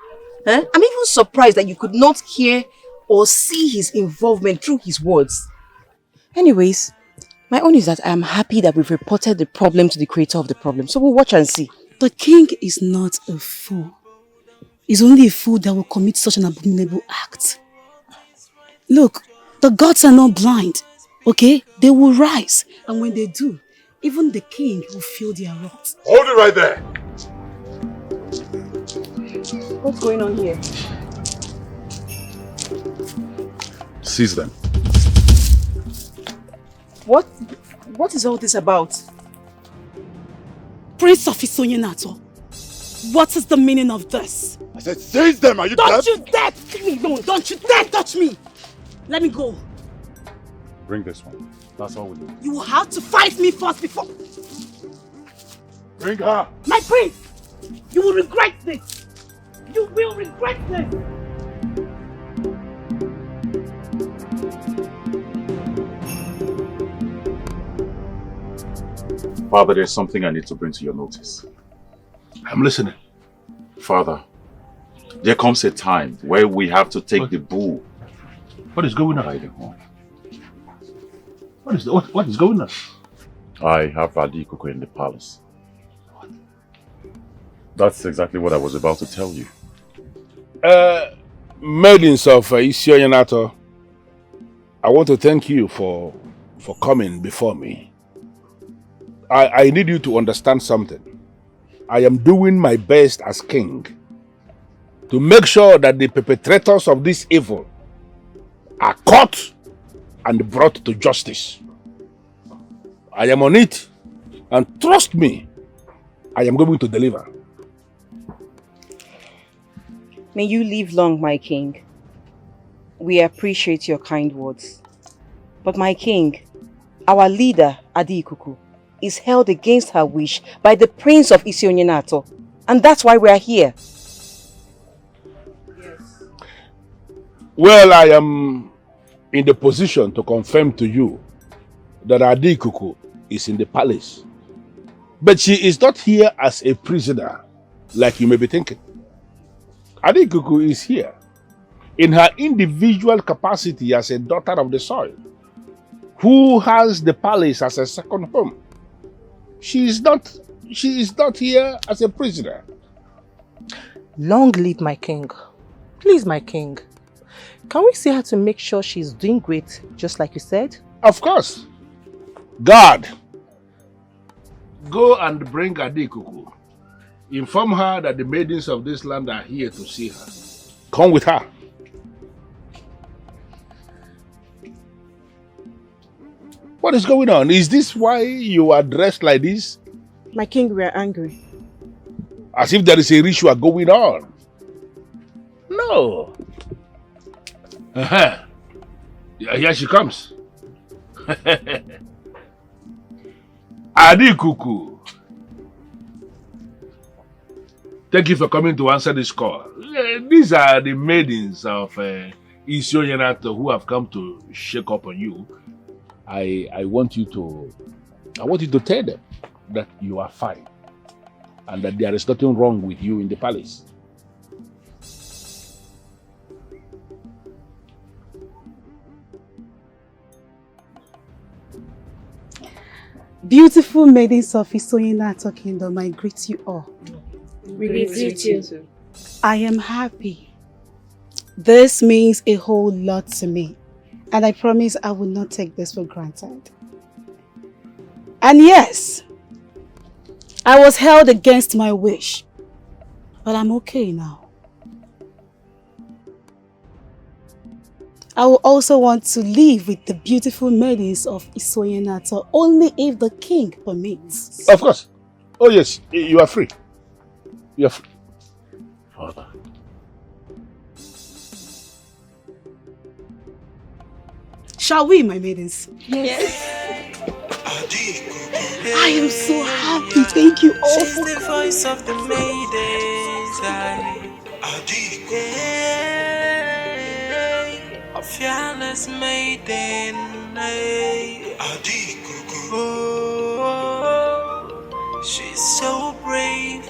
I'm even surprised that you could not hear or see his involvement through his words. Anyways, my own is that I am happy that we've reported the problem to the creator of the problem. So we'll watch and see. The king is not a fool. He's only a fool that will commit such an abominable act. Look, the gods are not blind, okay? They will rise, and when they do, even the king will feel their wrath. Hold it right there! What's going on here? Seize them. What is all this about? Prince of Isonyenato, what is the meaning of this? I said seize them, are you deaf? Don't you dare! Leave me alone! Don't you dare touch me! Let me go. Bring this one. That's all we need. You will have to fight me first before... Bring her! My prince! You will regret this! You will regret this! Father, there's something I need to bring to your notice. I'm listening. Father, there comes a time where we have to take the bull. What is going on? What is going on? I have Adikuku in the palace. That's exactly what I was about to tell you. Maidens of Isonyenato, I want to thank you for coming before me. I need you to understand something. I am doing my best as king to make sure that the perpetrators of this evil are caught and brought to justice. I am on it, and trust me, I am going to deliver. May you live long, my king. We appreciate your kind words. But my king, our leader, Adikuku, is held against her wish by the Prince of Isonyenato, and that's why we are here. Well, I am in the position to confirm to you that Adikuku is in the palace. But she is not here as a prisoner, like you may be thinking. Adikuku is here in her individual capacity as a daughter of the soil, who has the palace as a second home. She is not here as a prisoner. Long live my king. Please, my king. Can we see her to make sure she's doing great, just like you said? Of course. God, go and bring Adikuku. Inform her that the maidens of this land are here to see her. Come with her. What is going on? Is this why you are dressed like this? My king, we are angry. As if there is a ritual going on. No. Here she comes. Adikuku. Thank you for coming to answer this call. These are the maidens of Isonyenato who have come to shake up on you. I want you to tell them that you are fine and that there is nothing wrong with you in the palace. Beautiful maidens of Isonyenato Kingdom, I greet you all. We greet you. I am happy. This means a whole lot to me, and I promise I will not take this for granted. And yes, I was held against my wish, but I'm okay now. I will also want to live with the beautiful maidens of Isonyenato only if the king permits. Of course. Oh yes, you are free. You are free. Father. Shall we, my maidens? Yes. I am so happy. Thank you all She's for the voice of the maidens. A fearless maiden. Oh, she's so brave.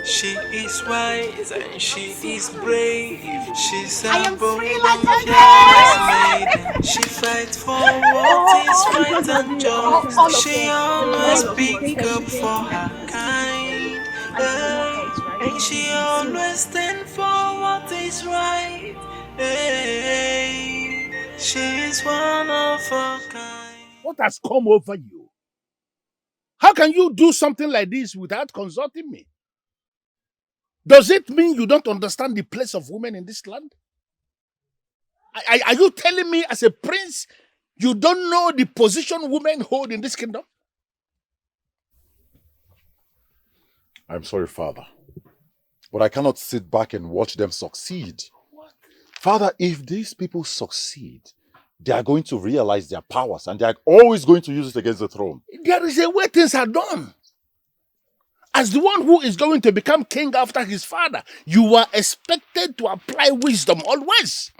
She is wise and she is brave. She's a bold and fearless maiden. She fights for what is right and just. She always speaks up for her kind. And she always stands for what is right. She is one of a kind. What has come over you? How can you do something like this without consulting me? Does it mean you don't understand the place of women in this land? Are you telling me as a prince you don't know the position women hold in this kingdom? I'm sorry, Father, but I cannot sit back and watch them succeed. What? Father, if these people succeed, they are going to realize their powers and they are always going to use it against the throne. There is a way things are done. As the one who is going to become king after his father, you are expected to apply wisdom always.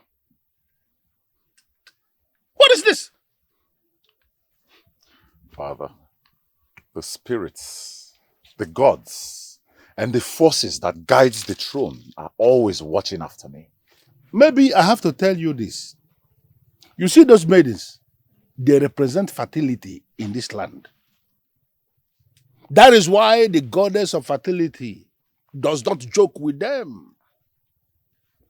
What is this? Father, the spirits, the gods, and the forces that guides the throne are always watching after me. Maybe I have to tell you this. You see those maidens? They represent fertility in this land. That is why the goddess of fertility does not joke with them.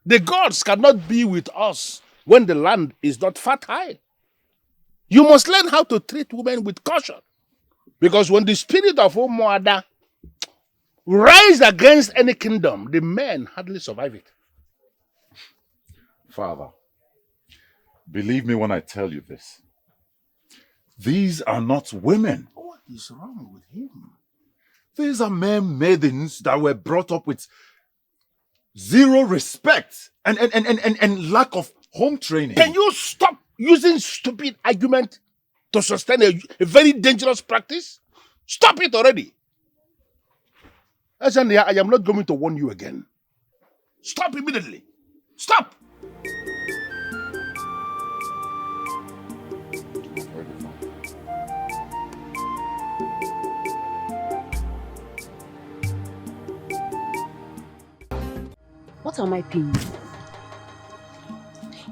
The gods cannot be with us when the land is not fertile. You must learn how to treat women with caution. Because when the spirit of Umuada rise against any kingdom, the men hardly survive it. Father, believe me when I tell you this. These are not women. What is wrong with him? These are mere maidens that were brought up with zero respect and lack of home training. Can you stop using stupid argument to sustain a very dangerous practice? Stop it already. Ajania, I am not going to warn you again. Stop immediately. Stop! What am I paying you for?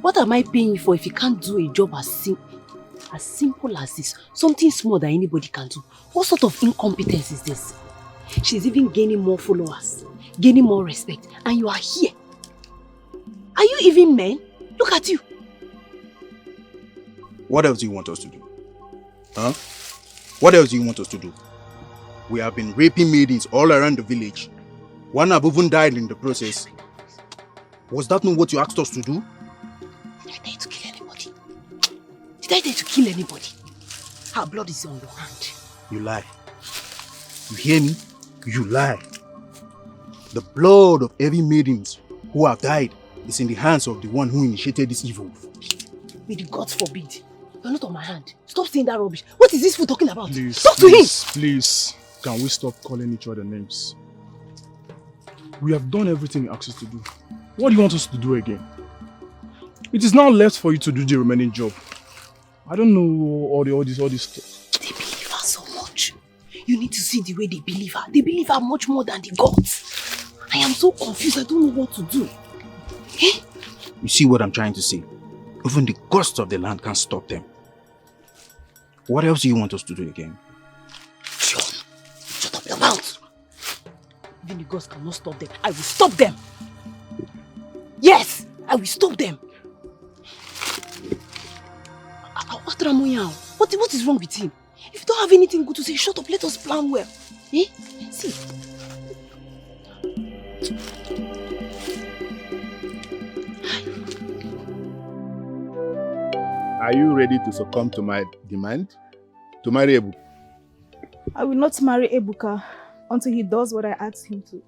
What am I paying you for if you can't do a job as simple as this? Something small that anybody can do. What sort of incompetence is this? She's even gaining more followers, gaining more respect, and you are here. Are you even men? Look at you. What else do you want us to do? Huh? What else do you want us to do? We have been raping maidens all around the village. One have even died in the process. Was that not what you asked us to do? Did I dare to kill anybody? Did I dare to kill anybody? Her blood is on your hand. You lie. You hear me? You lie. The blood of every maidens who have died is in the hands of the one who initiated this evil. May the gods forbid. You're not on my hand. Stop saying that rubbish. What is this fool talking about? Please, talk to him. Please, can we stop calling each other names? We have done everything he asked us to do. What do you want us to do again? It is now left for you to do the remaining job. I don't know all this stuff. They believe her so much. You need to see the way they believe her. They believe her much more than the gods. I am so confused. I don't know what to do. Eh? You see what I'm trying to say? Even the ghosts of the land can't stop them. What else do you want us to do again? Shut up your mouth. Even the gods cannot stop them. I will stop them. Yes, I will stop them. What is wrong with him? If you don't have anything good to say, shut up. Let us plan well. Eh? See. Are you ready to succumb to my demand? To marry Ebuka? I will not marry Ebuka until he does what I asked him to.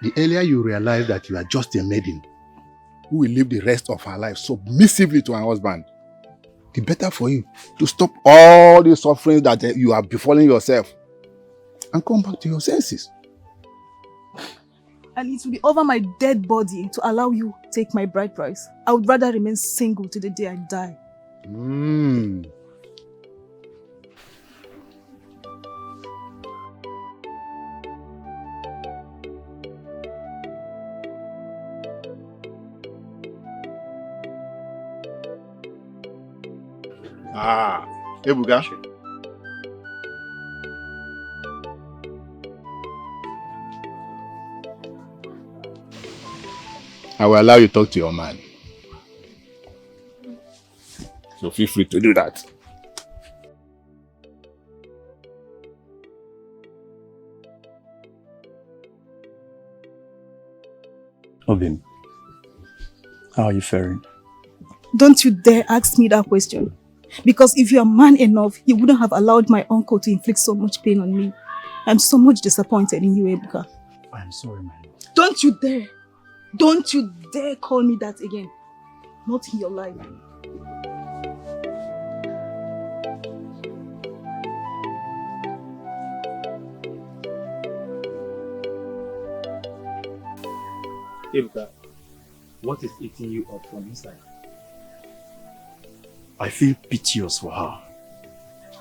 The earlier you realize that you are just a maiden who will live the rest of her life submissively to her husband, the better for you to stop all the suffering that you are befalling yourself and come back to your senses. And it will be over my dead body to allow you to take my bride price. I would rather remain single till the day I die. Ebuka. I will allow you to talk to your man. So feel free to do that. Obin, how are you faring? Don't you dare ask me that question. Because if you are man enough, you wouldn't have allowed my uncle to inflict so much pain on me. I'm so much disappointed in you, Ebuka. I'm sorry, my lord. Don't you dare! Don't you dare call me that again. Not in your life. Ebuka, what is eating you up from inside? I feel piteous for her.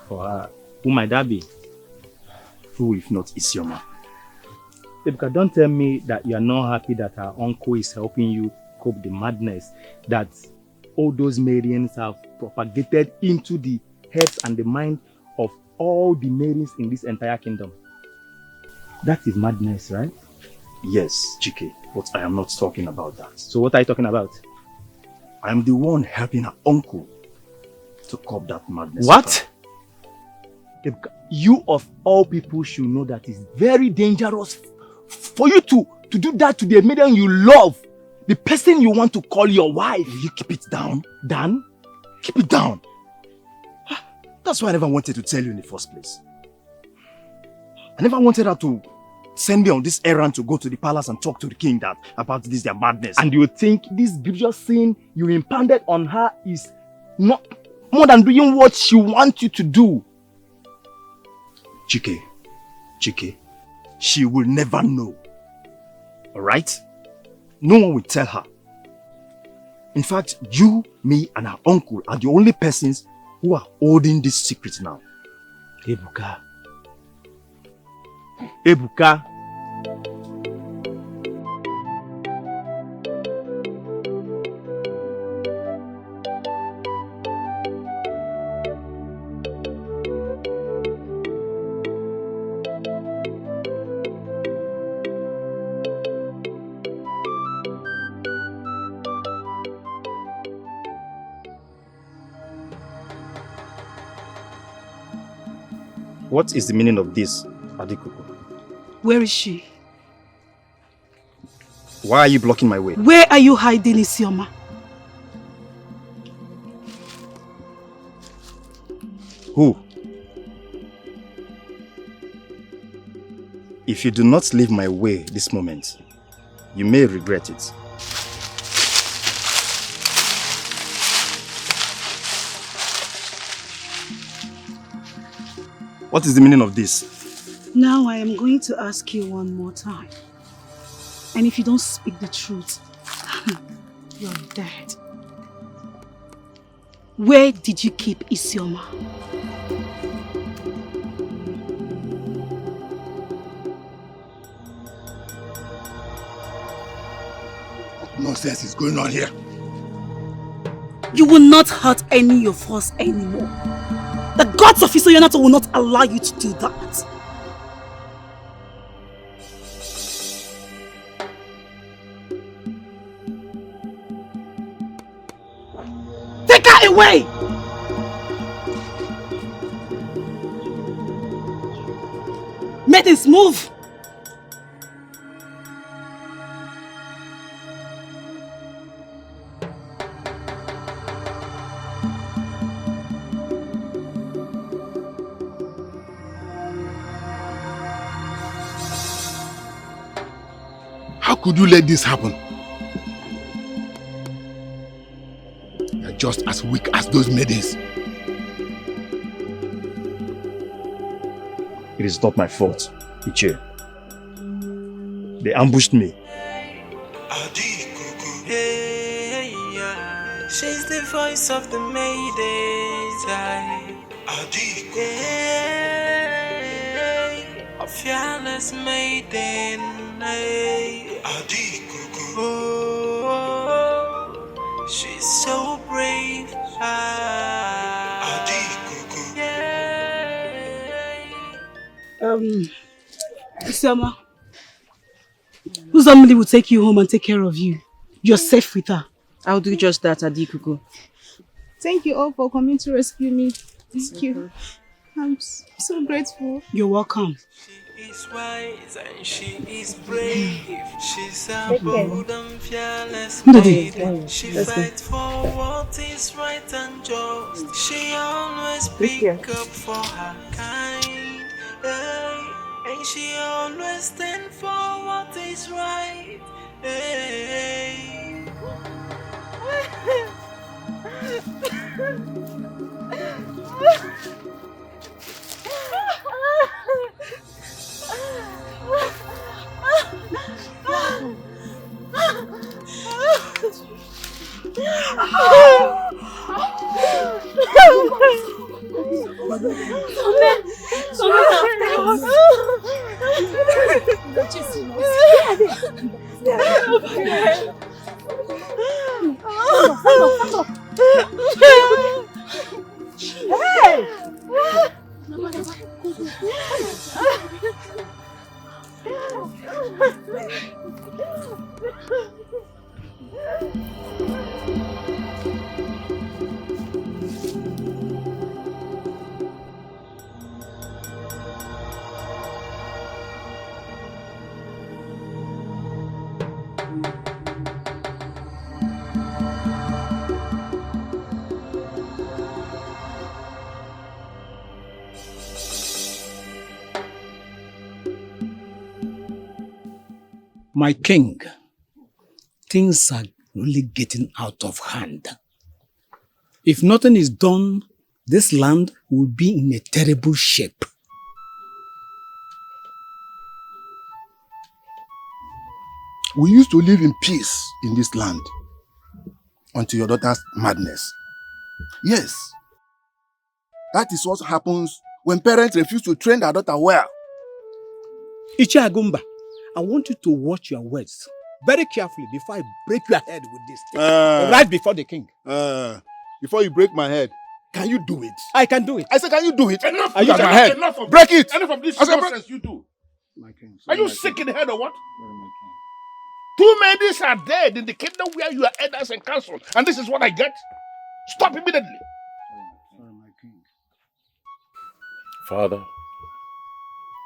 For her? Who might that be? Who if not Isioma? Ebuka, don't tell me that you are not happy that her uncle is helping you cope the madness that all those maidens have propagated into the heads and the mind of all the maidens in this entire kingdom. That is madness, right? Yes, Chike, but I am not talking about that. So what are you talking about? I am the one helping her uncle to cope that madness. What? Ebuka, you of all people should know that it's very dangerous for you to do that to the maiden you love, the person you want to call your wife. Will you keep it down? Dan? Keep it down. That's why I never wanted to tell you in the first place. I never wanted her to send me on this errand to go to the palace and talk to the king about this their madness. And you think this grievous sin you impounded on her is not more than doing what she wants you to do. Chike, she will never know. Alright? No one will tell her. In fact, you, me, and her uncle are the only persons who are holding this secret now. Ebuka. Ebuka. What is the meaning of this, Adikuku? Where is she? Why are you blocking my way? Where are you hiding, Isioma? Who? If you do not leave my way this moment, you may regret it. What is the meaning of this? Now I am going to ask you one more time. And if you don't speak the truth, you're dead. Where did you keep Isioma? What nonsense is going on here? You will not hurt any of us anymore. The gods of Isoyonato will not allow you to do that. Take her away! Maidens, move! could you let this happen? You're just as weak as those maidens. It is not my fault, Iche. They ambushed me. She's the voice of the maidens. A fearless maiden. Oh, she's so brave. Isama, Uzamili will take you home and take care of you. You're safe with her. I'll do just that, Adikuku. Thank you all for coming to rescue me. Thank you. I'm so grateful. You're welcome. She is wise and she is brave. She's a bold and fearless maiden. She fights for what is right and just. She always speaks up for her kind. And she always stands for what is right. My king, things are really getting out of hand. If nothing is done, this land will be in a terrible shape. We used to live in peace in this land until your daughter's madness. Yes, that is what happens when parents refuse to train their daughter well. Ichi Agumba, I want you to watch your words very carefully before I break your head with this thing. Right before the king. Before you break my head, can you do it? I can do it. I said, can you do it? Enough! Are you enough, my head? Enough of Break this, it! Enough of this I said, nonsense you do. My king. Are you sick in the head or what? 2 maidens are dead in the kingdom where you are elders and council, and this is what I get? Stop immediately. Father,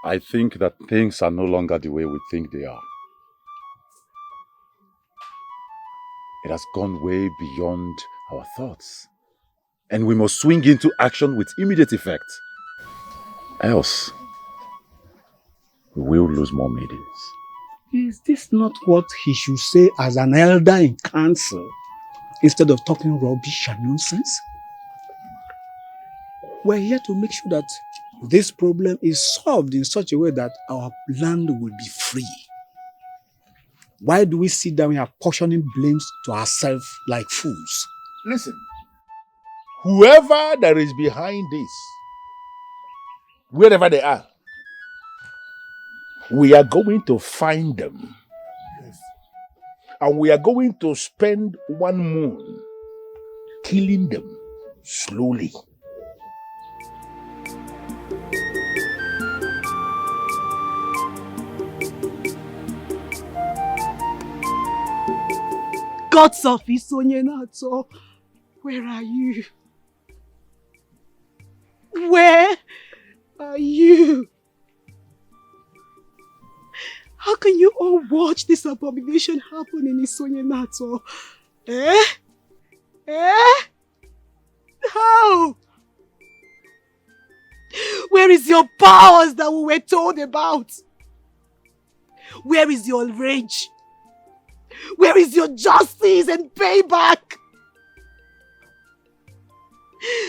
I think that things are no longer the way we think they are. It has gone way beyond our thoughts, and we must swing into action with immediate effect. Else, we will lose more maidens. Is this not what he should say as an elder in council instead of talking rubbish and nonsense? We're here to make sure that this problem is solved in such a way that our land will be free. Why do we sit down and portioning blames to ourselves like fools? Listen, whoever that is behind this, wherever they are, we are going to find them. Yes. And we are going to spend 1 moon killing them slowly. Gods of Isonyenato, where are you? Where are you? How can you all watch this abomination happen in Isonyenato? Eh? How? Where is your powers that we were told about? Where is your rage? Where is your justice and payback?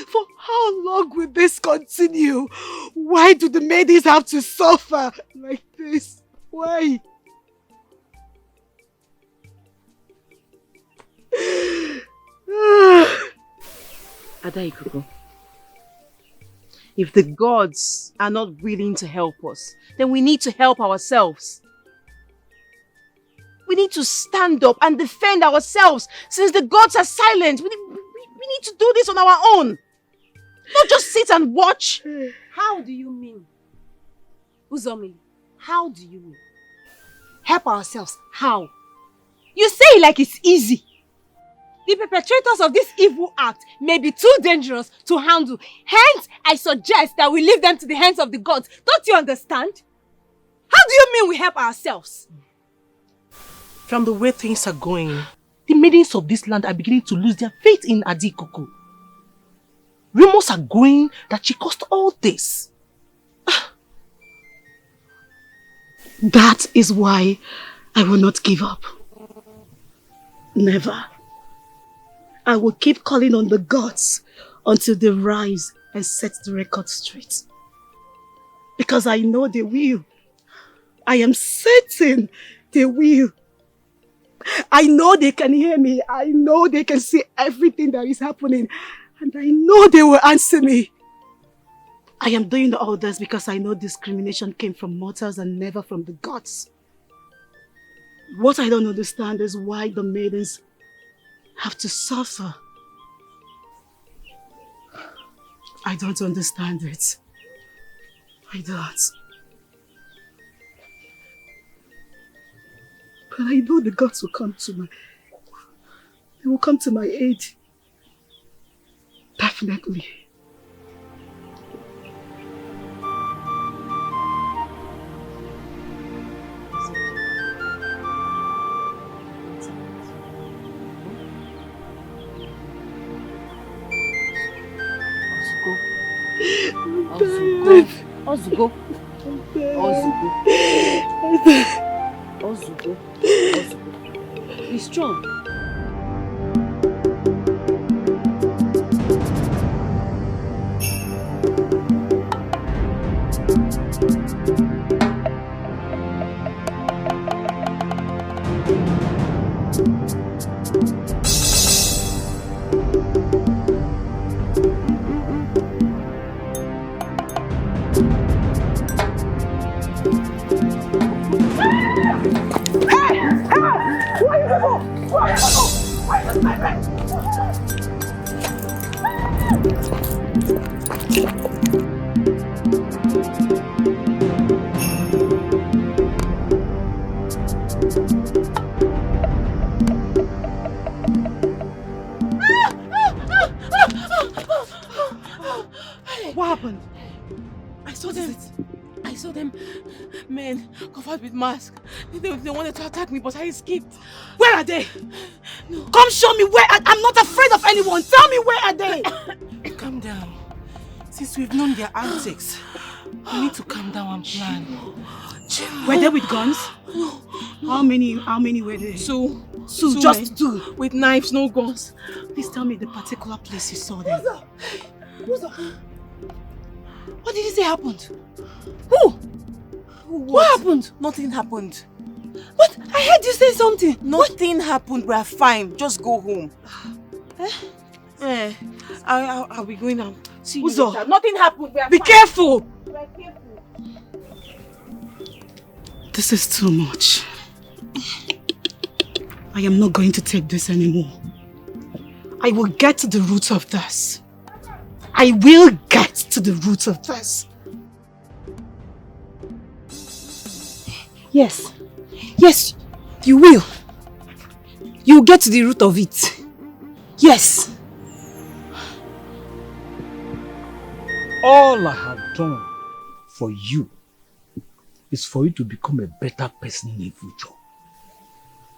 For how long will this continue? Why do the maidens have to suffer like this? Why? Adaikuko, if the gods are not willing to help us, then we need to help ourselves. We need to stand up and defend ourselves since the gods are silent. We need to do this on our own. Not just sit and watch. How do you mean? Uzomi, how do you mean? Help ourselves, how? You say it like it's easy. The perpetrators of this evil act may be too dangerous to handle. Hence, I suggest that we leave them to the hands of the gods. Don't you understand? How do you mean we help ourselves? From the way things are going, the maidens of this land are beginning to lose their faith in Adikuku. Rumors are going that she caused all this. That is why I will not give up. Never. I will keep calling on the gods until they rise and set the record straight. Because I know they will. I am certain they will. I know they can hear me. I know they can see everything that is happening. And I know they will answer me. I am doing all this because I know discrimination came from mortals and never from the gods. What I don't understand is why the maidens have to suffer. I don't understand it. I don't. But I know the gods will come to my... They will come to my aid. Definitely. Ozugo. Be strong. What happened? I saw them men covered with masks. They wanted to attack me, but I escaped. Where are they? No. Come show me where. I'm not afraid of anyone. Tell me where are they? Calm down. Since we've known their antics, we need to calm down and plan. Were they with guns? How many were there? Two. Just two. With knives, no guns. Please tell me the particular place you saw them. Who's up? What did you say happened? Who? What happened? Nothing happened. What? I heard you say something. Nothing happened. We are fine. Just go home. I'll be going now. See you Uzo, later. Nothing happened. We are be fine. careful. We are careful. This is too much. I am not going to take this anymore. I will get to the root of this. I will get to the root of this. Yes. Yes, you will. You will get to the root of it. Yes. All I have done for you is for you to become a better person in the future.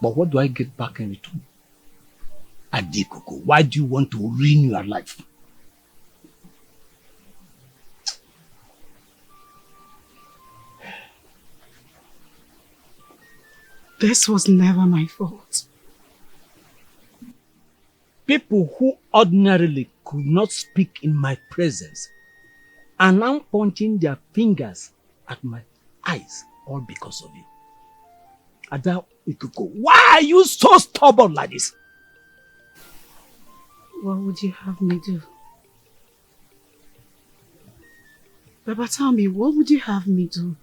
But what do I get back in return? Adikuku, why do you want to ruin your life? This was never my fault. People who ordinarily could not speak in my presence are now pointing their fingers at my eyes, all because of you. Ada Ikuku, why are you so stubborn like this? What would you have me do? Baba, tell me, what would you have me do?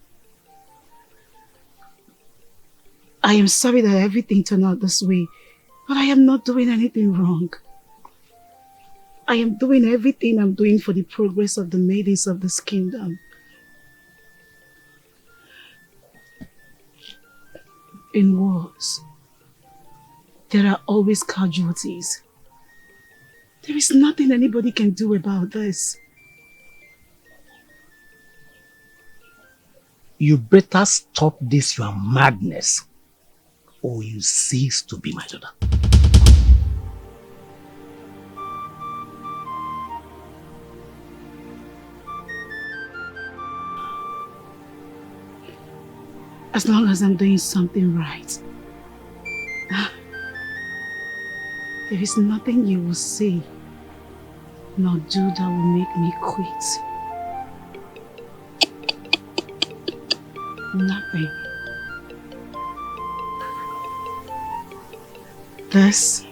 I am sorry that everything turned out this way, but I am not doing anything wrong. I am doing everything I'm doing for the progress of the maidens of this kingdom. In wars, there are always casualties. There is nothing anybody can do about this. You better stop this your madness, or you cease to be my daughter. As long as I'm doing something right, there is nothing you will say nor do that will make me quit. Nothing. This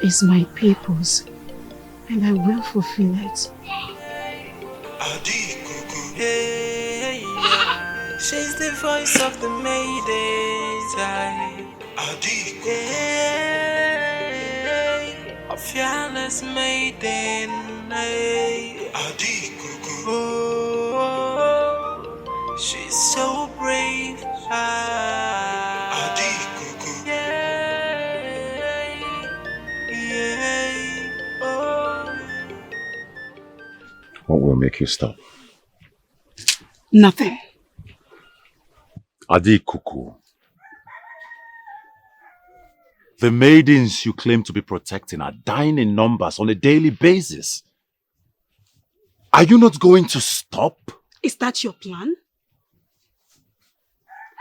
is my purpose, and I will fulfill it. She's the voice of the maidens. A fearless maiden. Oh, she's so brave. What will make you stop? Nothing. Adi Kuku. The maidens you claim to be protecting are dying in numbers on a daily basis. Are you not going to stop? Is that your plan?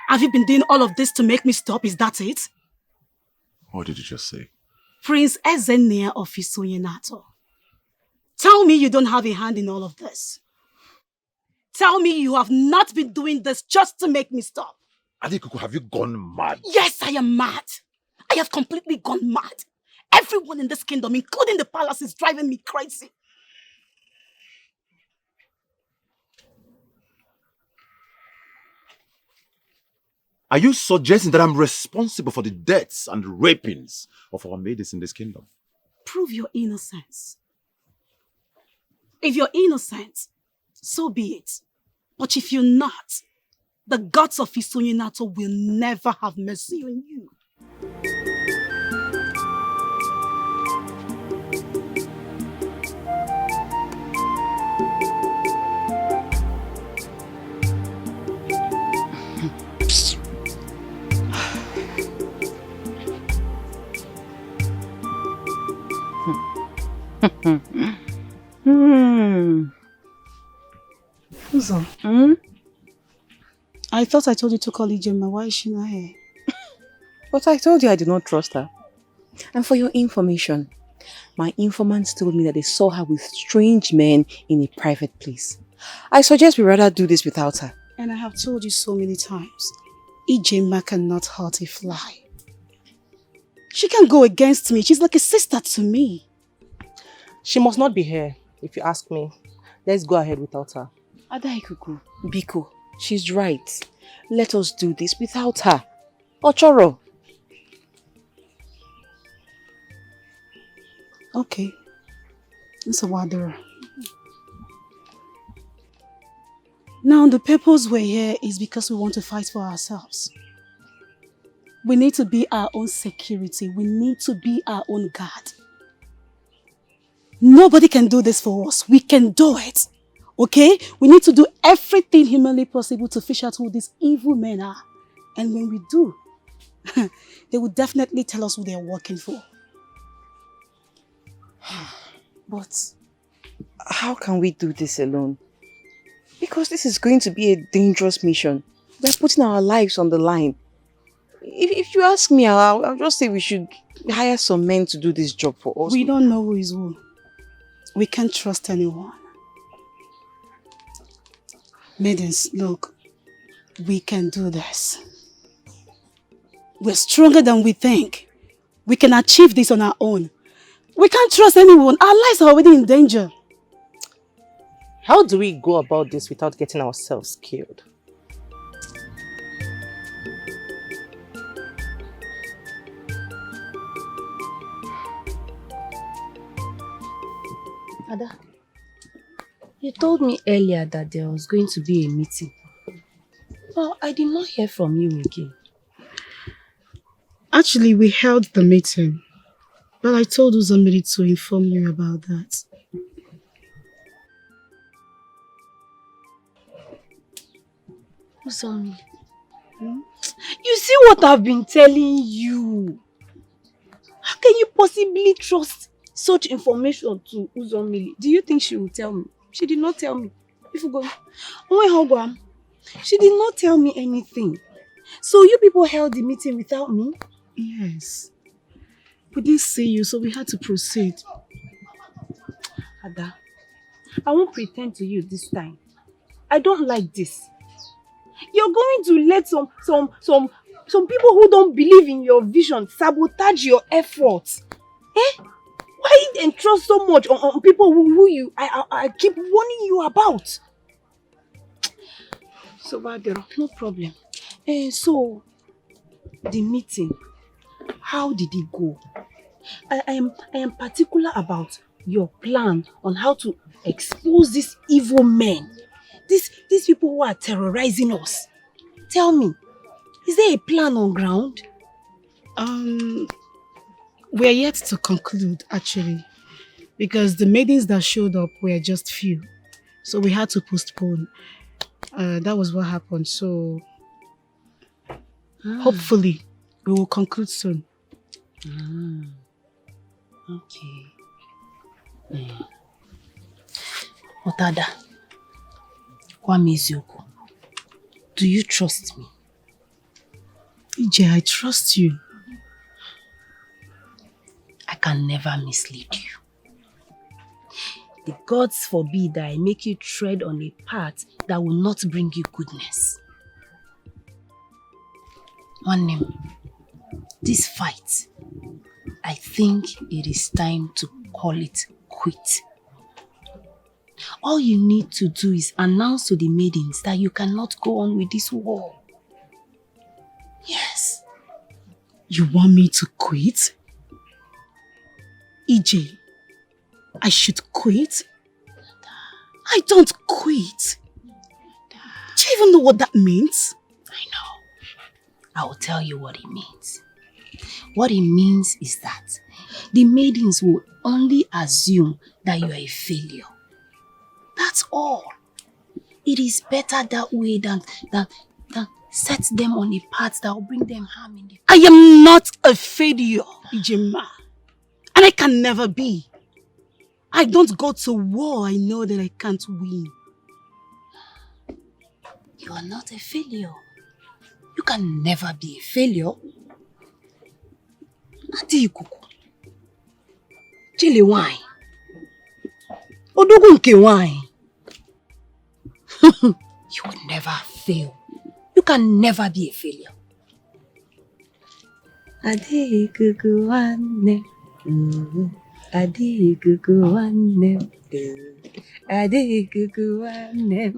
Have you been doing all of this to make me stop? Is that it? What did you just say? Prince Ezenea of Isoyenato. Tell me you don't have a hand in all of this. Tell me you have not been doing this just to make me stop. Adikuku, have you gone mad? Yes, I am mad. I have completely gone mad. Everyone in this kingdom, including the palace, is driving me crazy. Are you suggesting that I'm responsible for the deaths and rapings of our maidens in this kingdom? Prove your innocence. If you're innocent, so be it. But if you're not, the gods of Isoyenato will never have mercy on you. Uzo. I thought I told you to call Ijema. Why is she not here? But I told you I do not trust her. And for your information, my informants told me that they saw her with strange men in a private place. I suggest we rather do this without her. And I have told you so many times, Ijema cannot hurt a fly. She can go against me. She's like a sister to me. She must not be here, if you ask me. Let's go ahead without her. Adaikuku, Biko, she's right. Let us do this without her. Ochoro. Okay. It's a water. Now, the purpose we're here is because we want to fight for ourselves. We need to be our own security. We need to be our own guard. Nobody can do this for us. We can do it. Okay? We need to do everything humanly possible to fish out who these evil men are. And when we do, they will definitely tell us who they are working for. But how can we do this alone? Because this is going to be a dangerous mission. We're putting our lives on the line. If you ask me, I'll just say we should hire some men to do this job for us. We don't know who is who. We can't trust anyone. Maidens, look, we can do this. We're stronger than we think. We can achieve this on our own. We can't trust anyone. Our lives are already in danger. How do we go about this without getting ourselves killed? Ada, you told me earlier that there was going to be a meeting. Well, I did not hear from you again. Actually, we held the meeting, but I told Uzomiri to inform you about that. Uzomi, you see what I've been telling you? How can you possibly trust such information to Uzomi? Do you think she will tell me? She did not tell me. If you go, she did not tell me anything. So you people held the meeting without me? Yes. We didn't see you, so we had to proceed. Ada, I won't pretend to you this time. I don't like this. You're going to let some people who don't believe in your vision sabotage your efforts. Eh? Why entrust so much on people who I keep warning you about? So, Badero, no problem. So, the meeting, how did it go? I am particular about your plan on how to expose these evil men. These people who are terrorizing us. Tell me, is there a plan on ground? We are yet to conclude, actually, because the maidens that showed up were just few. So we had to postpone. That was what happened. So hopefully we will conclude soon. Okay. Otada, Wamizuku, do you trust me? EJ, I trust you. I can never mislead you. The gods forbid that I make you tread on a path that will not bring you goodness. One name, this fight, I think it is time to call it quit. All you need to do is announce to the maidens that you cannot go on with this war. Yes. You want me to quit? EJ, I should quit? I don't quit. Do you even know what that means? I know. I will tell you what it means. What it means is that the maidens will only assume that you are a failure. That's all. It is better that way than set them on a path that will bring them harm in the future. I am not a failure, Ijema. And I can never be. I don't go to war. I know that I can't win. You are not a failure. You can never be a failure. Adi Ikuku. Chile wine. Odogunke wine. You will never fail. You can never be a failure. Adi Ikuku wane. Adi Ikuku wane. Adi Ikuku wane.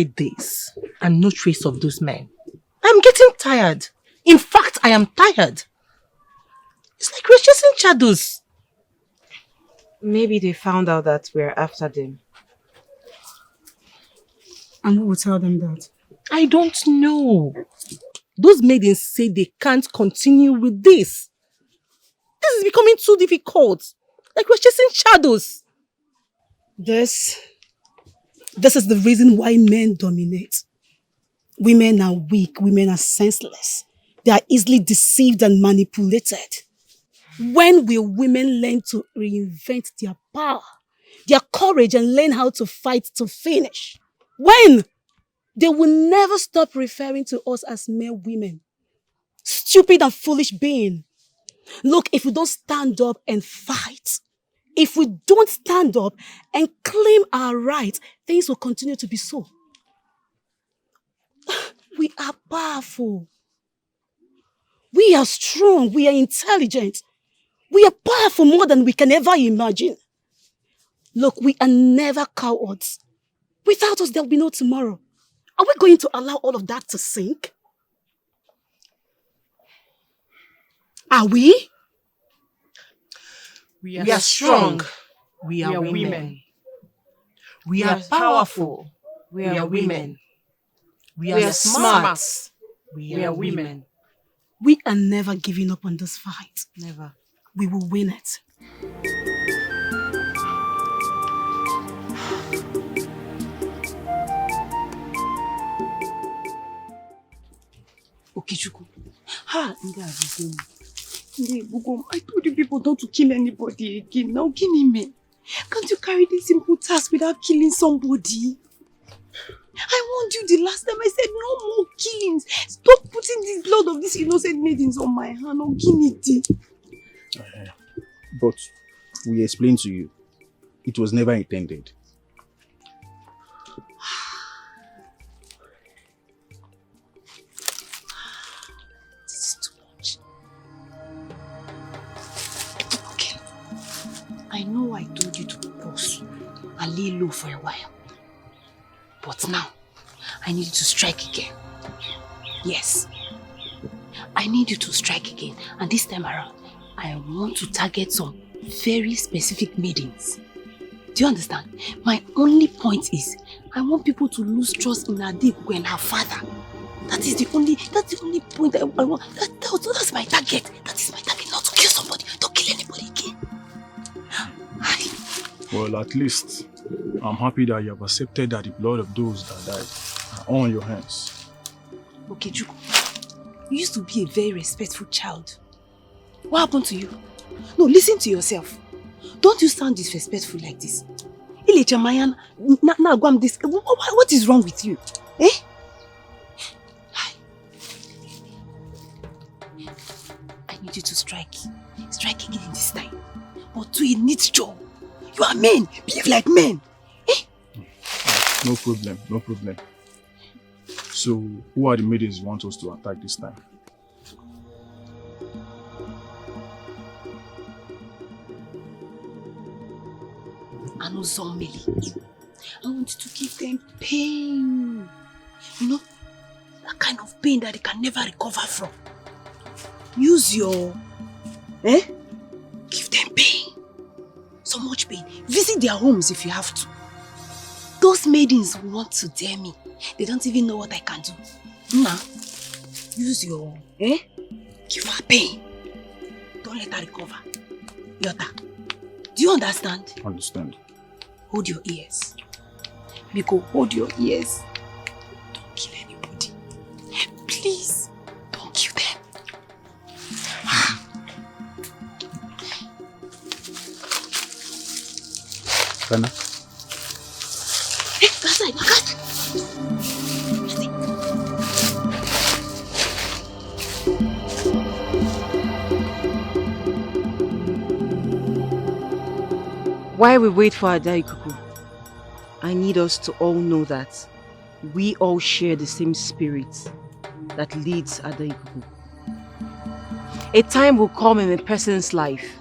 days and no trace of those men. I'm getting tired. In fact, I am tired. It's like we're chasing shadows. Maybe they found out that we're after them. And who will tell them that? I don't know. Those maidens say they can't continue with this. This is becoming too difficult. Like we're chasing shadows. This is the reason why men dominate. Women are weak. Women are senseless. They are easily deceived and manipulated. When will women learn to reinvent their power, their courage, and learn how to fight to finish? When? They will never stop referring to us as mere women. Stupid and foolish being. Look, if we don't stand up and fight, if we don't stand up and claim our rights, things will continue to be so. We are powerful. We are strong. We are intelligent. We are powerful more than we can ever imagine. Look, we are never cowards. Without us, there will be no tomorrow. Are we going to allow all of that to sink? Are we? We are strong. We are women. We are powerful. We are women. We are smart. We are women. We are never giving up on this fight. Never. We will win it. Okichuku. I told you people not to kill anybody again. Now, me. Can't you carry this simple task without killing somebody? I warned you the last time. I said no more killings. Stop putting the blood of these innocent maidens on my hand. But we explained to you, it was never intended. This is too much. Okay. I know I told you to pause and lay low for a while. But now, I need you to strike again. Yes. I need you to strike again. And this time around, I want to target some very specific maidens. Do you understand? My only point is, I want people to lose trust in Adikuku and her father. That's the only point I want. That's my target. That is my target, not to kill somebody. Don't kill anybody again. Well, at least, I'm happy that you have accepted that the blood of those that died are on your hands. Okay, Juku. You used to be a very respectful child. What happened to you? No, listen to yourself. Don't you sound disrespectful like this. What is wrong with you? Eh? I need you to strike. Strike again this time. But do it needs job. You are men. Behave like men. Eh? No problem, no problem. So, who are the maidens you want us to attack this time? I know zombie. I want you to give them pain. You know, that kind of pain that they can never recover from. Use your... Give them pain. So much pain. Visit their homes if you have to. Those maidens want to dare me. They don't even know what I can do. Nah. Use your... Give her pain. Don't let her recover. Yota. Do you understand? Understand. Hold your ears. Biko, hold your ears. Don't kill anybody. Please, don't kill them. Kana? Hey, that's right, Nakat. While we wait for Adaikuku, I need us to all know that we all share the same spirit that leads Adaikuku. A time will come in a person's life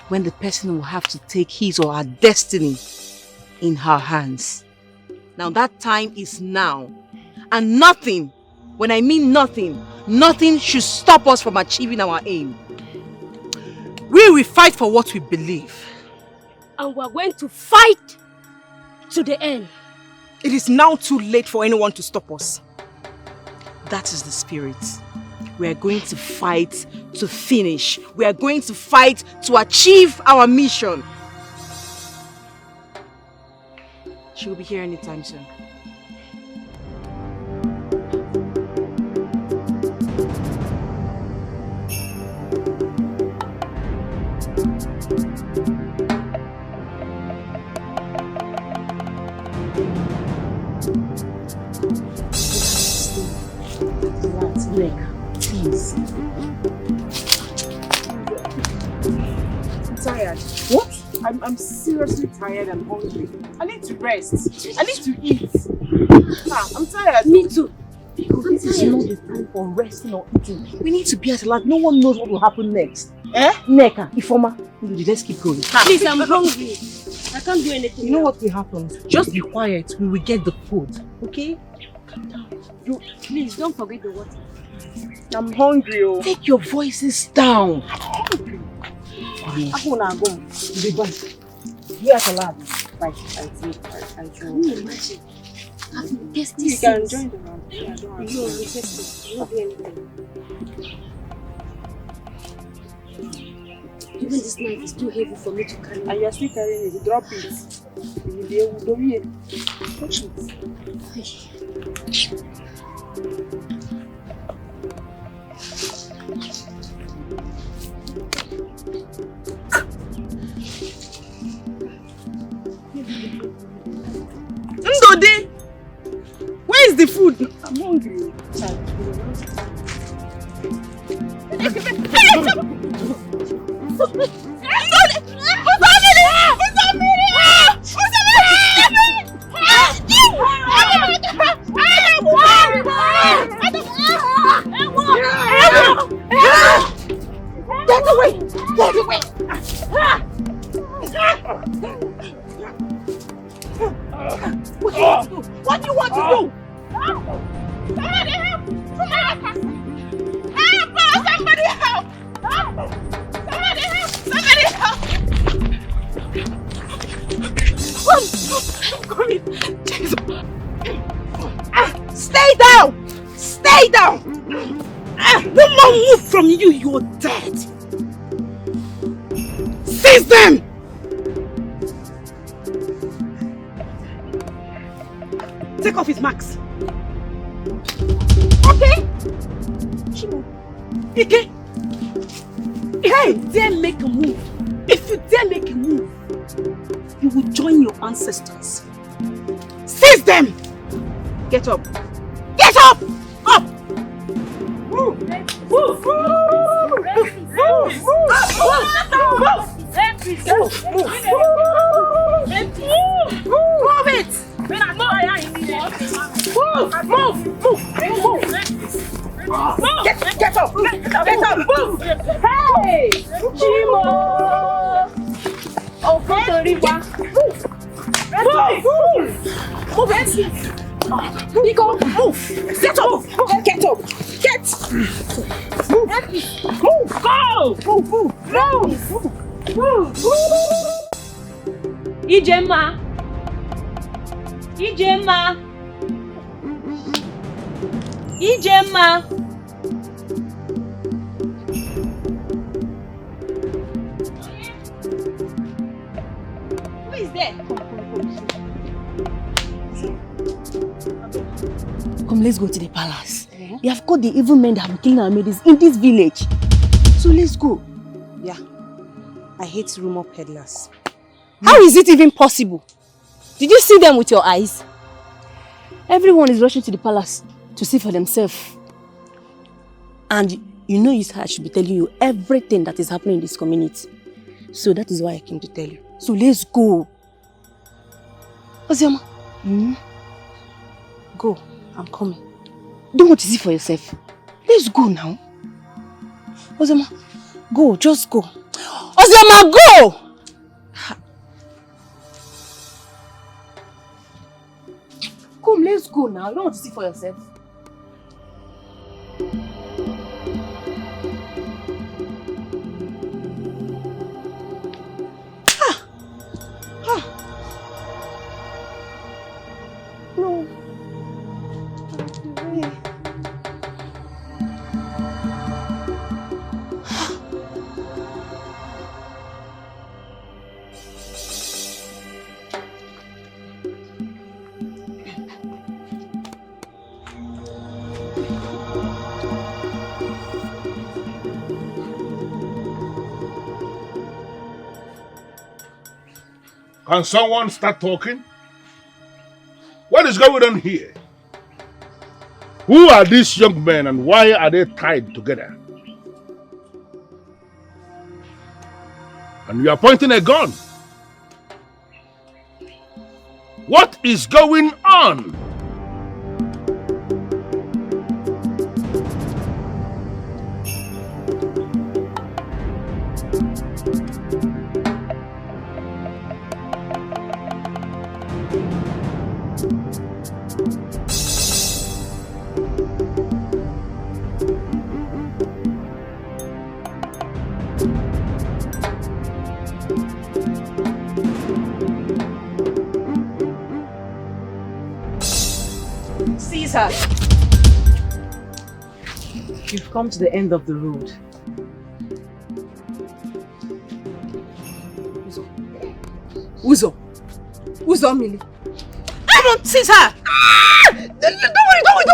when the person will have to take his or her destiny in her hands. Now that time is now. And nothing, when I mean nothing, nothing should stop us from achieving our aim. We will fight for what we believe. And we're going to fight to the end. It is now too late for anyone to stop us. That is the spirit. We are going to fight to finish. We are going to fight to achieve our mission. She will be here anytime soon. Please. I'm tired. What? I'm seriously tired and hungry. I need to rest. I need to eat. I'm tired. Me too. This is not the time for resting or eating. We need to be at alert. No one knows what will happen next. Neka, Ifoma, let's keep going. Please, I'm hungry. I can't do anything. You know what will happen? Just be quiet. We will get the food. Okay? Calm down. Please, don't forget the water. I'm hungry. Oh. Take your voices down. I'm gonna go. Be at alert. Can you imagine? I've tasted you can join the round. No, I'm tested. You won't do anything. Even this knife is too heavy for me to carry. And you're still carrying it. Drop it. You'll be able to do it. Touch it. Ndode! Where is the food? I'm hungry. Get away! Get away! What do you want to do? Somebody help! Somebody help! Somebody help! Somebody help! I'm coming. Stay down! Stay down! No more move from you, you're dead! Seize them! Take off his marks. Okay? Ike! Hey, dare make a move. If you dare make a move, you will join your ancestors. Seize them! Get up. Get up! Up! Move! Move! Move! Move it! Move! Get up! Get up! Move! Hey! Chimo! Oh, go to the river. Move it! Nico, move! Get up! Get up! Get! Move! Move! Go! Move! Move! Ijema! Ijema! Ijema! Who is there? Come, let's go to the palace. They have caught the evil men that have been killing our maidens in this village. So let's go. Yeah. I hate rumor peddlers. How is it even possible? Did you see them with your eyes? Everyone is rushing to the palace to see for themselves. And you know I should be telling you everything that is happening in this community. So that is why I came to tell you. So let's go. Ozioma. Go. I'm coming. Don't want to see for yourself. Let's go now. Ozioma, go. Just go. Ozioma, go! go now. You don't want to see for yourself. No. Can someone start talking? What is going on here? Who are these young men and why are they tied together? And you are pointing a gun. What is going on? Caesar! You've come to the end of the road. Uzo, Millie. Come on, Caesar! Don't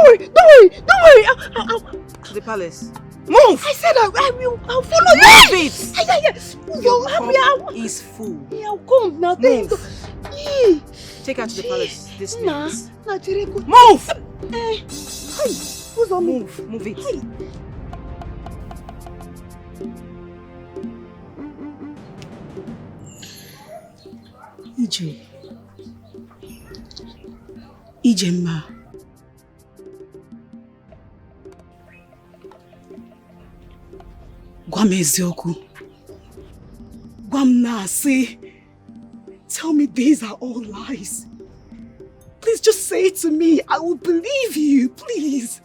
worry. To the palace. Move! I said I'll follow you. Move it! Your cup is full. I'll come now. Move. Take her to the palace. This minute. Move! Move it. Ijemma. Gwa m eziokwu. Gwa m na-asị. Tell me these are all lies. Please just say it to me. I will believe you, please.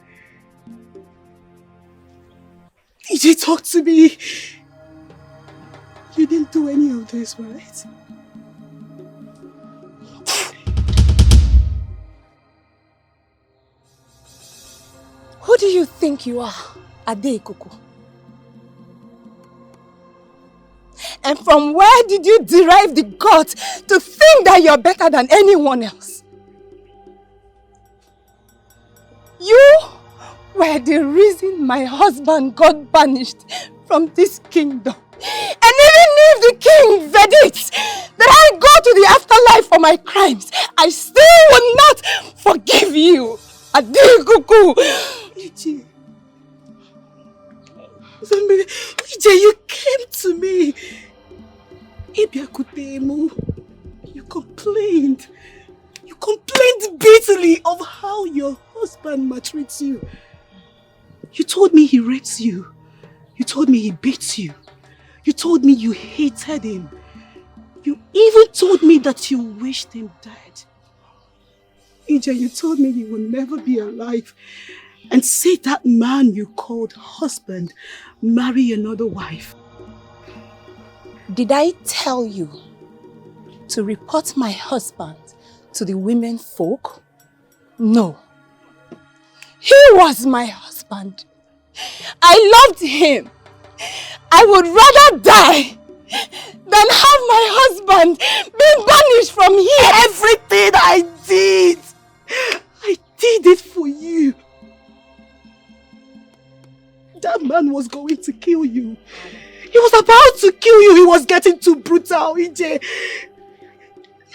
DJ, talk to me. You didn't do any of this, right? Who do you think you are, Adeikuku? And from where did you derive the guts to think that you're better than anyone else? You were the reason my husband got banished from this kingdom. And even if the king verdicts that I go to the afterlife for my crimes, I still will not forgive you, Adeikuku. Ije, you came to me. You complained. You complained bitterly of how your husband maltreats you. You told me he rapes you. You told me he beats you. You told me you hated him. You even told me that you wished him dead. Ije, you told me he will never be alive. And see that man you called husband marry another wife. Did I tell you to report my husband to the women folk? No. He was my husband. I loved him. I would rather die than have my husband be banished from here. Everything I did it for you. That man was going to kill you. He was about to kill you. He was getting too brutal, EJ.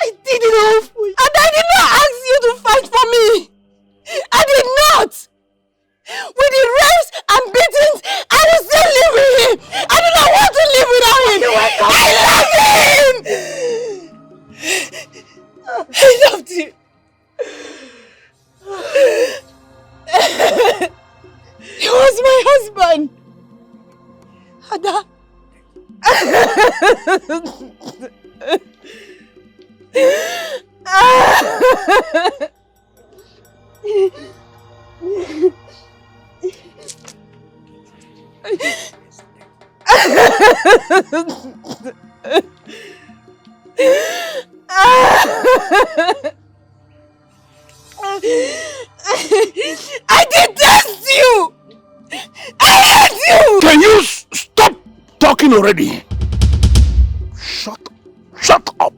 I did it all for you. And I did not ask you to fight for me. I did not. With the rapes and beatings, I will still live with him. I do not want to live without him. I love him. I loved him. He was my husband. Ada. I detest you! I hate you! Can you stop talking already? Shut up!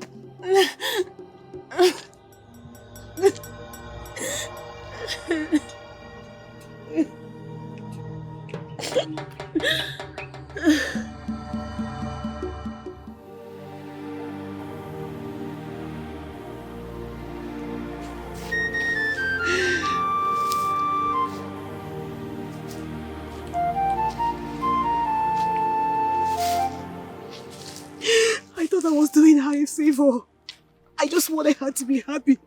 I thought I was doing her a favor. I just wanted her to be happy.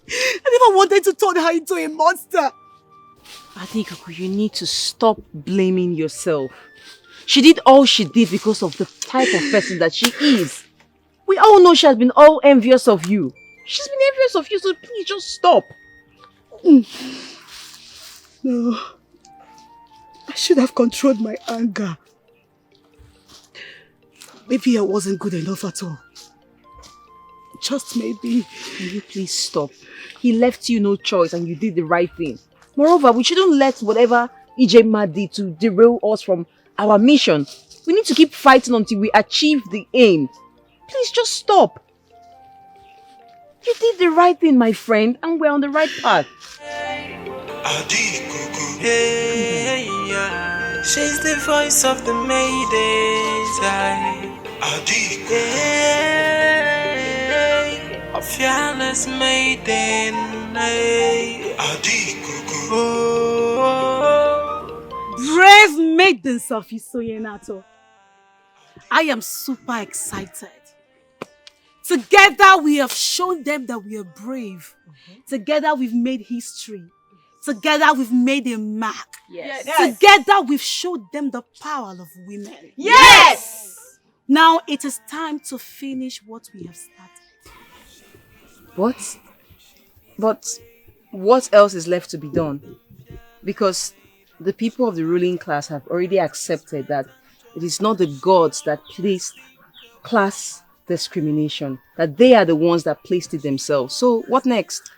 I never wanted to turn her into a monster. Adikuku, you need to stop blaming yourself. She did all she did because of the type of person that she is. We all know she has been all envious of you. She's been envious of you, so please just stop. No. I should have controlled my anger. Maybe I wasn't good enough at all. Just maybe. Can you please stop? He left you no choice and you did the right thing. Moreover, we shouldn't let whatever Ijema did to derail us from our mission. We need to keep fighting until we achieve the aim. Please just stop. You did the right thing, my friend, and we're on the right path. Hey, yeah. She's the voice of the maidens. Hey, a fearless maiden. Hey. Brave maidens of Isoyenato. I am super excited. Together we have shown them that we are brave. Together we've made history. Together we've made a mark. Yes. Together we've showed them the power of women. Yes! Now it is time to finish what we have started. What? But what else is left to be done? Because the people of the ruling class have already accepted that it is not the gods that placed class discrimination, that they are the ones that placed it themselves. So what next?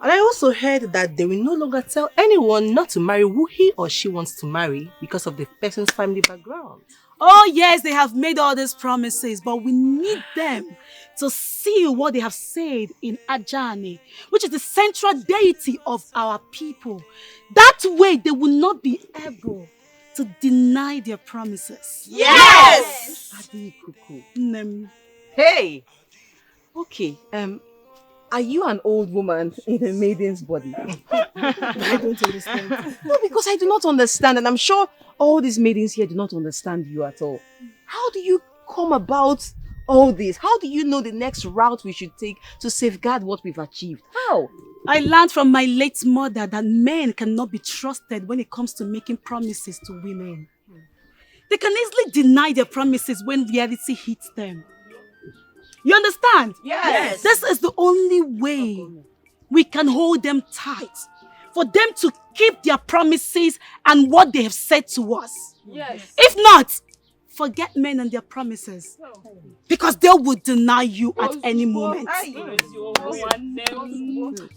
And I also heard that they will no longer tell anyone not to marry who he or she wants to marry because of the person's family background. Oh yes, they have made all these promises, but we need them to see what they have said in Ajani, which is the central deity of our people. That way they will not be able to deny their promises. Yes! Adikuku. Hey! Okay, are you an old woman in a maiden's body? I don't understand. No, because I do not understand, and I'm sure all these maidens here do not understand you at all. How do you come about all this? How do you know the next route we should take to safeguard what we've achieved? How? I learned from my late mother that men cannot be trusted when it comes to making promises to women. They can easily deny their promises when reality hits them. You understand? Yes. This is the only way we can hold them tight. For them to keep their promises and what they have said to us. Yes. If not, forget men and their promises. Because they will deny you at any moment.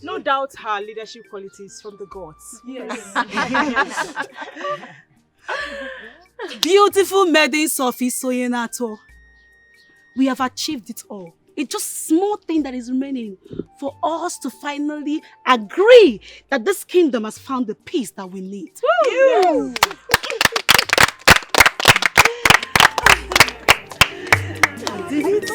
No doubt her leadership qualities from the gods. Yes. Beautiful maidens of Isoyenato. We have achieved it all. It's just small thing that is remaining for us to finally agree that this kingdom has found the peace that we need. Yes. I did it.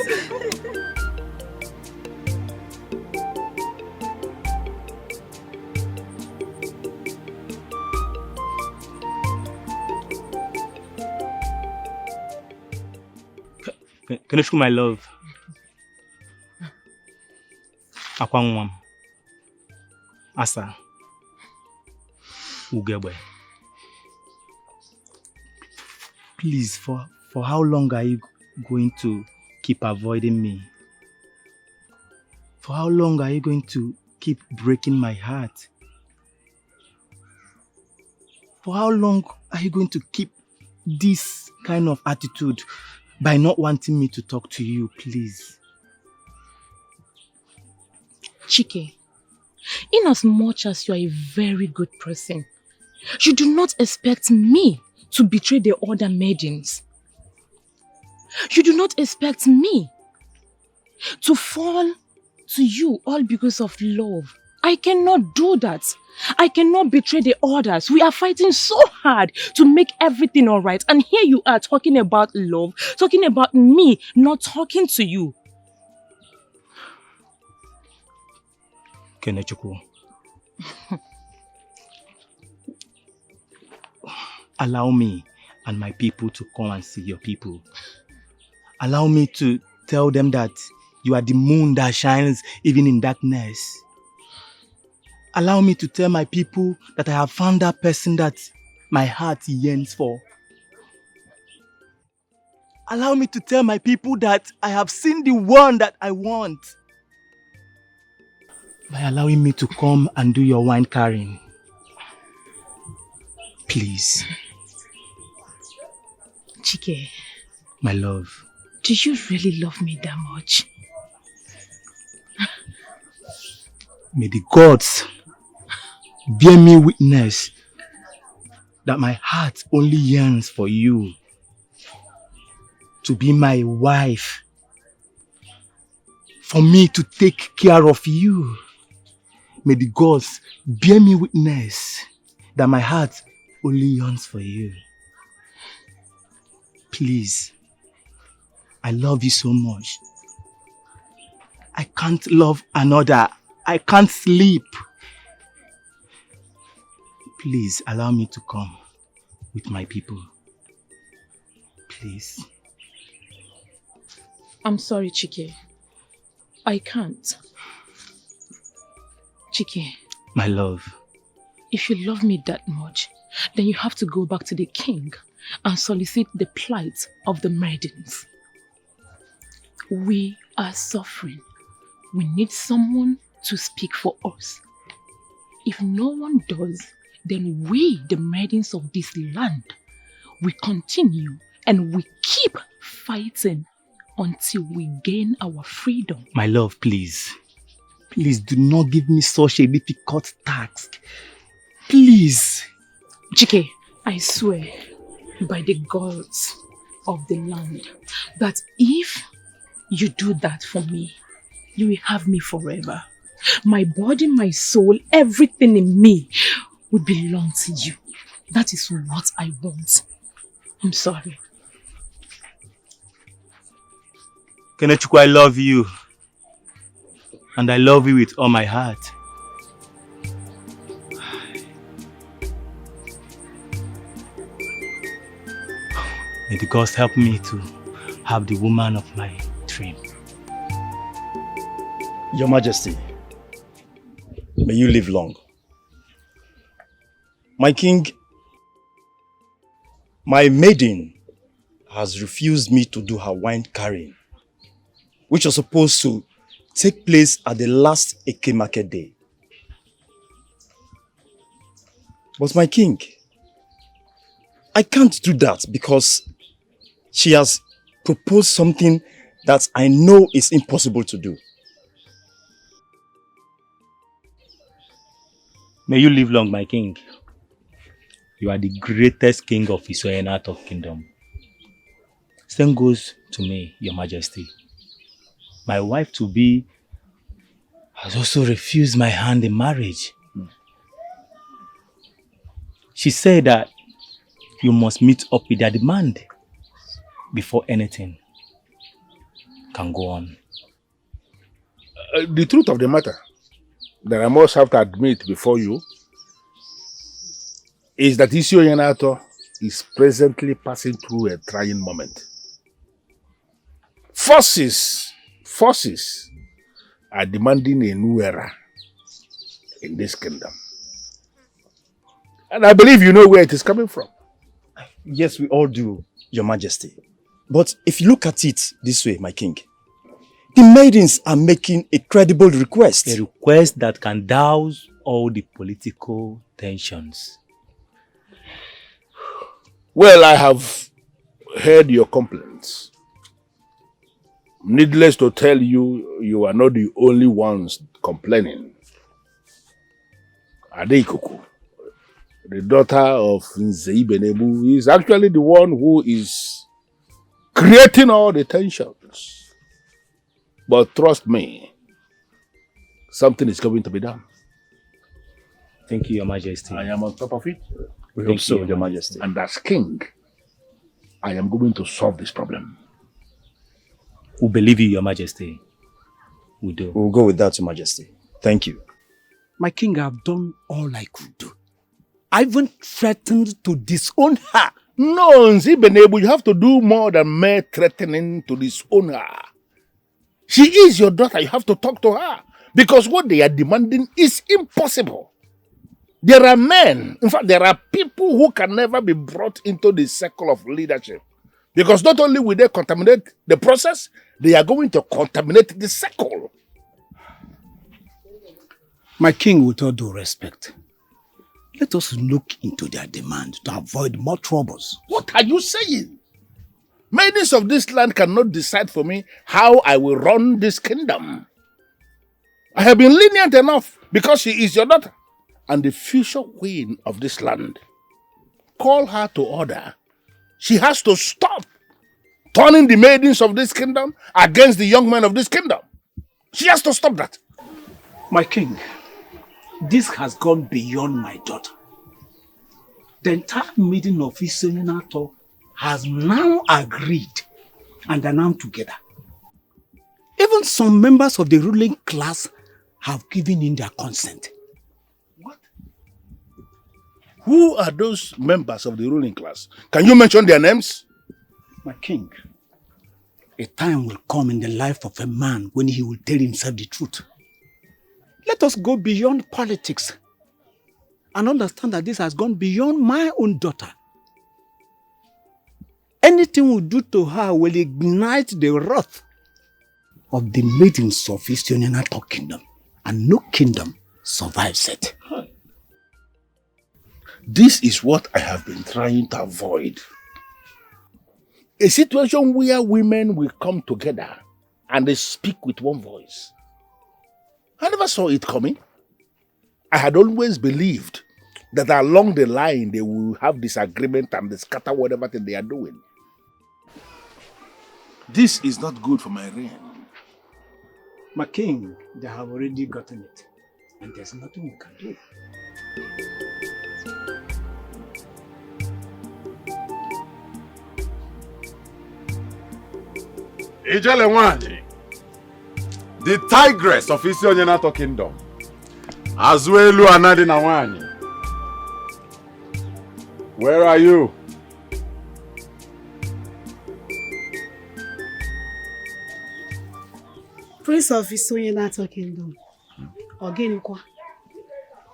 Kaneshku, my love. Akwangwam. Asa. Ugebe. Please, for how long are you going to keep avoiding me? For how long are you going to keep breaking my heart? For how long are you going to keep this kind of attitude by not wanting me to talk to you, please? Chike, in as much as you are a very good person, you do not expect me to betray the other maidens. You do not expect me to fall to you all because of love. I cannot do that. I cannot betray the others. We are fighting so hard to make everything alright. And here you are talking about love, talking about me, not talking to you. Kenechukwu, allow me and my people to come and see your people. Allow me to tell them that you are the moon that shines even in darkness. Allow me to tell my people that I have found that person that my heart yearns for. Allow me to tell my people that I have seen the one that I want. By allowing me to come and do your wine carrying. Please. Chike. My love. Do you really love me that much? May the gods bear me witness that my heart only yearns for you to be my wife, for me to take care of you. May the gods bear me witness that my heart only yearns for you. Please, I love you so much. I can't love another. I can't sleep. Please allow me to come with my people. Please. I'm sorry, Chike. I can't. Chike. My love. If you love me that much, then you have to go back to the king and solicit the plight of the maidens. We are suffering. We need someone to speak for us. If no one does, then we, the maidens of this land, we continue and we keep fighting until we gain our freedom. My love, please. Please do not give me such a difficult task. Please. Chike, I swear by the gods of the land that if you do that for me, you will have me forever. My body, my soul, everything in me will belong to you. That is what I want. I'm sorry. Kenechukwu, I love you. And I love you with all my heart. May the gods help me to have the woman of my dream. Your Majesty, may you live long. My king, my maiden has refused me to do her wine carrying, which was supposed to take place at the last Eke market day. But my king, I can't do that because she has proposed something that I know is impossible to do. May you live long, my king. You are the greatest king of Isoyenato kingdom. Same goes to me, your majesty. My wife-to-be has also refused my hand in marriage. She said that you must meet up with their demand before anything can go on. The truth of the matter that I must have to admit before you is that Isoyenato is presently passing through a trying moment. Forces are demanding a new era in this kingdom. And I believe you know where it is coming from. Yes, we all do, your majesty. But if you look at it this way, my king, the maidens are making a credible request. A request that can douse all the political tensions. Well, I have heard your complaints. Needless to tell you, you are not the only ones complaining. Adeikuku, the daughter of Nze Ibenebu, is actually the one who is creating all the tensions. But trust me, something is going to be done. Thank you, Your Majesty. I am on top of it. We hope so, Your Majesty. And as king, I am going to solve this problem. We believe you, Your Majesty. We do. We'll go with that, Your Majesty. Thank you. My king, I've done all I could do. I even threatened to disown her. No, Nzibenebu, you have to do more than mere threatening to disown her. She is your daughter. You have to talk to her. Because what they are demanding is impossible. There are men, in fact, there are people who can never be brought into the circle of leadership. Because not only will they contaminate the process, they are going to contaminate the circle. My king, with all due respect, let us look into their demand to avoid more troubles. What are you saying? Maidens of this land cannot decide for me how I will run this kingdom. I have been lenient enough because she is your daughter and the future queen of this land. Call her to order. She has to stop turning the maidens of this kingdom against the young men of this kingdom. She has to stop that. My king, this has gone beyond my daughter. The entire meeting of Isonyenato has now agreed and are now together. Even some members of the ruling class have given in their consent. Who are those members of the ruling class? Can you mention their names? My king, a time will come in the life of a man when he will tell himself the truth. Let us go beyond politics and understand that this has gone beyond my own daughter. Anything we do to her will ignite the wrath of the maidens of Isonyenato kingdom, and no kingdom survives it. This is what I have been trying to avoid. A situation where women will come together and they speak with one voice. I never saw it coming. I had always believed that along the line they will have disagreement and they scatter whatever thing they are doing. This is not good for my reign. My king, they have already gotten it, and there's nothing we can do. Ijele Nwanyi, the tigress of Isonyenato kingdom, Azuelu Anadi na Nwanyi. Where are you? Prince of Isonyenato kingdom. Ogenikwa,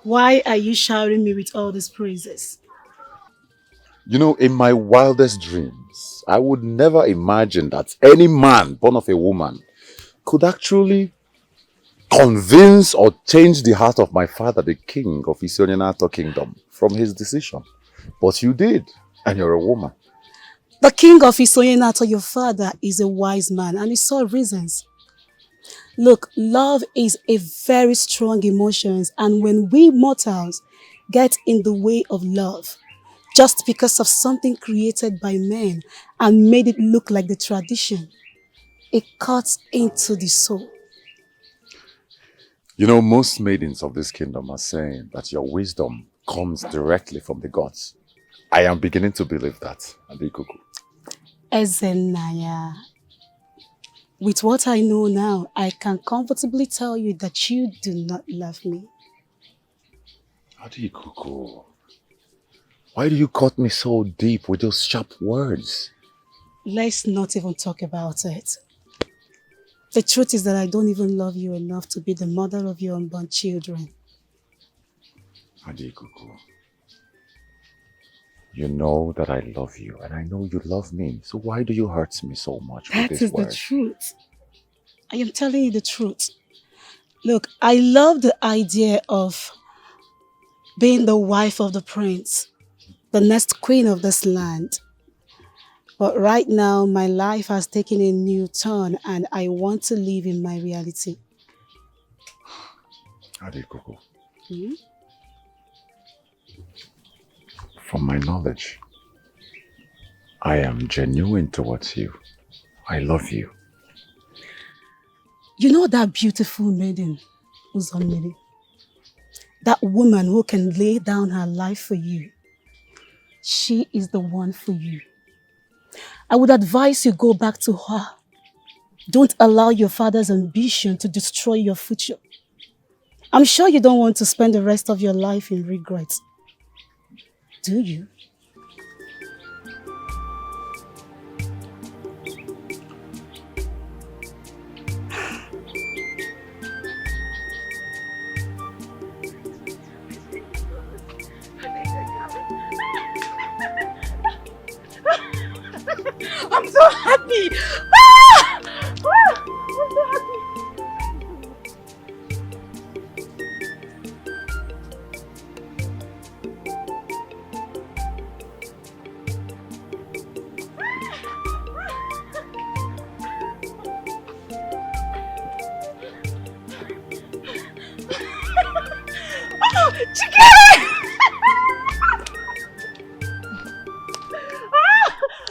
why are you showering me with all these praises? You know, in my wildest dreams, I would never imagine that any man born of a woman could actually convince or change the heart of my father, the king of Isonyenato kingdom, from his decision. But you did, and you're a woman. The king of Isonyenato, your father, is a wise man and he saw reasons. Look, love is a very strong emotion, and when we mortals get in the way of love, just because of something created by men and made it look like the tradition, it cuts into the soul. You know, most maidens of this kingdom are saying that your wisdom comes directly from the gods. I am beginning to believe that, Adikuku. Ezenaya, with what I know now, I can comfortably tell you that you do not love me. Adikuku, why do you cut me so deep with those sharp words? Let's not even talk about it. The truth is that I don't even love you enough to be the mother of your unborn children. Adikuku, you know that I love you and I know you love me. So why do you hurt me so much with That this is word? the truth. I am telling you the truth. Look, I love the idea of being the wife of the prince. the next queen of this land. But right now, my life has taken a new turn and I want to live in my reality. Adikoko, Hmm? from my knowledge, I am genuine towards you. I love you. You know that beautiful maiden, Uzomiri? That woman who can lay down her life for you. She is the one for you. I would advise you go back to her. Don't allow your father's ambition to destroy your future. I'm sure you don't want to spend the rest of your life in regret. Do you? I'm so happy! Ah! Ah! I'm so happy! Oh, chicken!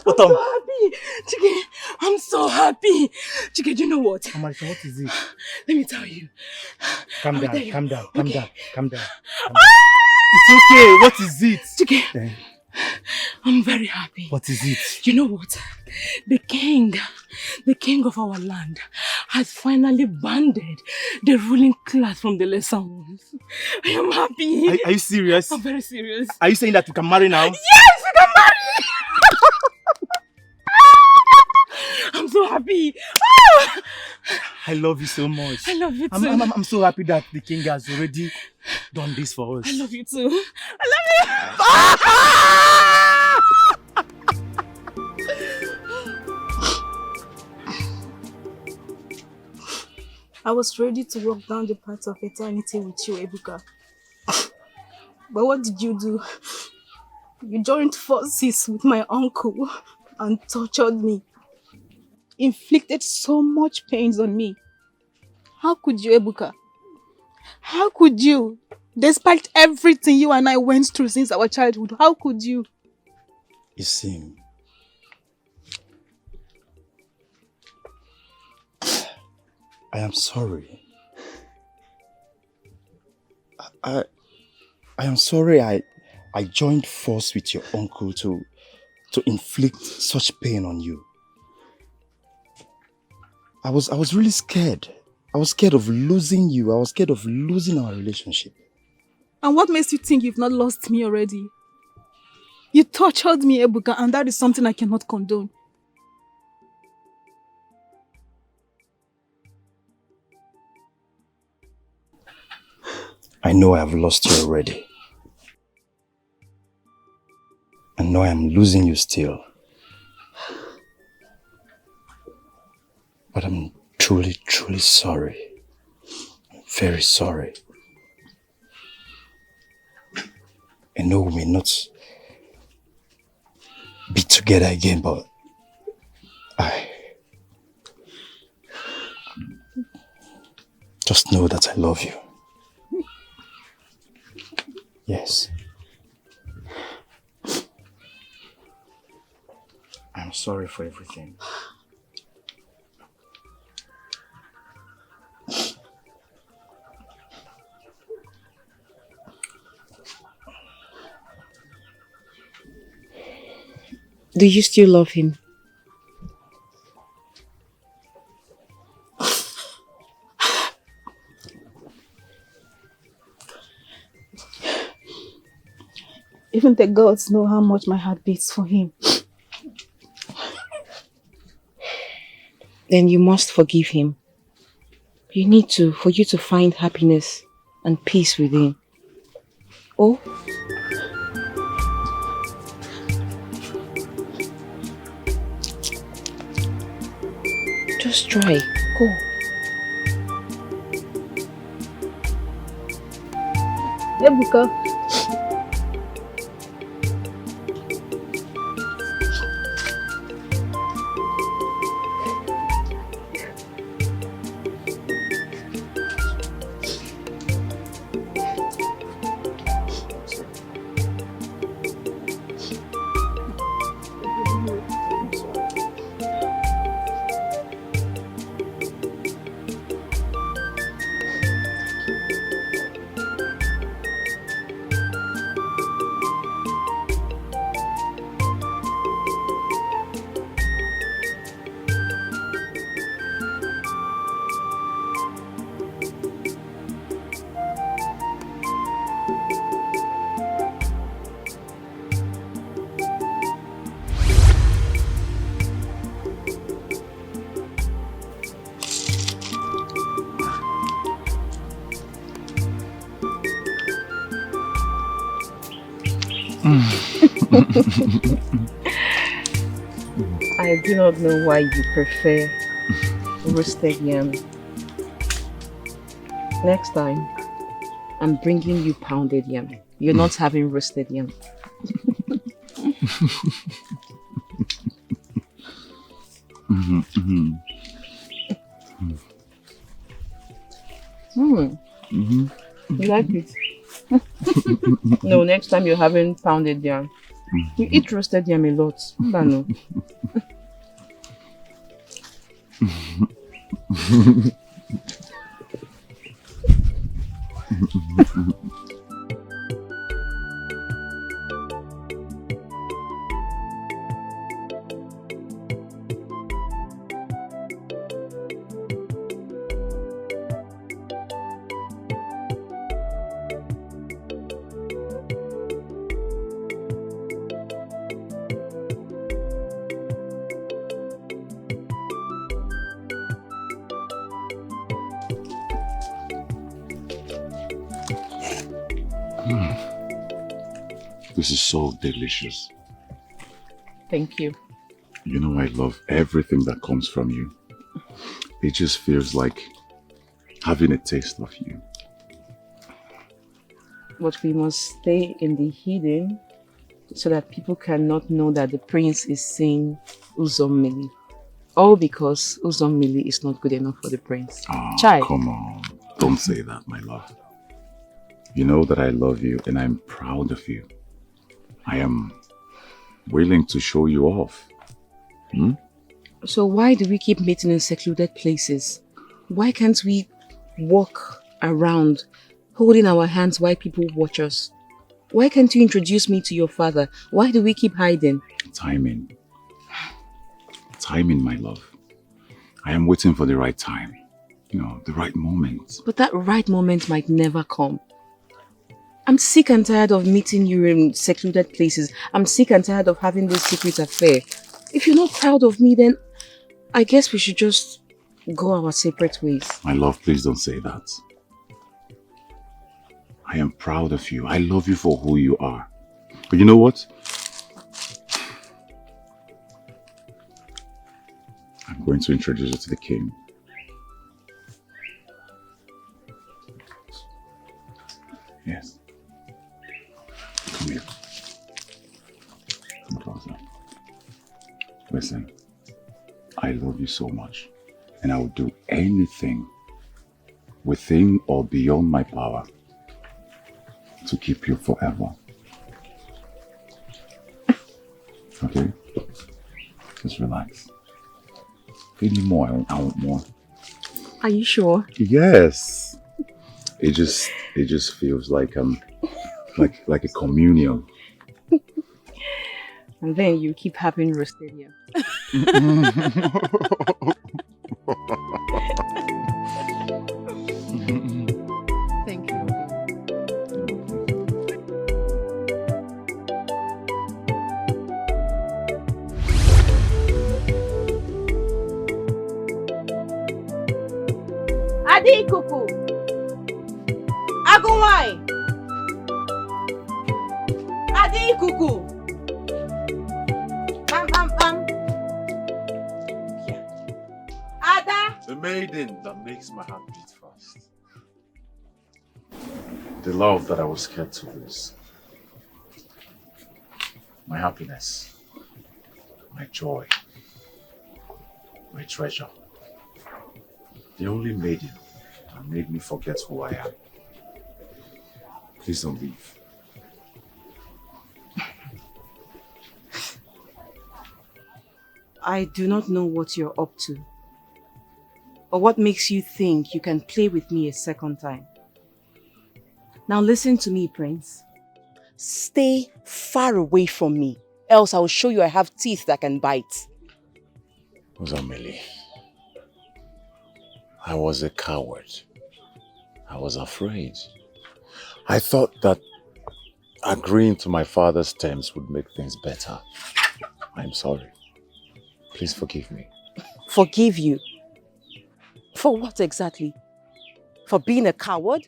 I'm so happy! Chicken, I'm so happy! Chicken, do you know what? Amarisha, what is it? Let me tell you. Calm I'll down, tell you. calm down, calm down, calm down. It's okay, what is it? Chicken, I'm very happy. What is it? You know what? The king of our land has finally banded the ruling class from the lesser ones. I am happy. Are you serious? I'm very serious. Are you saying that we can marry now? Yes, we can marry! I'm so happy. Ah! I love you so much. I love you too. I'm so happy that the king has already done this for us. I love you too. I love you. I was ready to walk down the path of eternity with you, Ebuka. But what did you do? You joined forces with my uncle and tortured me. Inflicted so much pains on me. How could you, Ebuka? How could you? Despite everything you and I went through since our childhood, how could you? You see, I am sorry. I am sorry I joined force with your uncle to inflict such pain on you. I was really scared. I was scared of losing you. I was scared of losing our relationship. And what makes you think you've not lost me already? You tortured me, Ebuka, and that is something I cannot condone. I know I have lost you already. I know I am losing you still. But I'm truly, truly sorry. I'm very sorry. I know we may not be together again, but I just know that I love you. Yes. I'm sorry for everything. Do you still love him? Even the gods know how much my heart beats for him. Then you must forgive him. You need to, for you to find happiness and peace within. Oh? Just try. Go. Ebuka. I do not know why you prefer roasted yam. Next time, I'm bringing you pounded yam. You're not having roasted yam. You like it? No, next time you're having pounded yam. You eat roasted yam a lot. No. This is so delicious. Thank you. You know I love everything that comes from you. It just feels like having a taste of you. But we must stay in the hidden so that people cannot know that the prince is saying Uzommili. All because Uzommili is not good enough for the prince. Oh, Chai. come on. Don't say that, my love. You know that I love you and I'm proud of you. I am willing to show you off. So why do we keep meeting in secluded places? Why can't we walk around holding our hands while people watch us? Why can't you introduce me to your father? Why do we keep hiding? Timing. Timing, my love. I am waiting for the right time. You know, the right moment. But that right moment might never come. I'm sick and tired of meeting you in secluded places. I'm sick and tired of having this secret affair. If you're not proud of me, then I guess we should just go our separate ways. My love, please don't say that. I am proud of you. I love you for who you are. But you know what? I'm going to introduce you to the king. Yes. Come here. Come closer. Listen, I love you so much, and I will do anything within or beyond my power to keep you forever. Okay? Just relax. Give me more. I want more. Are you sure? Yes. It just feels like like a communion. And then you keep having roasted yam. Thank you. Adi Kuku. Agunwai. Adi Kuku. Ada. The maiden that makes my heart beat fast. The love that I was scared to lose. My happiness. My joy. My treasure. The only maiden that made me forget who I am. Please don't leave. I do not know what you're up to. Or what makes you think you can play with me a second time. Now listen to me, Prince. Stay far away from me, else I will show you I have teeth that can bite. Uzommili, I was a coward. I was afraid. I thought that agreeing to my father's terms would make things better. I'm sorry. Please forgive me. Forgive you? For what exactly? For being a coward?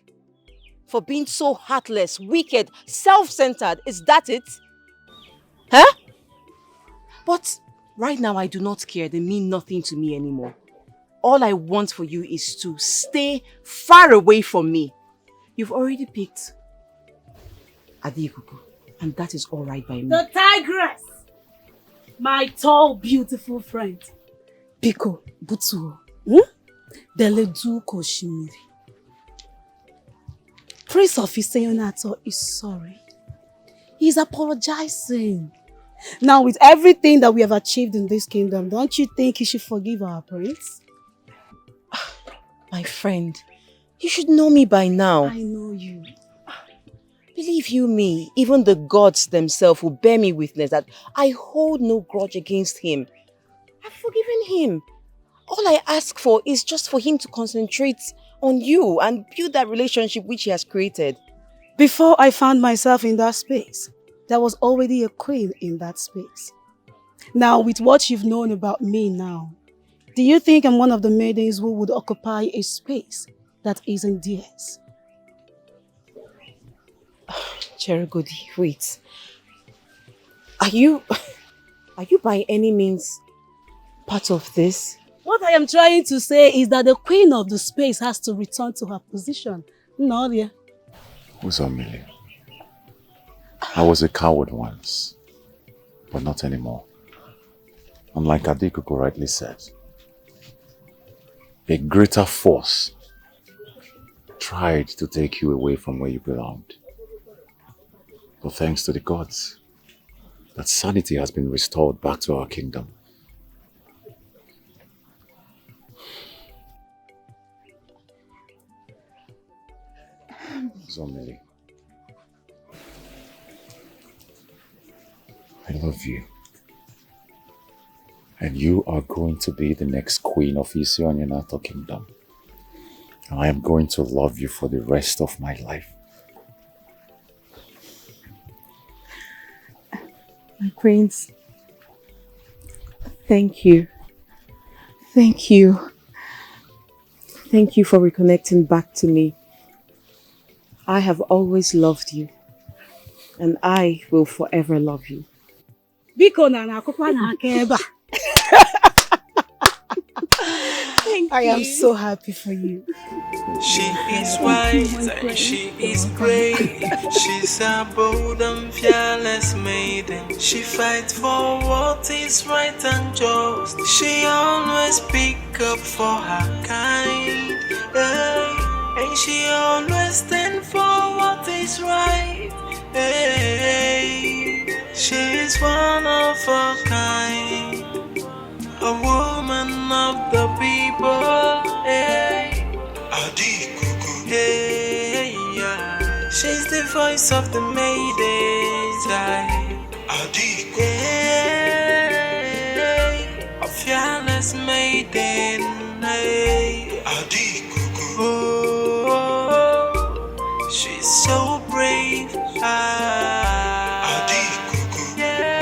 For being so heartless, wicked, self-centered. Is that it? Huh? But right now I do not care. They mean nothing to me anymore. All I want for you is to stay far away from me. You've already picked Adikuku, and that is all right by me. The tigress! My tall, beautiful friend. Biko, Butuo. Deledu Koshimiri. Prince of Iseyonato is sorry. He's apologizing. Now, with everything that we have achieved in this kingdom, don't you think he should forgive our prince? My friend, you should know me by now. I know you. Believe you me, even the gods themselves will bear me witness that I hold no grudge against him. I've forgiven him. All I ask for is just for him to concentrate on you and build that relationship which he has created. Before I found myself in that space, there was already a queen in that space. Now, with what you've known about me now, do you think I'm one of the maidens who would occupy a space that isn't theirs? Cherugodi, wait. Are you by any means part of this? What I am trying to say is that the queen of the space has to return to her position. Noria. Uzomili, I was a coward once, but not anymore. And like Adikuku rightly said, a greater force tried to take you away from where you belonged. But thanks to the gods, that sanity has been restored back to our kingdom. Zomili, I love you. And you are going to be the next queen of Isionyanato Kingdom. And I am going to love you for the rest of my life. My prince, thank you. Thank you. Thank you for reconnecting back to me. I have always loved you, and I will forever love you. I am so happy for you. She is wise and she is brave. She's a bold and fearless maiden. She fights for what is right and just. She always speaks up for her kind. And she always stands for what is right. She is one of a kind. A woman of the people, Adikuku, yeah. She's the voice of the maidens, Adikuku, a fearless maiden, Adikuku, oh, she's so brave, Adikuku, yeah.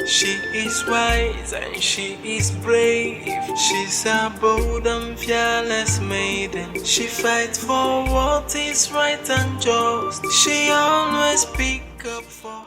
She is wise and she is brave. She's a bold and fearless maiden. She fights for what is right and just. She always speaks up for